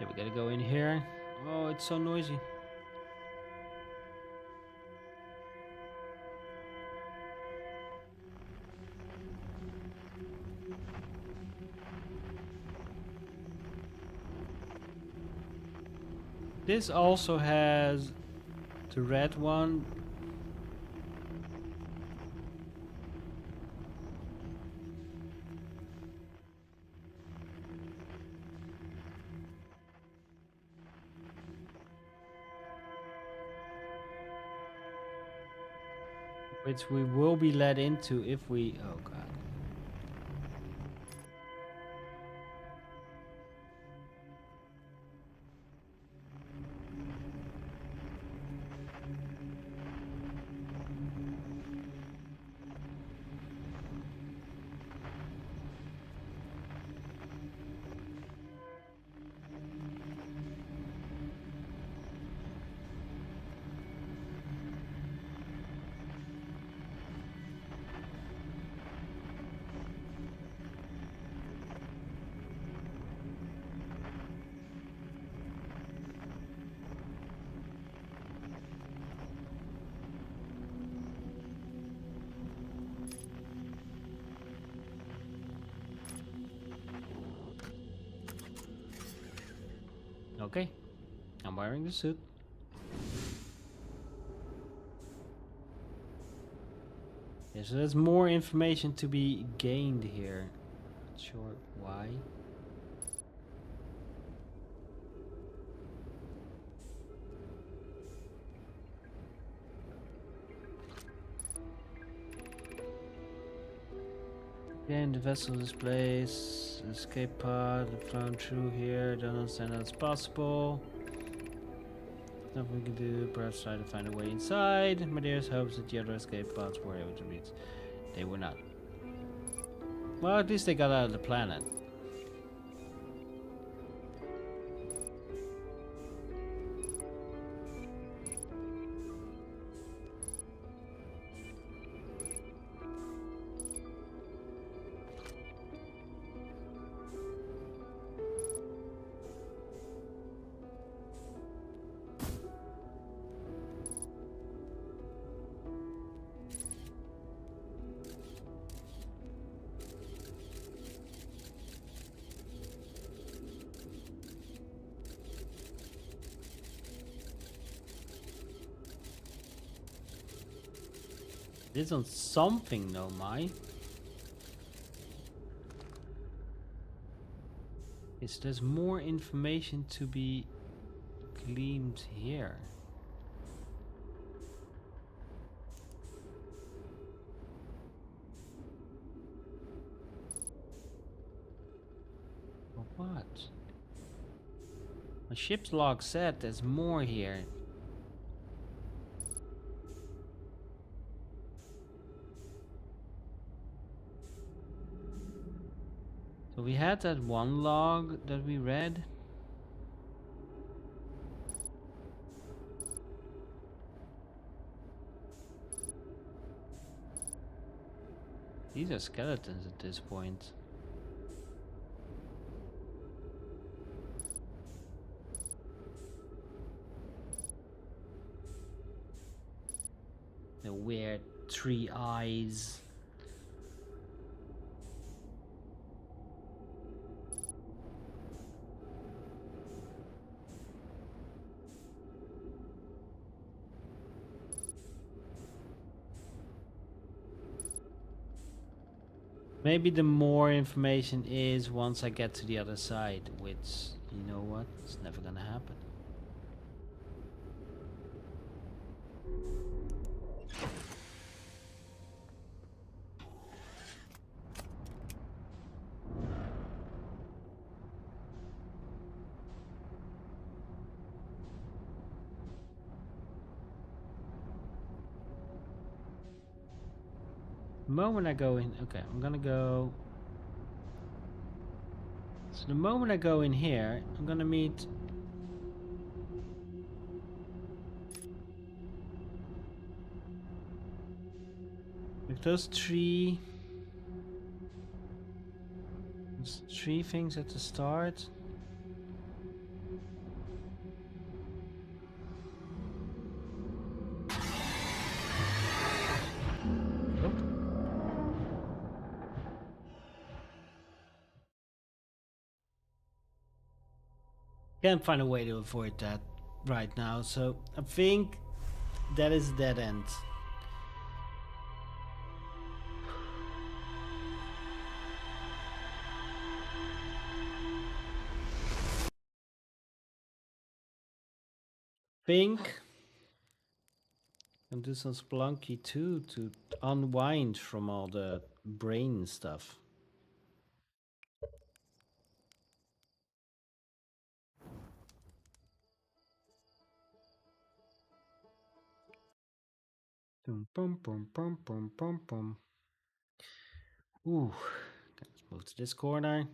Yeah, we gotta go in here. Oh, it's so noisy. This also has the red one. Which we will be led into if we... Oh god. Okay, I'm wearing the suit. Yeah, so there's more information to be gained here. Not sure why. Again, the vessel displays escape pod flown through here. Don't understand how it's possible. Nothing we can do. Perhaps try to find a way inside. Medeiros hopes that the other escape pods were able to reach. They were not. Well, at least they got out of the planet. This on something, no, my. Is there's more information to be gleaned here? For what? My ship's log said there's more here. So we had that one log that we read. These are skeletons at this point. The weird 3 eyes. Maybe the more information is once I get to the other side, which, you know what, it's never gonna happen. The moment I go in, okay, I'm gonna go. So the moment I go in here, I'm gonna meet. With those three things at the start. Oh. Can't find a way to avoid that right now, so I think that is dead end. Think and do some Splunky too to unwind from all the brain stuff. Boom, boom, boom, boom, boom, boom, boom. Ooh, let's move to this corner.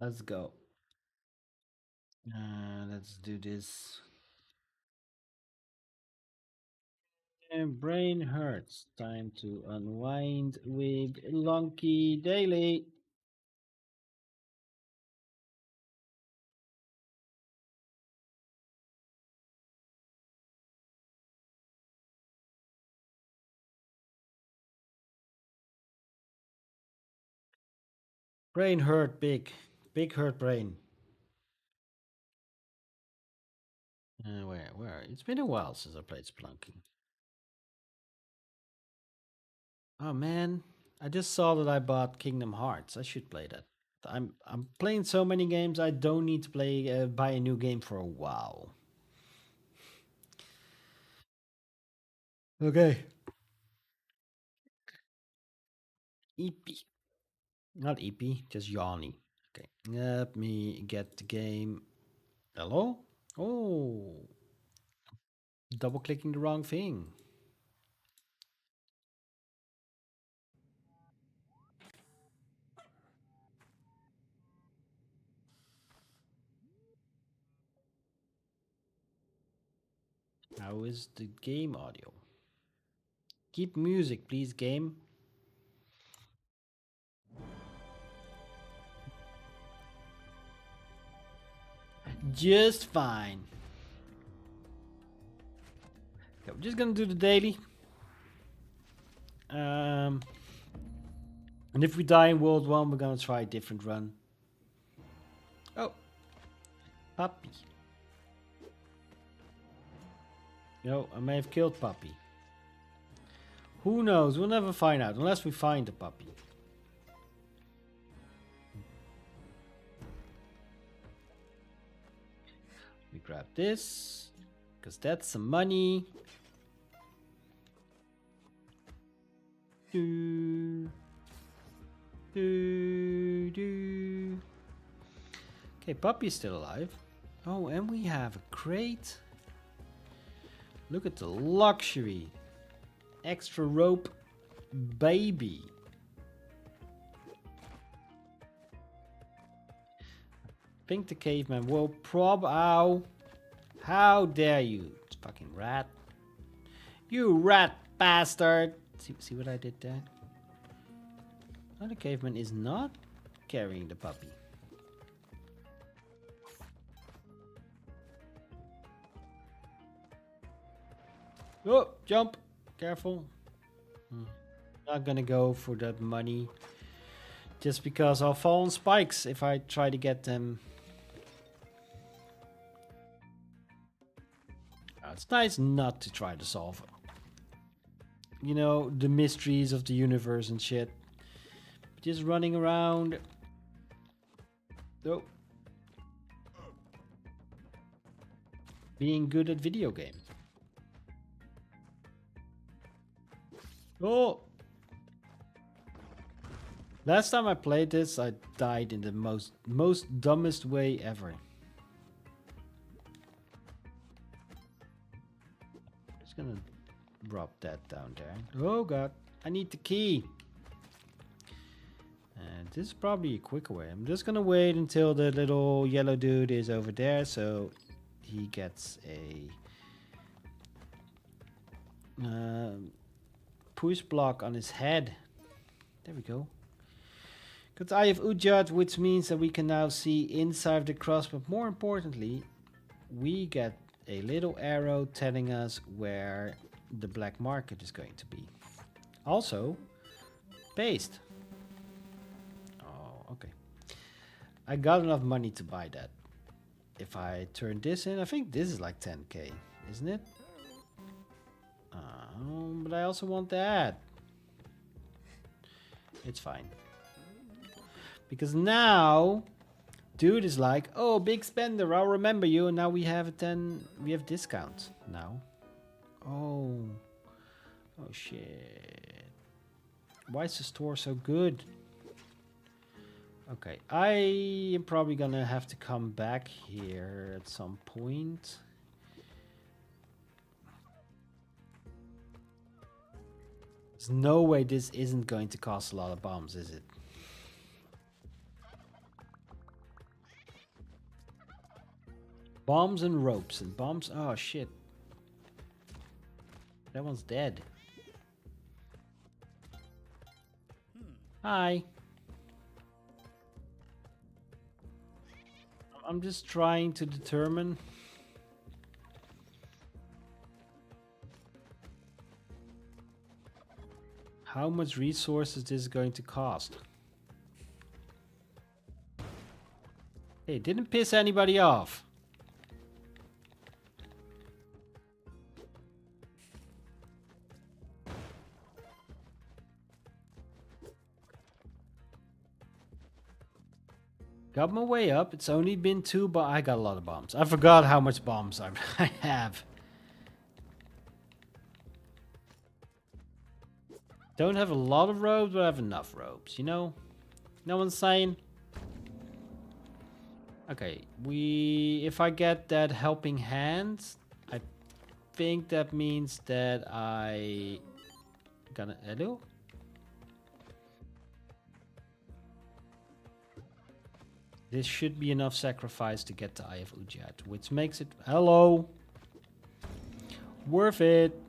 Let's go. Let's do this. And brain hurts. Time to unwind with Lunky Daily. Brain hurt big. Big hurt brain. Where? It's been a while since I played Splunky. Oh man, I just saw that I bought Kingdom Hearts. I should play that. I'm playing so many games. I don't need to play buy a new game for a while. Okay. EP. Not EP, just Yanni. Okay. Let me get the game. Hello? Oh, double clicking the wrong thing. How is the game audio? Keep music, please, game. Just fine. Okay, we're just gonna do the daily. And if we die in World 1, we're gonna try a different run. Oh, puppy. No, I may have killed puppy. Who knows? We'll never find out unless we find the puppy. We grab this because that's some money. Do, do. Okay, puppy's still alive. Oh, and we have a crate. Look at the luxury. Extra rope, baby. I think the caveman will Ow. How dare you, fucking rat. You rat bastard! See what I did there? Oh, the caveman is not carrying the puppy. Oh, jump! Careful. Not gonna go for that money. Just because I'll fall on spikes if I try to get them. It's nice not to try to solve, you know, the mysteries of the universe and shit. Just running around. Oh. Being good at video games. Oh. Last time I played this, I died in the most dumbest way ever. Just gonna drop that down there. Oh god, I need the key. And this is probably a quicker way. I'm just gonna wait until the little yellow dude is over there, so he gets a push block on his head. There we go. Got the Eye of Ujjat, which means that we can now see inside the cross, but more importantly, we get a little arrow telling us where the black market is going to be. Also, paste. Oh, okay. I got enough money to buy that. If I turn this in, I think this is like 10k, isn't it? But I also want that. It's fine. Because now, dude is like, oh, big spender, I'll remember you. And now we have we have discount now. Oh shit. Why is the store so good? Okay, I am probably gonna have to come back here at some point. There's no way this isn't going to cost a lot of bombs, is it? Bombs and ropes and bombs. Oh shit. That one's dead. Hi. I'm just trying to determine how much resources this is going to cost. Hey, didn't piss anybody off. Got my way up. It's only been 2, but I got a lot of bombs. I forgot how much bombs I have. Don't have a lot of robes, but I have enough robes, you know? No one's saying? Okay, if I get that helping hand, I think that means that I gonna hello? This should be enough sacrifice to get the Eye of Ujjat, which makes it hello worth it.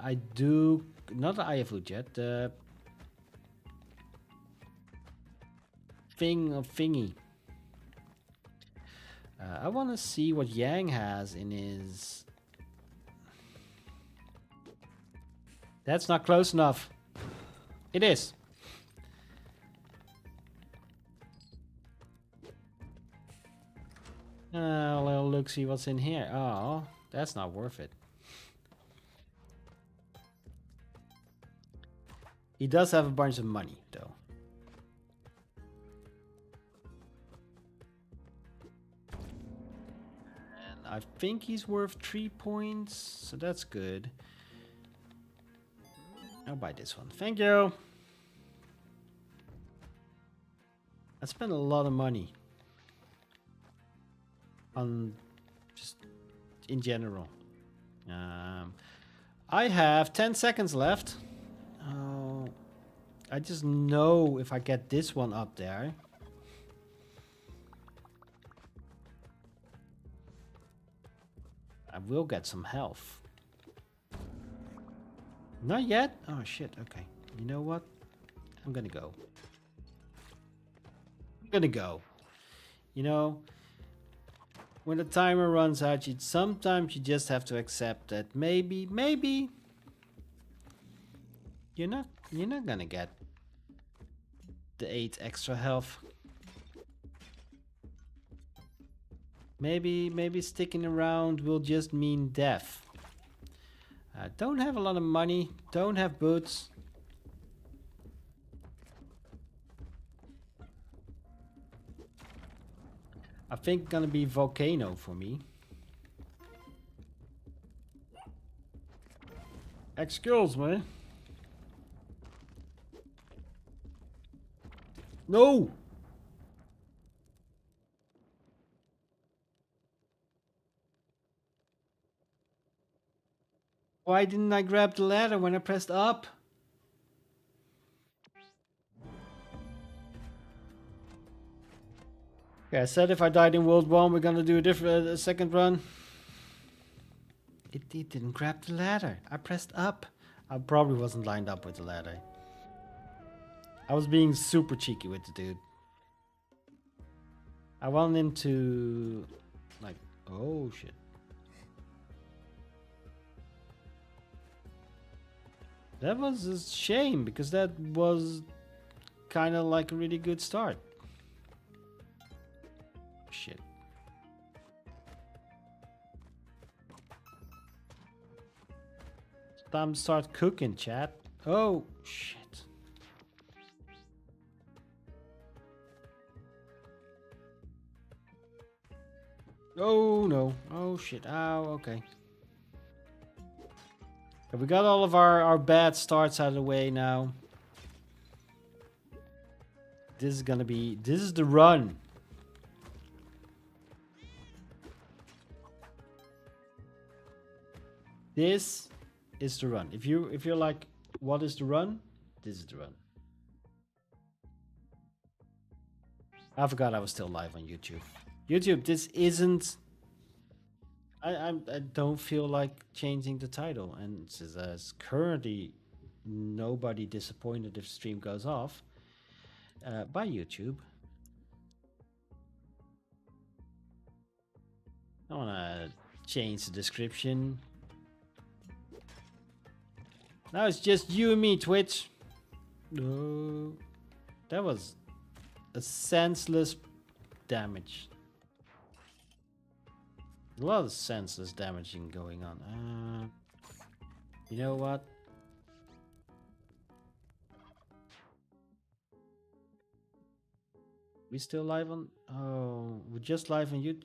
I do not the Eye of Ujjat, the thing of thingy. I want to see what Yang has in his. That's not close enough. It is. Well, look, see what's in here. Oh, that's not worth it. He does have a bunch of money, though. And I think he's worth 3 points, so that's good. I'll buy this one. Thank you. I spent a lot of money on just in general. I have 10 seconds left. I just know if I get this one up there. I will get some health. Not yet? Oh shit, okay. You know what? I'm gonna go. I'm gonna go. You know, when the timer runs out, sometimes you just have to accept that maybe you're not gonna get the 8 extra health. Maybe sticking around will just mean death. Don't have a lot of money, don't have boots. I think gonna be volcano for me. Excuse me. No! Why didn't I grab the ladder when I pressed up? Okay, I said if I died in World 1, we're gonna do a different second run. It didn't grab the ladder. I pressed up. I probably wasn't lined up with the ladder. I was being super cheeky with the dude. I wanted him to... like, oh shit. That was a shame, because that was kind of like a really good start. Shit. Time to start cooking, chat. Oh, shit. Oh, no. Oh, shit. Ow, okay. We got all of our bad starts out of the way now. This is gonna be... this is the run. This is the run. If you're like, what is the run? This is the run. I forgot I was still live on YouTube. YouTube, this isn't... I don't feel like changing the title, and there's currently nobody disappointed if stream goes off by YouTube. I wanna change the description. Now it's just you and me, Twitch. No, that was a senseless damage. A lot of senseless damaging going on. You know what? We still live on... oh, we're just live on YouTube.